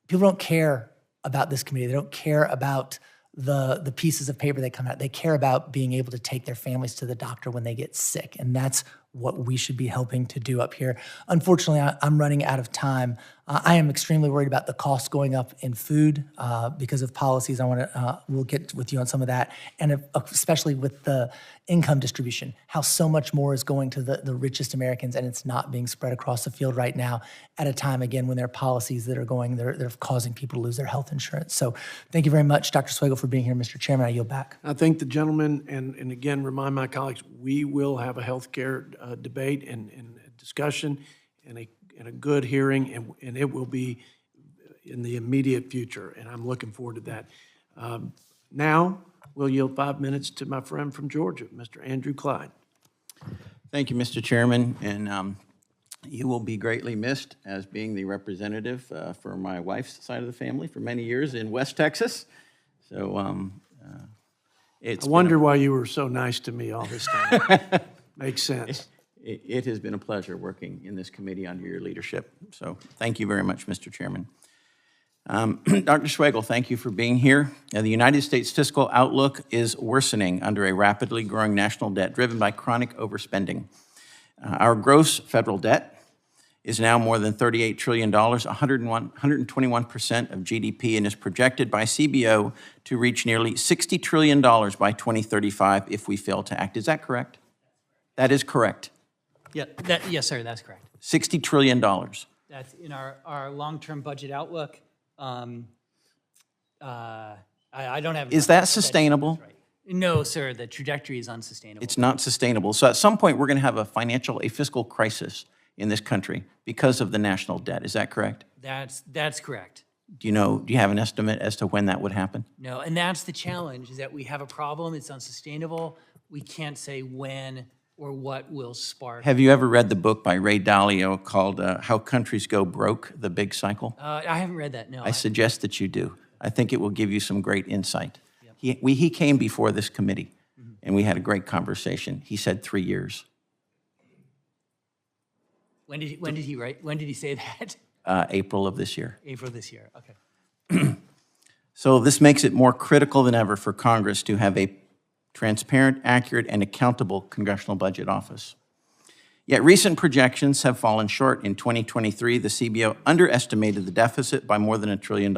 people don't care about this committee. They don't care about the pieces of paper that come out. They care about being able to take their families to the doctor when they get sick, and that's what we should be helping to do up here. Unfortunately, I'm running out of time. I am extremely worried about the costs going up in food because of policies. We'll get with you on some of that, and especially with the income distribution, how so much more is going to the richest Americans, and it's not being spread across the field right now at a time, again, when there are policies that are they're causing people to lose their health insurance. So thank you very much, Dr. Swagel, for being here. Mr. Chairman, I yield back. I thank the gentleman, and again, remind my colleagues, we will have a healthcare debate and discussion and a good hearing, and it will be in the immediate future, and I'm looking forward to that. Now, we'll yield 5 minutes to my friend from Georgia, Mr. Andrew Clyde. Thank you, Mr. Chairman, and you will be greatly missed as being the representative for my wife's side of the family for many years in West Texas. So I wonder why you were so nice to me all this time. Makes sense. It has been a pleasure working in this committee under your leadership. So thank you very much, Mr. Chairman. Dr. Swagel, thank you for being here. The United States fiscal outlook is worsening under a rapidly growing national debt driven by chronic overspending. Our gross federal debt is now more than $38 trillion, 121% of GDP, and is projected by CBO to reach nearly $60 trillion by 2035 if we fail to act. Is that correct? That is correct. Yeah, yes, sir, that's correct. $60 trillion. That's in our long-term budget outlook. I don't have... Is that sustainable? Right. No, sir, the trajectory is unsustainable. It's not sustainable. So at some point, we're going to have a fiscal crisis in this country because of the national debt. Is that correct? That's correct. Do you have an estimate as to when that would happen? No, and that's the challenge, is that we have a problem, it's unsustainable. We can't say when or what will spark. Have you ever read the book by Ray Dalio called How Countries Go Broke, The Big Cycle? I haven't read that, no. I suggest that you do. I think it will give you some great insight. He came before this committee, and we had a great conversation. He said 3 years. When did he say that? April of this year. April this year, okay. So this makes it more critical than ever for Congress to have a transparent, accurate, and accountable Congressional Budget Office. Yet recent projections have fallen short. In 2023, the CBO underestimated the deficit by more than $1 trillion.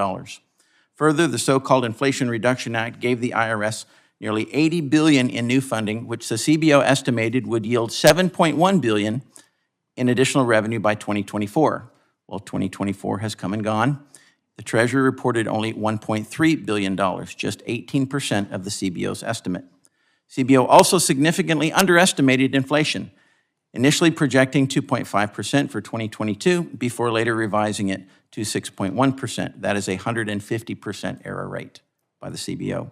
Further, the so-called Inflation Reduction Act gave the IRS nearly $80 billion in new funding, which the CBO estimated would yield $7.1 billion in additional revenue by 2024. Well, 2024 has come and gone. The Treasury reported only $1.3 billion, just 18% of the CBO's estimate. CBO also significantly underestimated inflation, initially projecting 2.5% for 2022 before later revising it to 6.1%. That is a 150% error rate by the CBO.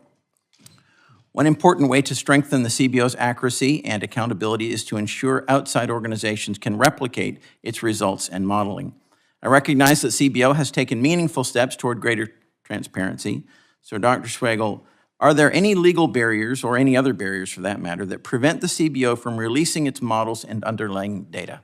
One important way to strengthen the CBO's accuracy and accountability is to ensure outside organizations can replicate its results and modeling. I recognize that CBO has taken meaningful steps toward greater transparency. So, Dr. Swagel, are there any legal barriers, or any other barriers for that matter, that prevent the CBO from releasing its models and underlying data?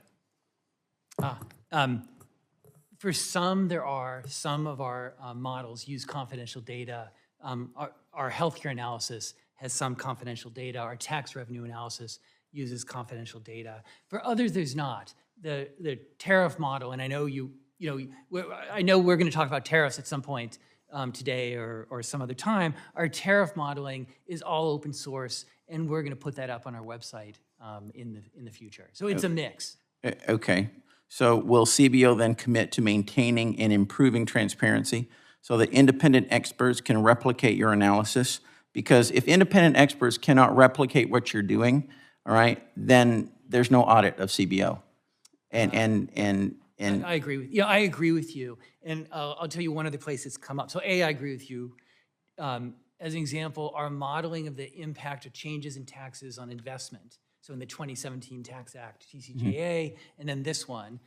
For some, there are. Some of our models use confidential data. Our healthcare analysis has some confidential data. Our tax revenue analysis uses confidential data. For others, there's not. The tariff model, and I know I know we're going to talk about tariffs at some point today or some other time. Our tariff modeling is all open source, and we're going to put that up on our website in the future. So it's a mix. Okay. So will CBO then commit to maintaining and improving transparency so that independent experts can replicate your analysis? Because if independent experts cannot replicate what you're doing, all right, then there's no audit of CBO. I agree with you. I agree with you. And I'll tell you one other place it's come up. So I agree with you. As an example, our modeling of the impact of changes in taxes on investment. So in the 2017 Tax Act, TCJA, and then this one,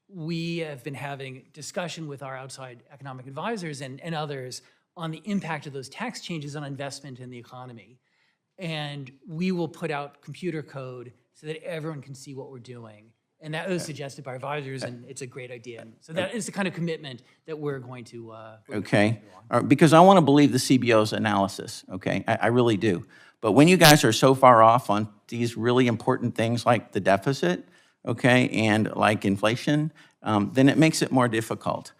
we have been having discussion with our outside economic advisors and others on the impact of those tax changes on investment in the economy. And we will put out computer code so that everyone can see what we're doing. And that was suggested by advisors, and it's a great idea. So that is the kind of commitment that we're going to okay. Because I want to believe the CBO's analysis, okay? I really do. But when you guys are so far off on these really important things like the deficit, okay, and like inflation, then it makes it more difficult.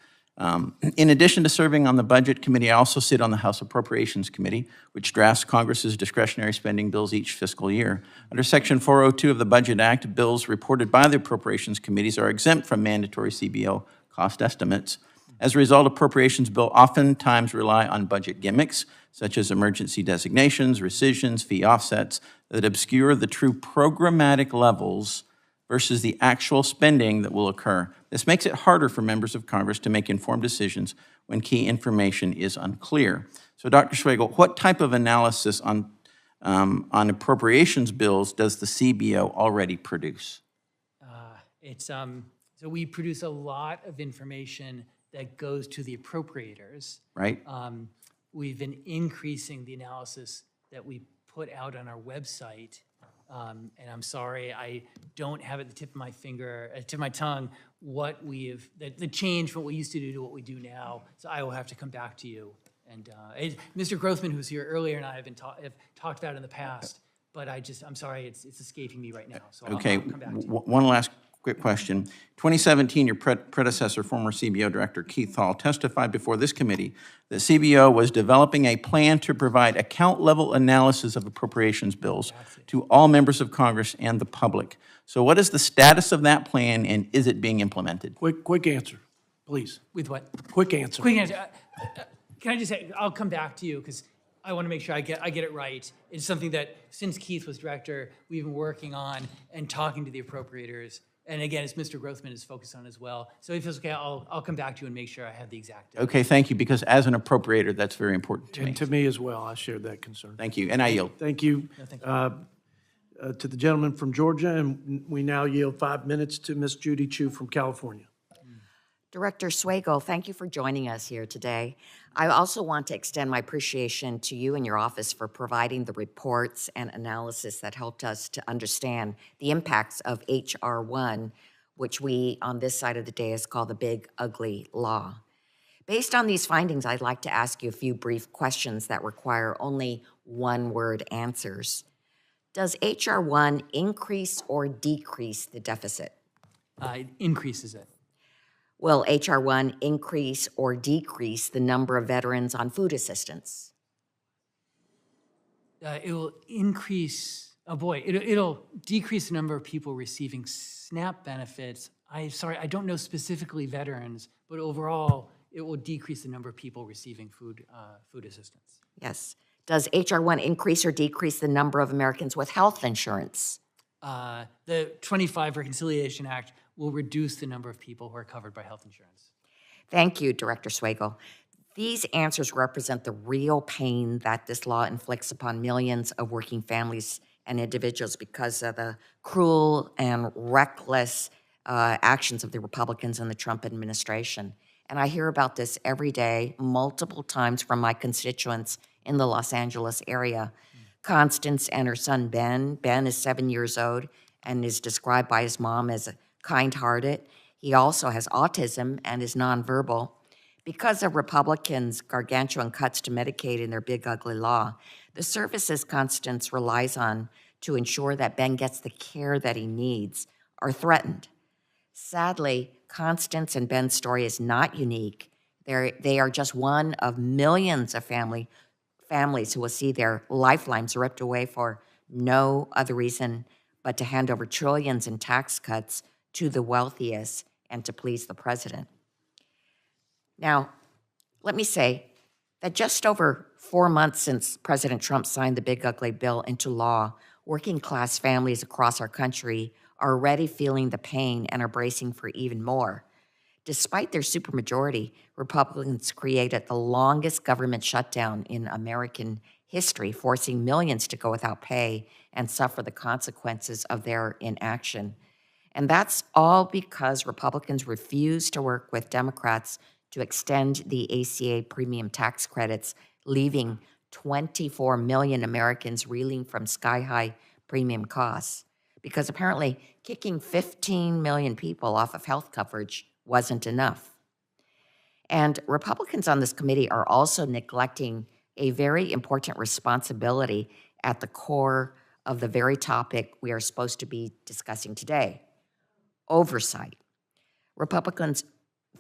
In addition to serving on the Budget Committee, I also sit on the House Appropriations Committee, which drafts Congress's discretionary spending bills each fiscal year. Under Section 402 of the Budget Act, bills reported by the Appropriations Committees are exempt from mandatory CBO cost estimates. As a result, appropriations bills oftentimes rely on budget gimmicks, such as emergency designations, rescissions, fee offsets, that obscure the true programmatic levels versus the actual spending that will occur. This makes it harder for members of Congress to make informed decisions when key information is unclear. So, Dr. Swagel, what type of analysis on appropriations bills does the CBO already produce? So we produce a lot of information that goes to the appropriators. Right. We've been increasing the analysis that we put out on our website. And I'm sorry, I don't have at the tip of my finger, tip of my tongue, what the change from what we used to do to what we do now. So I will have to come back to you. And Mr. Grothman, who was here earlier, and I have talked about it in the past, but I'm sorry, it's escaping me right now. So Okay, I'll come back to you. One last quick question. 2017, your predecessor, former CBO Director Keith Hall, testified before this committee that CBO was developing a plan to provide account-level analysis of appropriations bills to all members of Congress and the public. So what is the status of that plan, and is it being implemented? Quick answer, please. With what? Quick answer. Quick answer. Can I just say, I'll come back to you because I want to make sure I get it right. It's something that since Keith was director, we've been working on and talking to the appropriators. And again, it's Mr. Grothman is focused on as well. So if it's okay, I'll come back to you and make sure I have the exact. Okay, thank you, because as an appropriator, that's very important to me. And to me as well, I shared that concern. Thank you, and I yield. Thank you. No, thank you. to the gentleman from Georgia, and we now yield 5 minutes to Ms. Judy Chu from California. Director Swagel, thank you for joining us here today. I also want to extend my appreciation to you and your office for providing the reports and analysis that helped us to understand the impacts of H.R. 1, which we on this side of the dais call the big, ugly law. Based on these findings, I'd like to ask you a few brief questions that require only one-word answers. Does H.R. 1 increase or decrease the deficit? It increases it. Will H.R. 1 increase or decrease the number of veterans on food assistance? It will increase, it'll decrease the number of people receiving SNAP benefits. I don't know specifically veterans, but overall, it will decrease the number of people receiving food assistance. Yes. Does H.R. 1 increase or decrease the number of Americans with health insurance? The 25 Reconciliation Act will reduce the number of people who are covered by health insurance. Thank you, Director Swagel. These answers represent the real pain that this law inflicts upon millions of working families and individuals because of the cruel and reckless actions of the Republicans and the Trump administration. And I hear about this every day, multiple times from my constituents in the Los Angeles area. Constance and her son, Ben. Ben is 7 years old and is described by his mom as kind-hearted. He also has autism and is nonverbal. Because of Republicans' gargantuan cuts to Medicaid in their big, ugly law, the services Constance relies on to ensure that Ben gets the care that he needs are threatened. Sadly, Constance and Ben's story is not unique. They are just one of millions of families who will see their lifelines ripped away for no other reason but to hand over trillions in tax cuts to the wealthiest and to please the president. Now, let me say that just over 4 months since President Trump signed the big ugly bill into law, working class families across our country are already feeling the pain and are bracing for even more. Despite their supermajority, Republicans created the longest government shutdown in American history, forcing millions to go without pay and suffer the consequences of their inaction. And that's all because Republicans refuse to work with Democrats to extend the ACA premium tax credits, leaving 24 million Americans reeling from sky-high premium costs. Because apparently kicking 15 million people off of health coverage wasn't enough. And Republicans on this committee are also neglecting a very important responsibility at the core of the very topic we are supposed to be discussing today: oversight. Republicans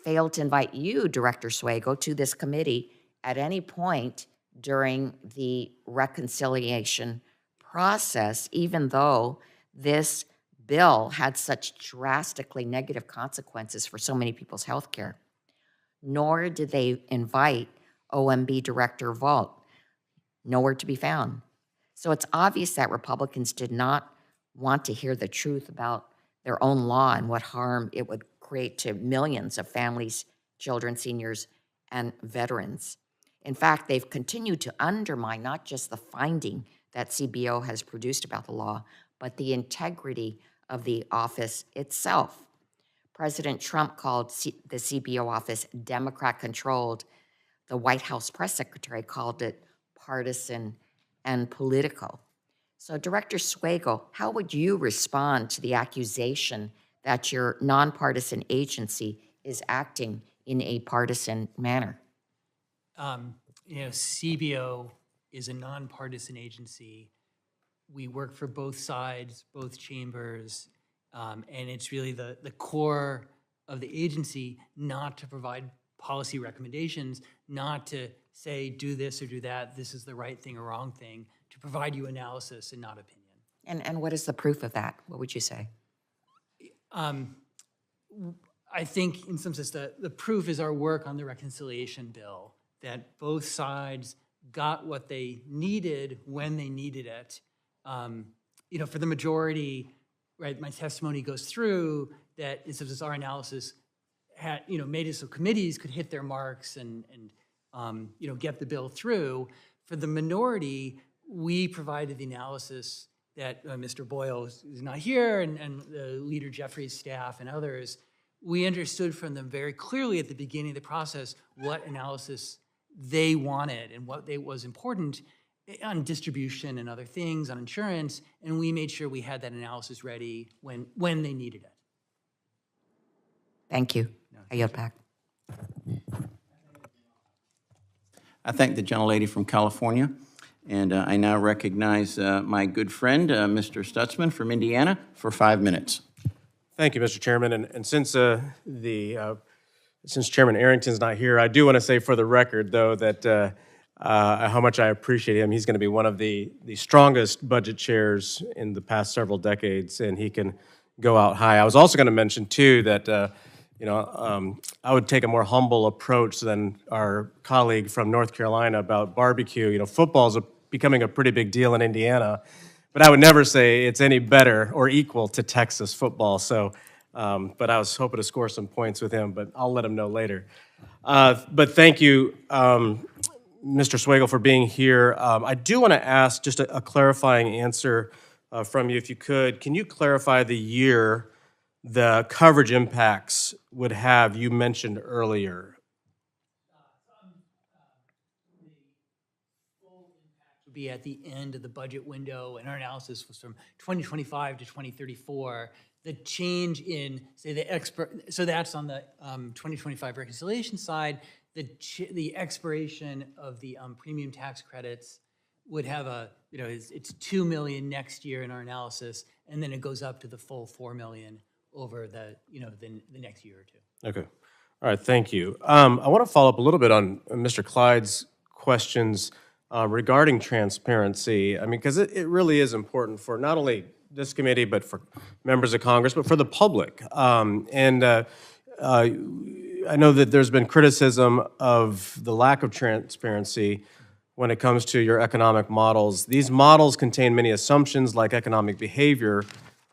failed to invite you, Director Swagel, to this committee at any point during the reconciliation process, even though this bill had such drastically negative consequences for so many people's health care. Nor did they invite OMB Director Vaught, nowhere to be found. So it's obvious that Republicans did not want to hear the truth about their own law and what harm it would create to millions of families, children, seniors, and veterans. In fact, they've continued to undermine not just the finding that CBO has produced about the law, but the integrity of the office itself. President Trump called the CBO office Democrat-controlled. The White House press secretary called it partisan and political. So, Director Swagel, how would you respond to the accusation that your nonpartisan agency is acting in a partisan manner? CBO is a nonpartisan agency. We work for both sides, both chambers, and it's really the core of the agency not to provide policy recommendations, not to say do this or do that, this is the right thing or wrong thing, to provide you analysis and not opinion. And what is the proof of that? What would you say? I think in some sense the proof is our work on the reconciliation bill, that both sides got what they needed when they needed it. For the majority, right, my testimony goes through that in some sense our analysis had, made it so committees could hit their marks and get the bill through. For the minority, we provided the analysis that Mr. Boyle is not here, and the leader Jeffrey's staff and others, we understood from them very clearly at the beginning of the process what analysis they wanted and what was important on distribution and other things, on insurance, and we made sure we had that analysis ready when they needed it. Thank you. I yield back. I thank the gentlelady from California, and I now recognize my good friend, Mr. Stutzman from Indiana, for 5 minutes. Thank you, Mr. Chairman. And since since Chairman Arrington's not here, I do want to say for the record, though, that how much I appreciate him. He's going to be one of the strongest budget chairs in the past several decades, and he can go out high. I was also going to mention, too, that I would take a more humble approach than our colleague from North Carolina about barbecue. Football is becoming a pretty big deal in Indiana, but I would never say it's any better or equal to Texas football. So, but I was hoping to score some points with him, but I'll let him know later. But thank you, Mr. Swagel, for being here. I do want to ask just a clarifying answer from you, if you could. Can you clarify the year the coverage impacts would have you mentioned earlier? Would be at the end of the budget window, and our analysis was from 2025 to 2034. The change in, say, so that's on the 2025 reconciliation side. The expiration of the premium tax credits would have it's $2 million next year in our analysis, and then it goes up to the full $4 million over the next year or two. Okay. All right, thank you. I want to follow up a little bit on Mr. Clyde's questions regarding transparency. I mean, because it really is important for not only this committee, but for members of Congress, but for the public. I know that there's been criticism of the lack of transparency when it comes to your economic models. These models contain many assumptions like economic behavior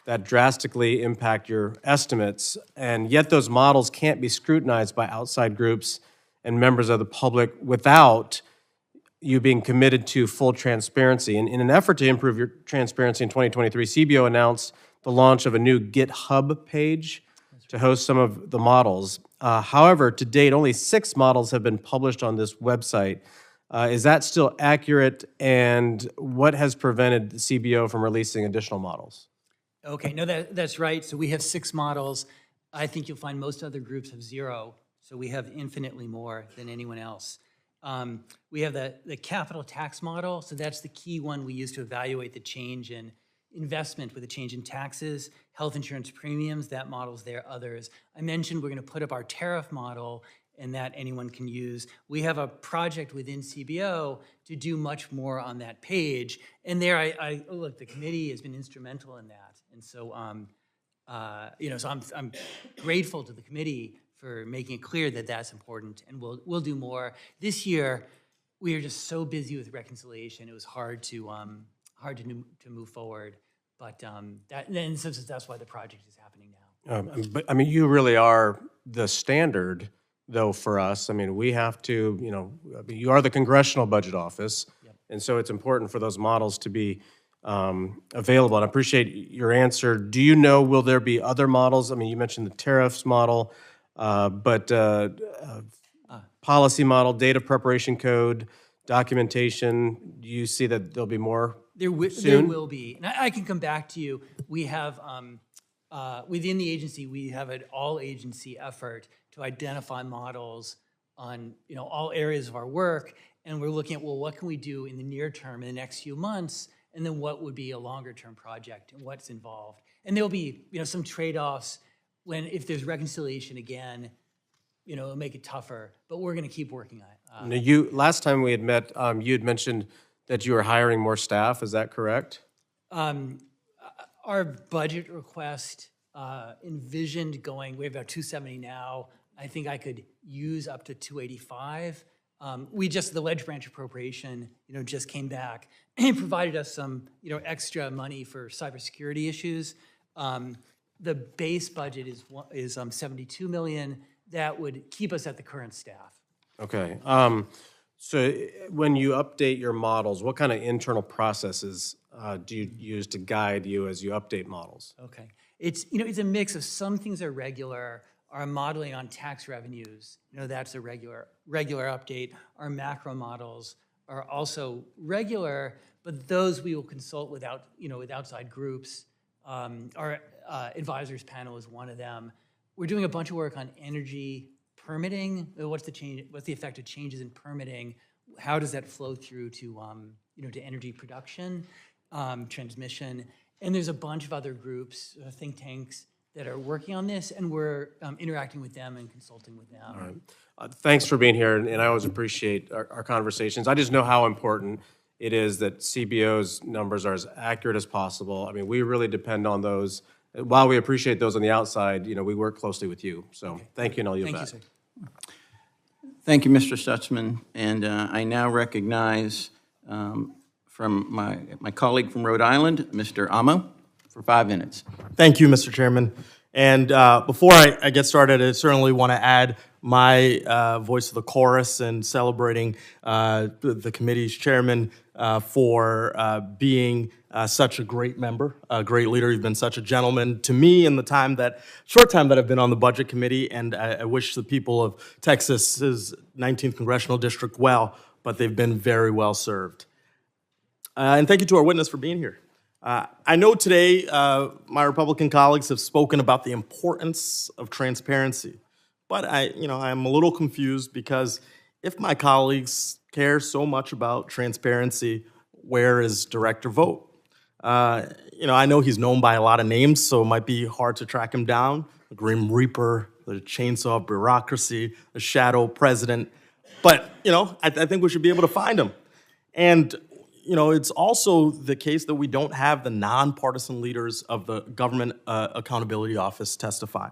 that drastically impact your estimates, and yet those models can't be scrutinized by outside groups and members of the public without you being committed to full transparency. And in an effort to improve your transparency in 2023, CBO announced the launch of a new GitHub page to host some of the models. However, to date, only 6 models have been published on this website. Is that still accurate, and what has prevented the CBO from releasing additional models? Okay, no, that's right. So we have 6 models. I think you'll find most other groups have 0. So we have infinitely more than anyone else. We have the capital tax model. So that's the key one we use to evaluate the change in investment with the change in taxes, health insurance premiums. That model's there. Others. I mentioned we're going to put up our tariff model, and that anyone can use. We have a project within CBO to do much more on that page. And there, look, the committee has been instrumental in that. And so, so I'm grateful to the committee for making it clear that that's important, and we'll do more. This year, we are just so busy with reconciliation. It was hard to move forward, but that's why the project is happening now. But I mean, you really are the standard, though, for us. I mean, we have to, you are the Congressional Budget Office, and so it's important for those models to be available. And I appreciate your answer. Do you know, will there be other models? I mean, you mentioned the tariffs model, but policy model, data preparation code, documentation, do you see that there'll be more soon? There will be. And I can come back to you. We have, within the agency, we have an all-agency effort to identify models on all areas of our work, and we're looking at, well, what can we do in the near term, in the next few months, and then what would be a longer-term project and what's involved. And there'll be some trade-offs if there's reconciliation again, it'll make it tougher, but we're going to keep working on it. Now, last time we had met, you had mentioned that you were hiring more staff. Is that correct? Our budget request envisioned going, we have about 270 now. I think I could use up to 285. The ledge branch appropriation, just came back and provided us some, extra money for cybersecurity issues. The base budget is 72 million. That would keep us at the current staff. Okay. So when you update your models, what kind of internal processes do you use to guide you as you update models? Okay. It's a mix of some things are regular. Our modeling on tax revenues, that's a regular update. Our macro models are also regular, but those we will consult with outside groups. Our advisors panel is one of them. We're doing a bunch of work on energy permitting. What's the effect of changes in permitting? How does that flow through to to energy production, transmission? And there's a bunch of other groups, think tanks, that are working on this, and we're interacting with them and consulting with them. All right. Thanks for being here, and I always appreciate our conversations. I just know how important it is that CBO's numbers are as accurate as possible. I mean, we really depend on those. While we appreciate those on the outside, we work closely with you. So thank you, and I'll yield back. Thank you, sir. Thank you, Mr. Stutzman. And I now recognize from my colleague from Rhode Island, Mr. Amo, for 5 minutes. Thank you, Mr. Chairman. And before I get started, I certainly want to add my voice of the chorus in celebrating the committee's chairman for being such a great member, a great leader. You've been such a gentleman to me in the short time that I've been on the Budget Committee, and I wish the people of Texas's 19th Congressional District well, but they've been very well served. And thank you to our witness for being here. I know today my Republican colleagues have spoken about the importance of transparency, but I'm a little confused because if my colleagues care so much about transparency, where is Director Vogt? I know he's known by a lot of names, so it might be hard to track him down. The Grim Reaper, the chainsaw of bureaucracy, the shadow president. But, I think we should be able to find him. And it's also the case that we don't have the nonpartisan leaders of the Government Accountability Office testify.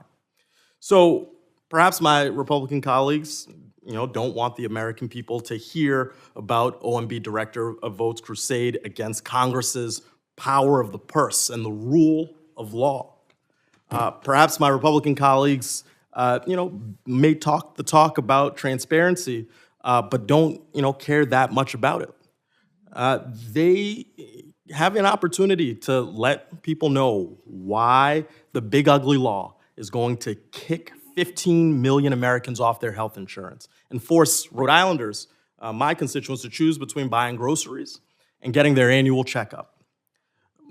So perhaps my Republican colleagues, don't want the American people to hear about OMB Director Vogt's crusade against Congress's power of the purse and the rule of law. Perhaps my Republican colleagues, may talk the talk about transparency, but don't, care that much about it. They have an opportunity to let people know why the big ugly law is going to kick 15 million Americans off their health insurance and force Rhode Islanders, my constituents, to choose between buying groceries and getting their annual checkup.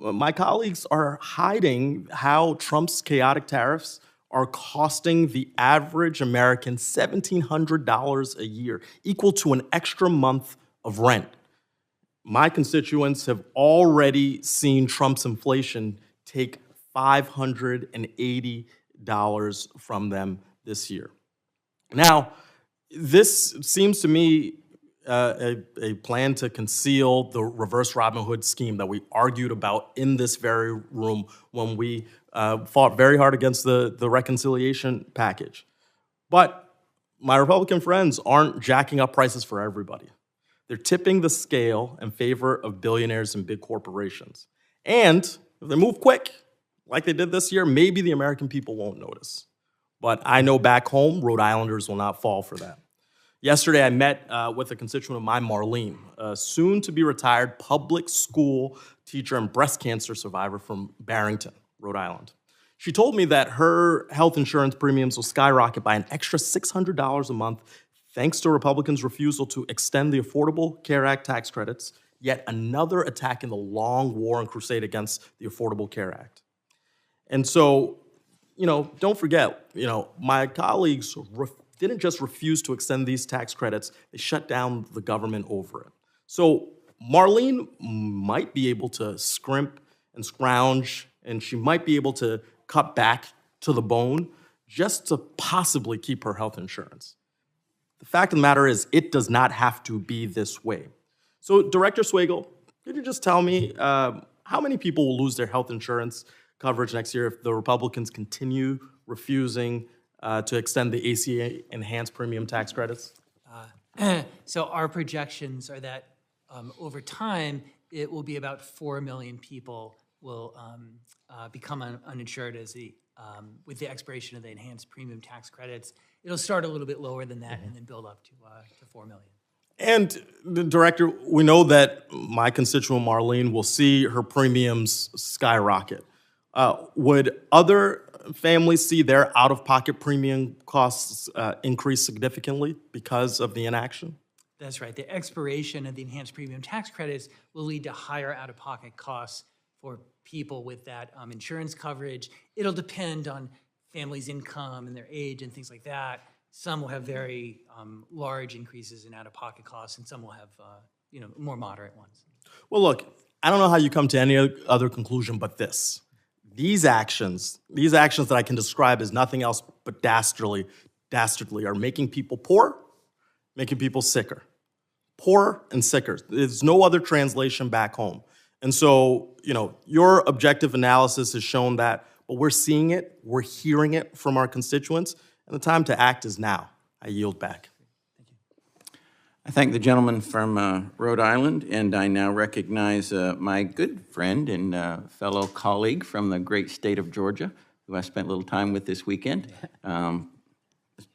My colleagues are hiding how Trump's chaotic tariffs are costing the average American $1,700 a year, equal to an extra month of rent. My constituents have already seen Trump's inflation take $580 from them this year. Now, this seems to me a plan to conceal the reverse Robin Hood scheme that we argued about in this very room when we fought very hard against the reconciliation package. But my Republican friends aren't jacking up prices for everybody. They're tipping the scale in favor of billionaires and big corporations. And if they move quick, like they did this year, maybe the American people won't notice. But I know back home, Rhode Islanders will not fall for that. Yesterday, I met with a constituent of mine, Marlene, a soon-to-be-retired public school teacher and breast cancer survivor from Barrington, Rhode Island. She told me that her health insurance premiums will skyrocket by an extra $600 a month thanks to Republicans' refusal to extend the Affordable Care Act tax credits, yet another attack in the long war and crusade against the Affordable Care Act. And so, don't forget, my colleagues didn't just refuse to extend these tax credits, they shut down the government over it. So Marlene might be able to scrimp and scrounge, and she might be able to cut back to the bone just to possibly keep her health insurance. The fact of the matter is, it does not have to be this way. So, Director Swagel, could you just tell me how many people will lose their health insurance coverage next year if the Republicans continue refusing to extend the ACA enhanced premium tax credits? So our projections are that over time, it will be about 4 million people will become uninsured with the expiration of the enhanced premium tax credits. It'll start a little bit lower than that and then build up to 4 million. And the director, we know that my constituent Marlene will see her premiums skyrocket. Would other families see their out-of-pocket premium costs increase significantly because of the inaction? That's right. The expiration of the enhanced premium tax credits will lead to higher out-of-pocket costs for people with that insurance coverage. It'll depend on families' income and their age and things like that. Some will have very large increases in out-of-pocket costs, and some will have more moderate ones. Well, look, I don't know how you come to any other conclusion but this. These actions that I can describe as nothing else but dastardly, are making people poor, making people sicker. Poorer and sicker. There's no other translation back home. And so, your objective analysis has shown that, but we're seeing it, we're hearing it from our constituents, and the time to act is now. I yield back. I thank the gentleman from Rhode Island, and I now recognize my good friend and fellow colleague from the great state of Georgia, who I spent a little time with this weekend. Mr.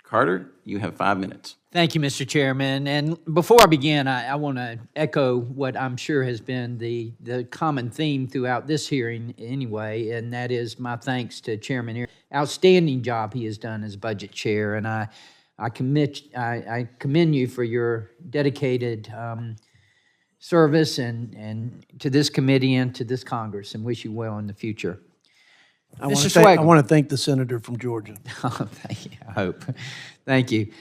Carter, you have 5 minutes. Thank you, Mr. Chairman. And before I begin, I want to echo what I'm sure has been the common theme throughout this hearing anyway, and that is my thanks to Chairman Arrington. Outstanding job he has done as budget chair, and I commend you for your dedicated service and to this committee and to this Congress, and wish you well in the future. I want to thank the senator from Georgia. Oh, thank you. I hope. Thank you.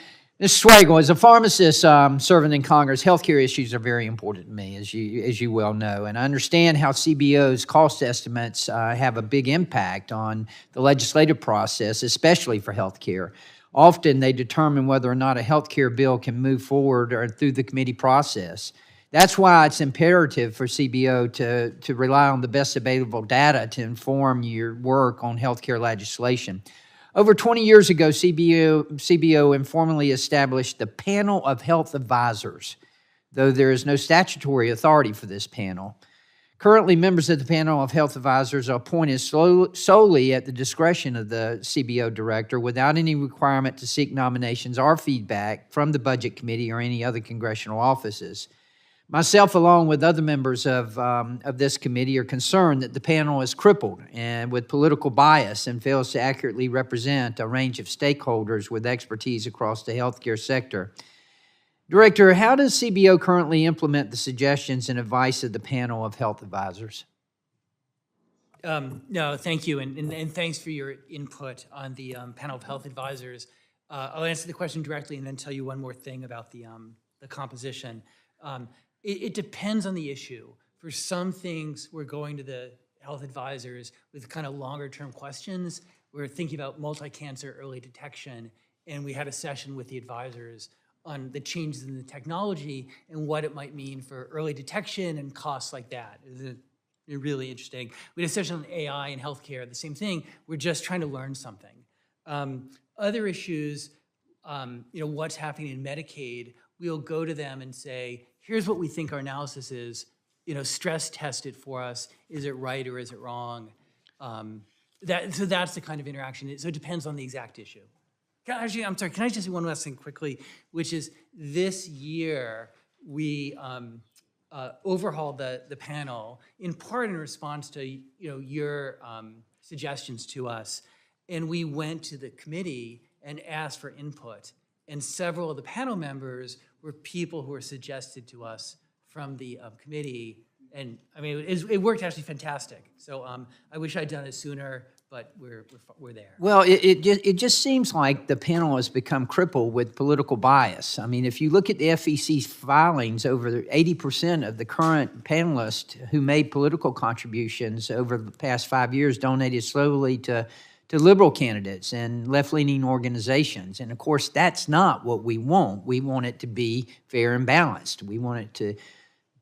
Mr. Swagel, as a pharmacist serving in Congress, healthcare issues are very important to me, as you well know. And I understand how CBO's cost estimates have a big impact on the legislative process, especially for healthcare. Often they determine whether or not a healthcare bill can move forward or through the committee process. That's why it's imperative for CBO to rely on the best available data to inform your work on healthcare legislation. Over 20 years ago, CBO informally established the Panel of Health Advisors, though there is no statutory authority for this panel. Currently, members of the Panel of Health Advisors are appointed solely at the discretion of the CBO director without any requirement to seek nominations or feedback from the Budget Committee or any other congressional offices. Myself, along with other members of this committee, are concerned that the panel is crippled and with political bias and fails to accurately represent a range of stakeholders with expertise across the healthcare sector. Director, how does CBO currently implement the suggestions and advice of the Panel of Health Advisors? No, thank you, and thanks for your input on the Panel of Health Advisors. I'll answer the question directly and then tell you one more thing about the composition. It depends on the issue. For some things, we're going to the health advisors with kind of longer-term questions. We're thinking about multi-cancer early detection, and we had a session with the advisors on the changes in the technology and what it might mean for early detection and costs like that. It's really interesting. We had a session on AI and healthcare, the same thing. We're just trying to learn something. Other issues, what's happening in Medicaid, we'll go to them and say, here's what we think our analysis is, stress test it for us. Is it right or is it wrong? So that's the kind of interaction. So it depends on the exact issue. Can I just say one last thing quickly, which is this year we overhauled the panel in part in response to your suggestions to us, and we went to the committee and asked for input. And several of the panel members were people who were suggested to us from the committee. And I mean, it worked actually fantastic. So I wish I'd done it sooner, but we're there. Well, it just seems like the panel has become crippled with political bias. I mean, if you look at the FEC's filings, over 80% of the current panelists who made political contributions over the past 5 years donated slowly to liberal candidates and left-leaning organizations. And of course, that's not what we want. We want it to be fair and balanced. We want it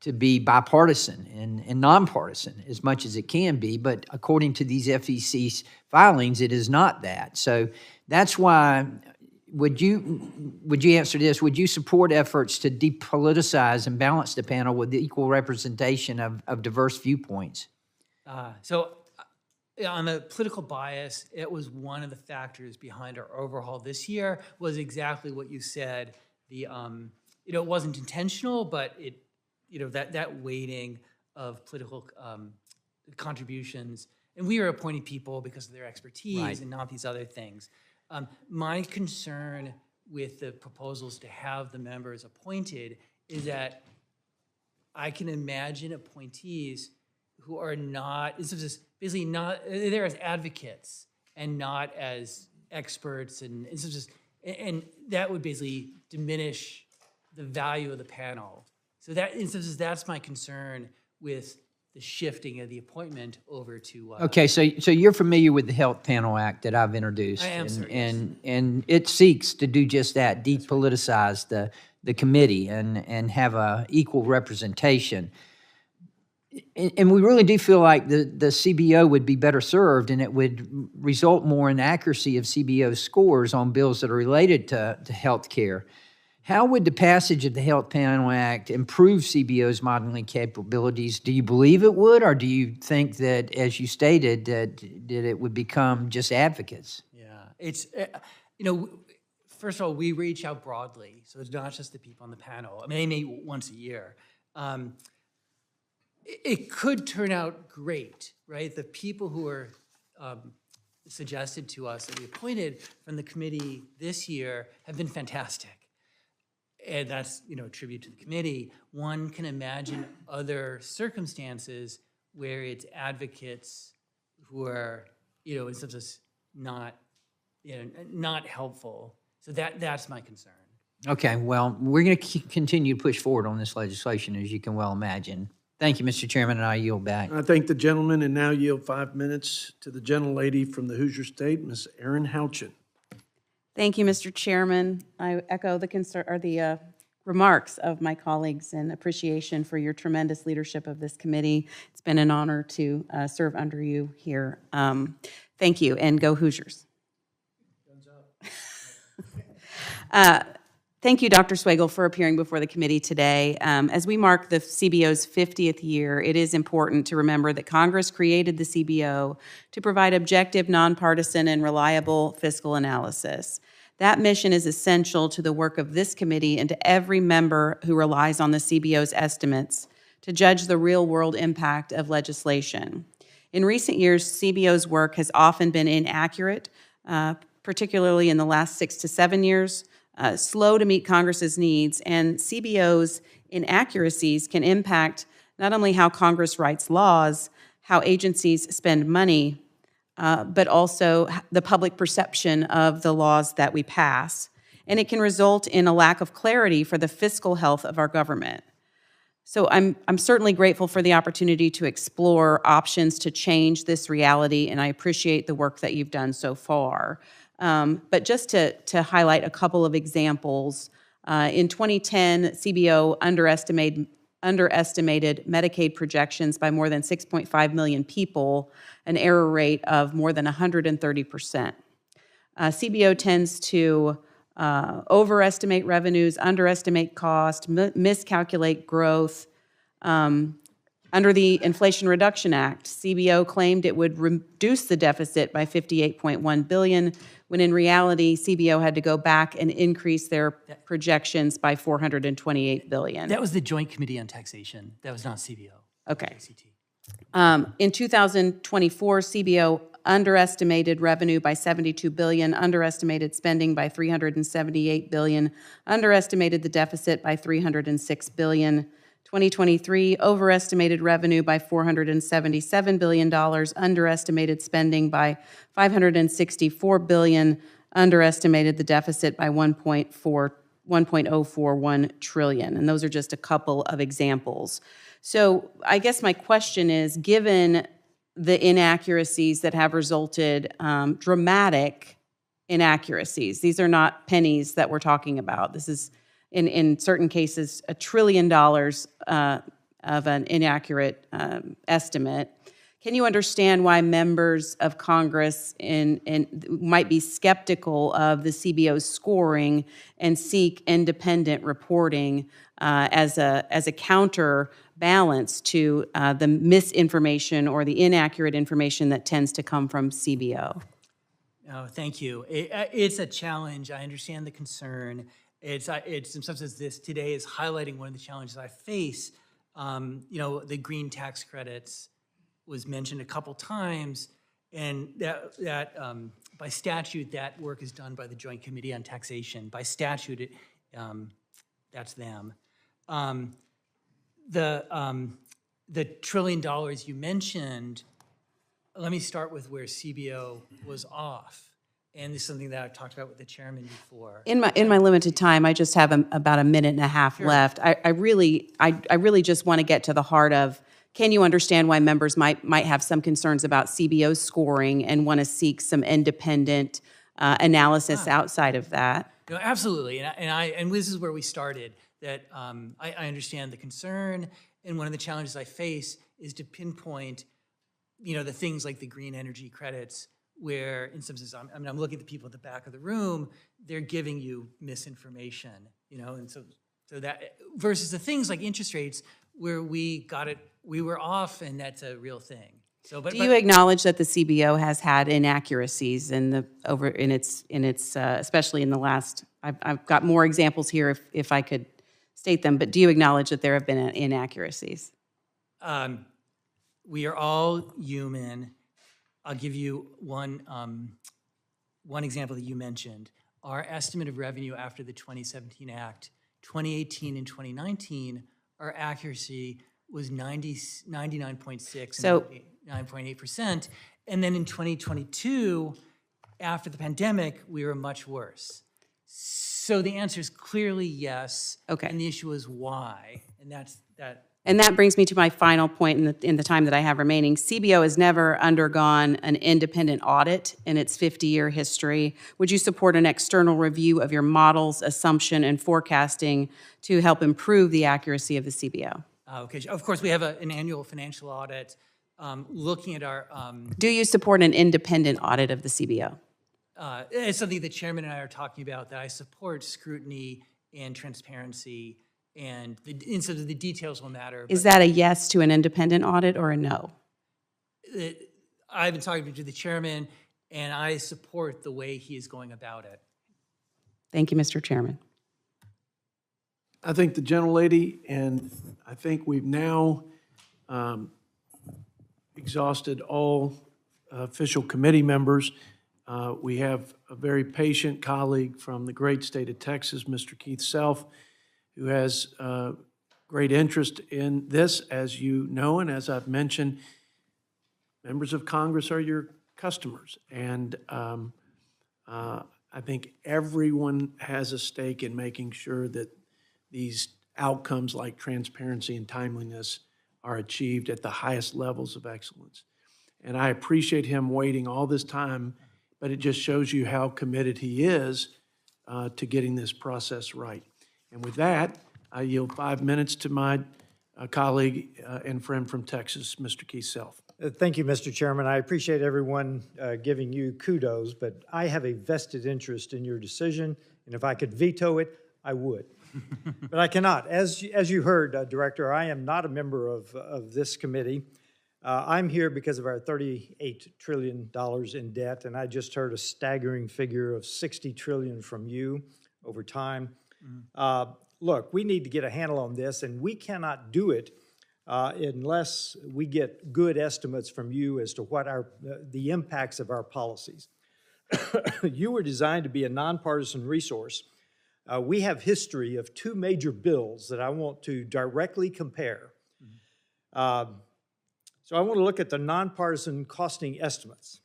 to be bipartisan and nonpartisan as much as it can be. But according to these FEC's filings, it is not that. So that's why, would you answer this? Would you support efforts to depoliticize and balance the panel with the equal representation of diverse viewpoints? On the political bias, it was one of the factors behind our overhaul this year, was exactly what you said, the you know, it wasn't intentional, but it, you know, that weighting of political contributions, and we are appointing people because of their expertise and not these other things. My concern with the proposals to have the members appointed is that I can imagine appointees who are not, this is basically not, they're as advocates and not as experts, and it's just, and that would basically diminish the value of the panel. So that, that's my concern with the shifting of the appointment over to. Okay, so you're familiar with the Health Panel Act that I've introduced. I am, sir, And it seeks to do just that, depoliticize the committee and have a equal representation. And we really do feel like the CBO would be better served, and it would result more in accuracy of CBO scores on bills that are related to health care. How would the passage of the Health Panel Act improve CBO's modeling capabilities? Do you believe it would, or do you think that, as you stated, that it would become just advocates? Yeah, it's, you know, first of all, we reach out broadly, so it's not just the people on the panel. I mean, they meet once a year. It could turn out great, right? The people who are suggested to us that we appointed from the committee this year have been fantastic. And that's, you know, a tribute to the committee. One can imagine other circumstances where it's advocates who are, you know, in some sense not, you know, not helpful. So that's my concern. Okay, well, we're going to continue to push forward on this legislation, as you can well imagine. Thank you, Mr. Chairman, and I yield back. I thank the gentleman and now yield 5 minutes to the gentlelady from the Hoosier State, Ms. Erin Houchin. Thank you, Mr. Chairman. I echo the concern or the remarks of my colleagues and appreciation for your tremendous leadership of this committee. It's been an honor to serve under you here. Thank you, and go Hoosiers. Thank you, Dr. Swagel, for appearing before the committee today. As we mark the CBO's 50th year, it is important to remember that Congress created the CBO to provide objective, nonpartisan, and reliable fiscal analysis. That mission is essential to the work of this committee and to every member who relies on the CBO's estimates to judge the real-world impact of legislation. In recent years, CBO's work has often been inaccurate, particularly in the last 6 to 7 years, slow to meet Congress's needs, and CBO's inaccuracies can impact not only how Congress writes laws, how agencies spend money, but also the public perception of the laws that we pass. And it can result in a lack of clarity for the fiscal health of our government. So I'm certainly grateful for the opportunity to explore options to change this reality, and I appreciate the work that you've done so far. But just to highlight a couple of examples, in 2010, CBO underestimated Medicaid projections by more than 6.5 million people, an error rate of more than 130%. CBO tends to overestimate revenues, underestimate cost, miscalculate growth. Under the Inflation Reduction Act, CBO claimed it would reduce the deficit by $58.1 billion, when in reality, CBO had to go back and increase their projections by $428 billion. That was the Joint Committee on Taxation. That was not CBO. Okay. In 2024, CBO underestimated revenue by $72 billion, underestimated spending by $378 billion, underestimated the deficit by $306 billion. 2023, overestimated revenue by $477 billion, underestimated spending by $564 billion, underestimated the deficit by $1.041 trillion. And those are just a couple of examples. So I guess my question is, given the inaccuracies that have resulted, dramatic inaccuracies, these are not pennies that we're talking about. This is in certain cases, $1 trillion of an inaccurate estimate. Can you understand why members of Congress might be skeptical of the CBO's scoring and seek independent reporting as a counterbalance to the misinformation or the inaccurate information that tends to come from CBO? Oh, thank you. It's a challenge. I understand the concern. It's in some sense this today is highlighting one of the challenges I face. The green tax credits was mentioned a couple times, and that by statute that work is done by the Joint Committee on Taxation. By statute, that's them. The $1 trillion you mentioned. Let me start with where CBO was off. And this is something that I've talked about with the chairman before. In my limited time, I just have about a minute and a half left. I really just want to get to the heart of, can you understand why members might have some concerns about CBO's scoring and want to seek some independent analysis outside of that? No, absolutely, and this is where we started. That I understand the concern, and one of the challenges I face is to pinpoint, the things like the green energy credits, where in some sense, I'm looking at the people at the back of the room, they're giving you misinformation, and so that versus the things like interest rates where we were off, and that's a real thing. So, do you acknowledge that the CBO has had inaccuracies especially in the last? I've got more examples here if I could state them, but do you acknowledge that there have been inaccuracies? We are all human. I'll give you one example that you mentioned. Our estimate of revenue after the 2017 Act, 2018 and 2019, our accuracy was 99.6 So, and 9.8%. And then in 2022, after the pandemic, we were much worse. So the answer is clearly yes. Okay. And the issue is why. And that's that. And that brings me to my final point in the time that I have remaining. CBO has never undergone an independent audit in its 50-year history. Would you support an external review of your models, assumption, and forecasting to help improve the accuracy of the CBO? Okay. Of course, we have an annual financial audit looking at our... Do you support an independent audit of the CBO? It's something the chairman and I are talking about, that I support scrutiny and transparency, and so the details will matter. Is that a yes to an independent audit or a no? I've been talking to the chairman, and I support the way he is going about it. Thank you, Mr. Chairman. I think the gentlelady, and I think we've now exhausted all official committee members. We have a very patient colleague from the great state of Texas, Mr. Keith Self, who has great interest in this, as you know, and as I've mentioned, members of Congress are your customers. And I think everyone has a stake in making sure that these outcomes like transparency and timeliness are achieved at the highest levels of excellence. And I appreciate him waiting all this time, but it just shows you how committed he is to getting this process right. And with that, I yield 5 minutes to my colleague and friend from Texas, Mr. Keith Self. Thank you, Mr. Chairman. I appreciate everyone giving you kudos, but I have a vested interest in your decision, and if I could veto it, I would. But I cannot. As you heard, Director, I am not a member of this committee. I'm here because of our $38 trillion in debt, and I just heard a staggering figure of $60 trillion from you over time. Look, we need to get a handle on this, and we cannot do it unless we get good estimates from you as to what the impacts of our policies. You were designed to be a nonpartisan resource. We have history of two major bills that I want to directly compare. So I want to look at the nonpartisan costing estimates.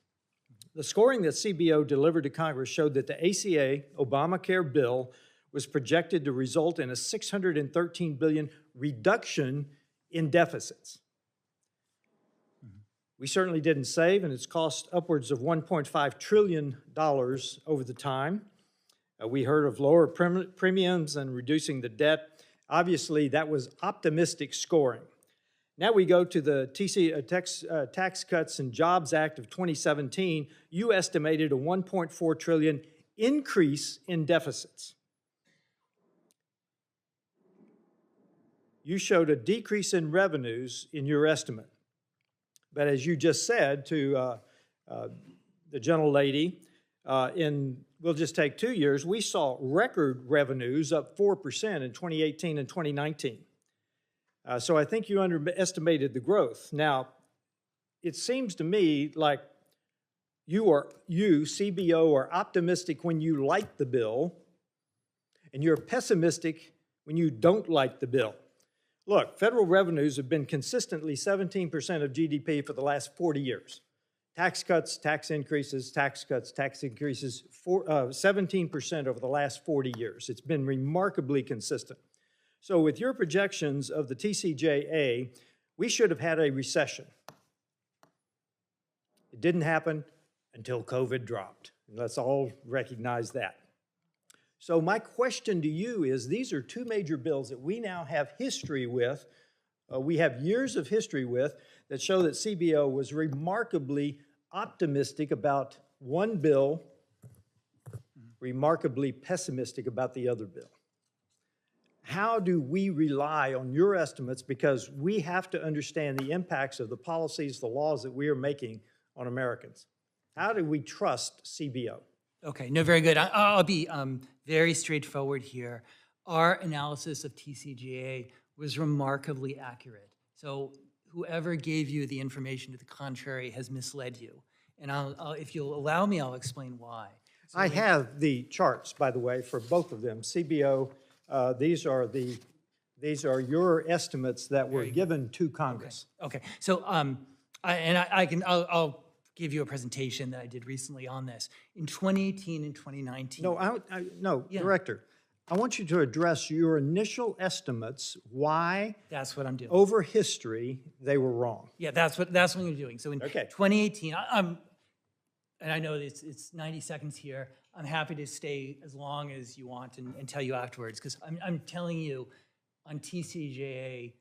The scoring that CBO delivered to Congress showed that the ACA Obamacare bill was projected to result in a $613 billion reduction in deficits. We certainly didn't save, and it's cost upwards of $1.5 trillion over the time. We heard of lower premiums and reducing the debt. Obviously, that was optimistic scoring. Now we go to the Tax Cuts and Jobs Act of 2017. You estimated a $1.4 trillion increase in deficits. You showed a decrease in revenues in your estimate. But as you just said to the gentlelady, in we'll just take 2 years, we saw record revenues up 4% in 2018 and 2019. So I think you underestimated the growth. Now, it seems to me like you, CBO, are optimistic when you like the bill, and you're pessimistic when you don't like the bill. Look, federal revenues have been consistently 17% of GDP for the last 40 years. Tax cuts, tax increases, tax cuts, tax increases, 17% over the last 40 years. It's been remarkably consistent. So with your projections of the TCJA, we should have had a recession. It didn't happen until COVID dropped. Let's all recognize that. So my question to you is, these are two major bills that we now have history with, we have years of history with, that show that CBO was remarkably optimistic about one bill, remarkably pessimistic about the other bill. How do we rely on your estimates? Because we have to understand the impacts of the policies, the laws that we are making on Americans. How do we trust CBO? Okay, no, very good. I'll be very straightforward here. Our analysis of TCJA was remarkably accurate. So whoever gave you the information to the contrary has misled you. And if you'll allow me, I'll explain why. So I have the charts, by the way, for both of them. CBO, these are your estimates that were given to Congress. Okay. So I'll give you a presentation that I did recently on this. In 2018 and 2019. No, Director, I want you to address your initial estimates, why that's what I'm doing. Over history, they were wrong. Yeah, that's what you're doing. So in 2018, and I know it's 90 seconds here. I'm happy to stay as long as you want and tell you afterwards, because I'm telling you on TCJA,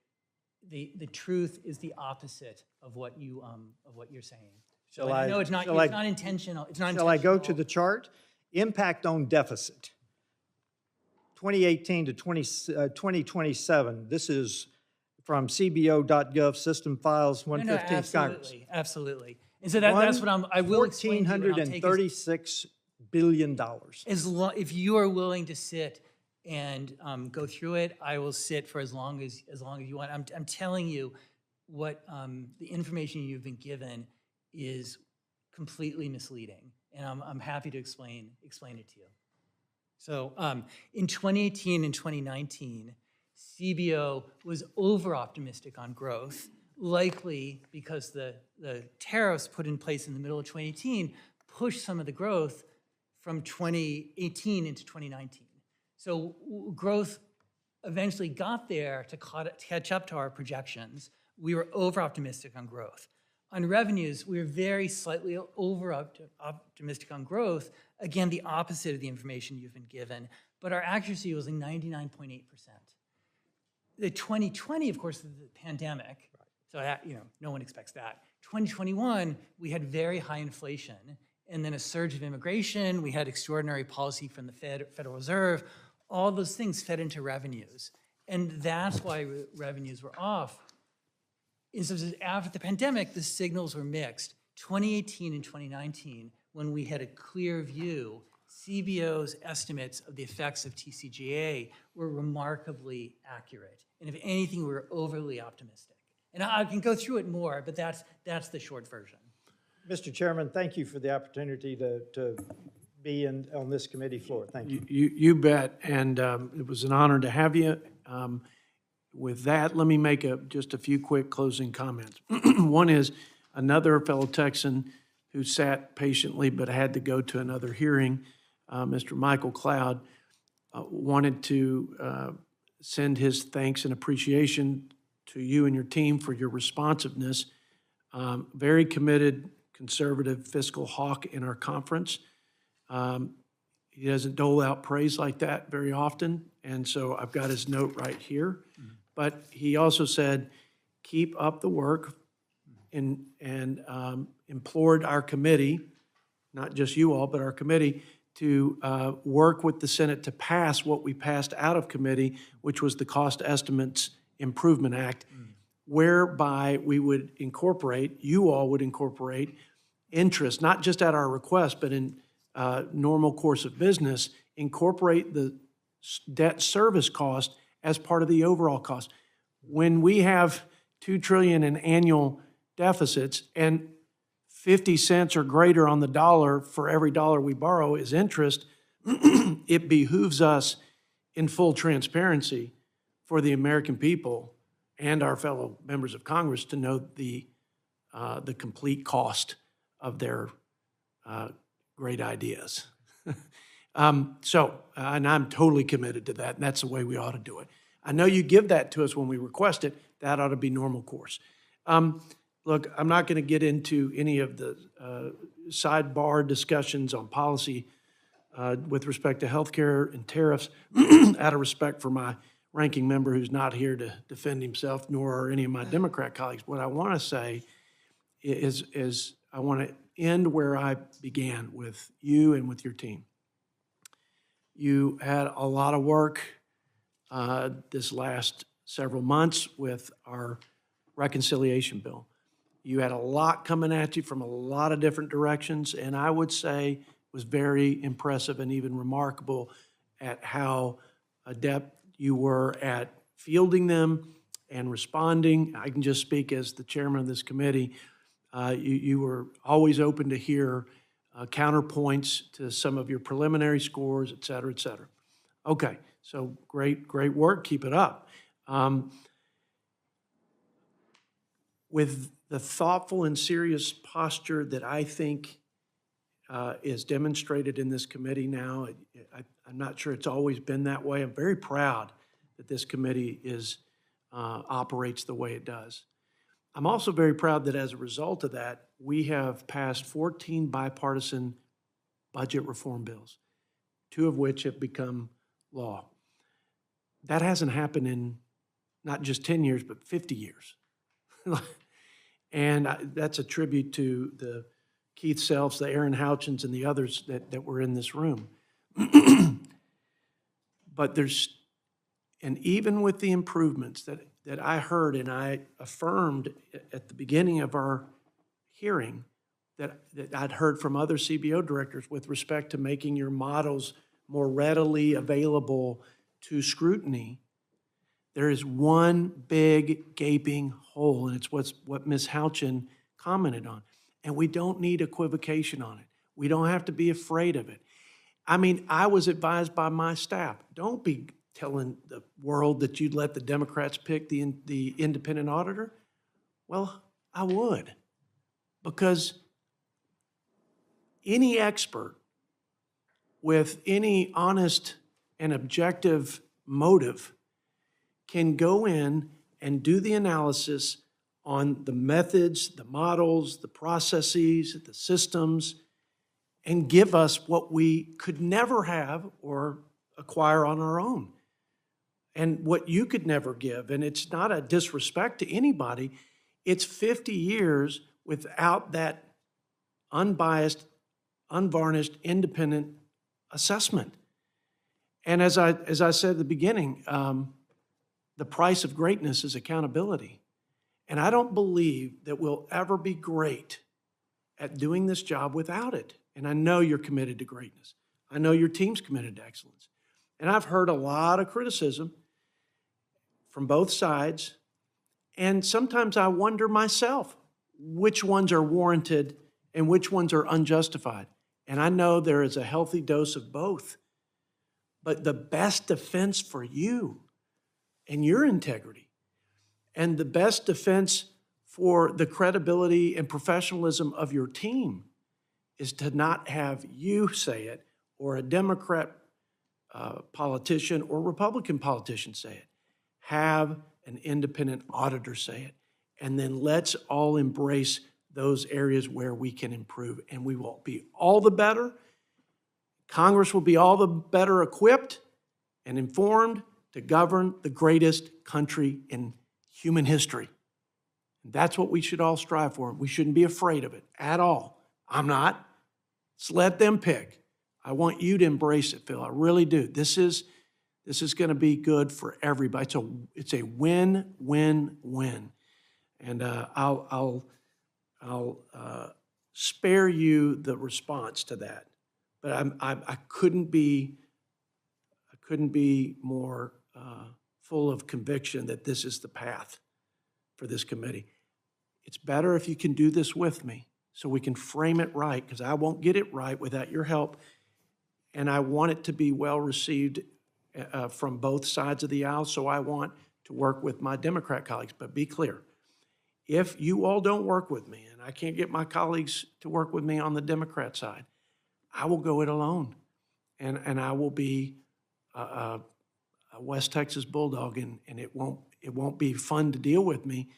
the truth is the opposite of what you're saying. So I know it's not intentional. It's not intentional. Shall I go to the chart? Impact on deficit. 2018 to 2027. This is from cbo.gov system files 115th Congress. Absolutely. And so that's what I will explain to you. $1,436 billion. If you are willing to sit and go through it, I will sit for as long as you want. I'm telling you what the information you've been given is completely misleading, and I'm happy to explain it to you. So in 2018 and 2019, CBO was over-optimistic on growth, likely because the tariffs put in place in the middle of 2018 pushed some of the growth from 2018 into 2019. So growth eventually got there to catch up to our projections. We were over-optimistic on growth. On revenues, we were very slightly over-optimistic on growth. Again, the opposite of the information you've been given, but our accuracy was 99.8%. The 2020, of course, the pandemic, so that, no one expects that. 2021, we had very high inflation, and then a surge of immigration. We had extraordinary policy from the Federal Reserve. All those things fed into revenues, and that's why revenues were off. After the pandemic, the signals were mixed. 2018 and 2019, when we had a clear view, CBO's estimates of the effects of TCJA were remarkably accurate. And if anything, we were overly optimistic. And I can go through it more, but that's the short version. Mr. Chairman, thank you for the opportunity to be on this committee floor. Thank you. You bet, and it was an honor to have you. With that, let me make just a few quick closing comments. One is another fellow Texan who sat patiently but had to go to another hearing, Mr. Michael Cloud, wanted to send his thanks and appreciation to you and your team for your responsiveness. Very committed, conservative fiscal hawk in our conference. He doesn't dole out praise like that very often, and so I've got his note right here. But he also said, keep up the work, and implored our committee, not just you all, but our committee, to work with the Senate to pass what we passed out of committee, which was the Cost Estimates Improvement Act, whereby we would incorporate, you all would incorporate interest, not just at our request, but in normal course of business, incorporate the debt service cost as part of the overall cost. When we have $2 trillion in annual deficits and 50 cents or greater on the dollar for every dollar we borrow is interest, it behooves us in full transparency for the American people and our fellow members of Congress to know the complete cost of their great ideas. And I'm totally committed to that, and that's the way we ought to do it. I know you give that to us when we request it. That ought to be normal course. Look, I'm not going to get into any of the sidebar discussions on policy with respect to healthcare and tariffs out of respect for my ranking member who's not here to defend himself, nor are any of my Democrat colleagues. What I want to say is I want to end where I began with you and with your team. You had a lot of work this last several months with our reconciliation bill. You had a lot coming at you from a lot of different directions, and I would say was very impressive and even remarkable at how adept you were at fielding them and responding. I can just speak as the chairman of this committee. You were always open to hear counterpoints to some of your preliminary scores, et cetera, et cetera. Okay, so great work. Keep it up. With the thoughtful and serious posture that I think is demonstrated in this committee now, I'm not sure it's always been that way. I'm very proud that this committee operates the way it does. I'm also very proud that as a result of that, we have passed 14 bipartisan budget reform bills, 2 of which have become law. That hasn't happened in not just 10 years, but 50 years. And that's a tribute to the Keith Selfs, the Aaron Houchins, and the others that were in this room. But and even with the improvements that I heard and I affirmed at the beginning of our hearing that I'd heard from other CBO directors with respect to making your models more readily available to scrutiny, there is one big gaping hole, and it's what Ms. Houchin commented on. And we don't need equivocation on it. We don't have to be afraid of it. I mean, I was advised by my staff, don't be telling the world that you'd let the Democrats pick the independent auditor. Well, I would, because any expert with any honest and objective motive can go in and do the analysis on the methods, the models, the processes, the systems, and give us what we could never have or acquire on our own. And what you could never give, and it's not a disrespect to anybody, it's 50 years without that unbiased, unvarnished, independent assessment. And as I said at the beginning, the price of greatness is accountability. And I don't believe that we'll ever be great at doing this job without it. And I know you're committed to greatness. I know your team's committed to excellence. And I've heard a lot of criticism from both sides. And sometimes I wonder myself which ones are warranted and which ones are unjustified. And I know there is a healthy dose of both. But the best defense for you and your integrity, and the best defense for the credibility and professionalism of your team is to not have you say it or a Democrat politician or Republican politician say it. Have an independent auditor say it. And then let's all embrace those areas where we can improve. And we will be all the better. Congress will be all the better equipped and informed to govern the greatest country in human history. That's what we should all strive for. We shouldn't be afraid of it at all. I'm not. Let's let them pick. I want you to embrace it, Phil. I really do. This is going to be good for everybody. It's a win-win-win. And I'll spare you the response to that. But I couldn't be more full of conviction that this is the path for this committee. It's better if you can do this with me so we can frame it right, because I won't get it right without your help. And I want it to be well received from both sides of the aisle, so I want to work with my Democrat colleagues. But be clear, if you all don't work with me and I can't get my colleagues to work with me on the Democrat side, I will go it alone. And I will be a West Texas Bulldog, and it won't be fun to deal with me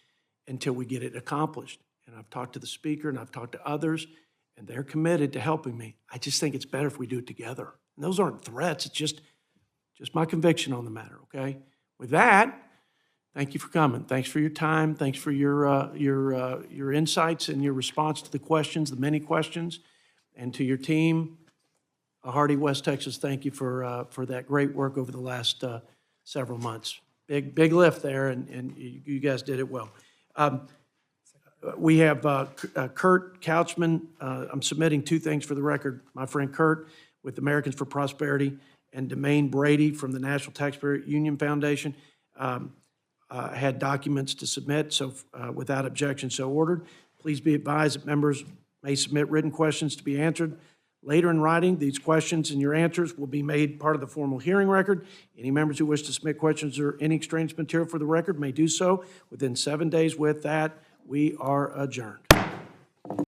until we get it accomplished. And I've talked to the speaker and I've talked to others, and they're committed to helping me. I just think it's better if we do it together. And those aren't threats, it's just my conviction on the matter, okay? With that, thank you for coming. Thanks for your time. Thanks for your insights and your response to the questions, the many questions. And to your team, a hearty West Texas thank you for that great work over the last several months. Big lift there, and you guys did it well. We have Kurt Couchman. I'm submitting two things for the record. My friend Kurt with Americans for Prosperity and Demaine Brady from the National Taxpayer Union Foundation had documents to submit, so without objection, so ordered. Please be advised that members may submit written questions to be answered later in writing. These questions and your answers will be made part of the formal hearing record. Any members who wish to submit questions or any extraneous material for the record may do so within 7 days. With that, we are adjourned.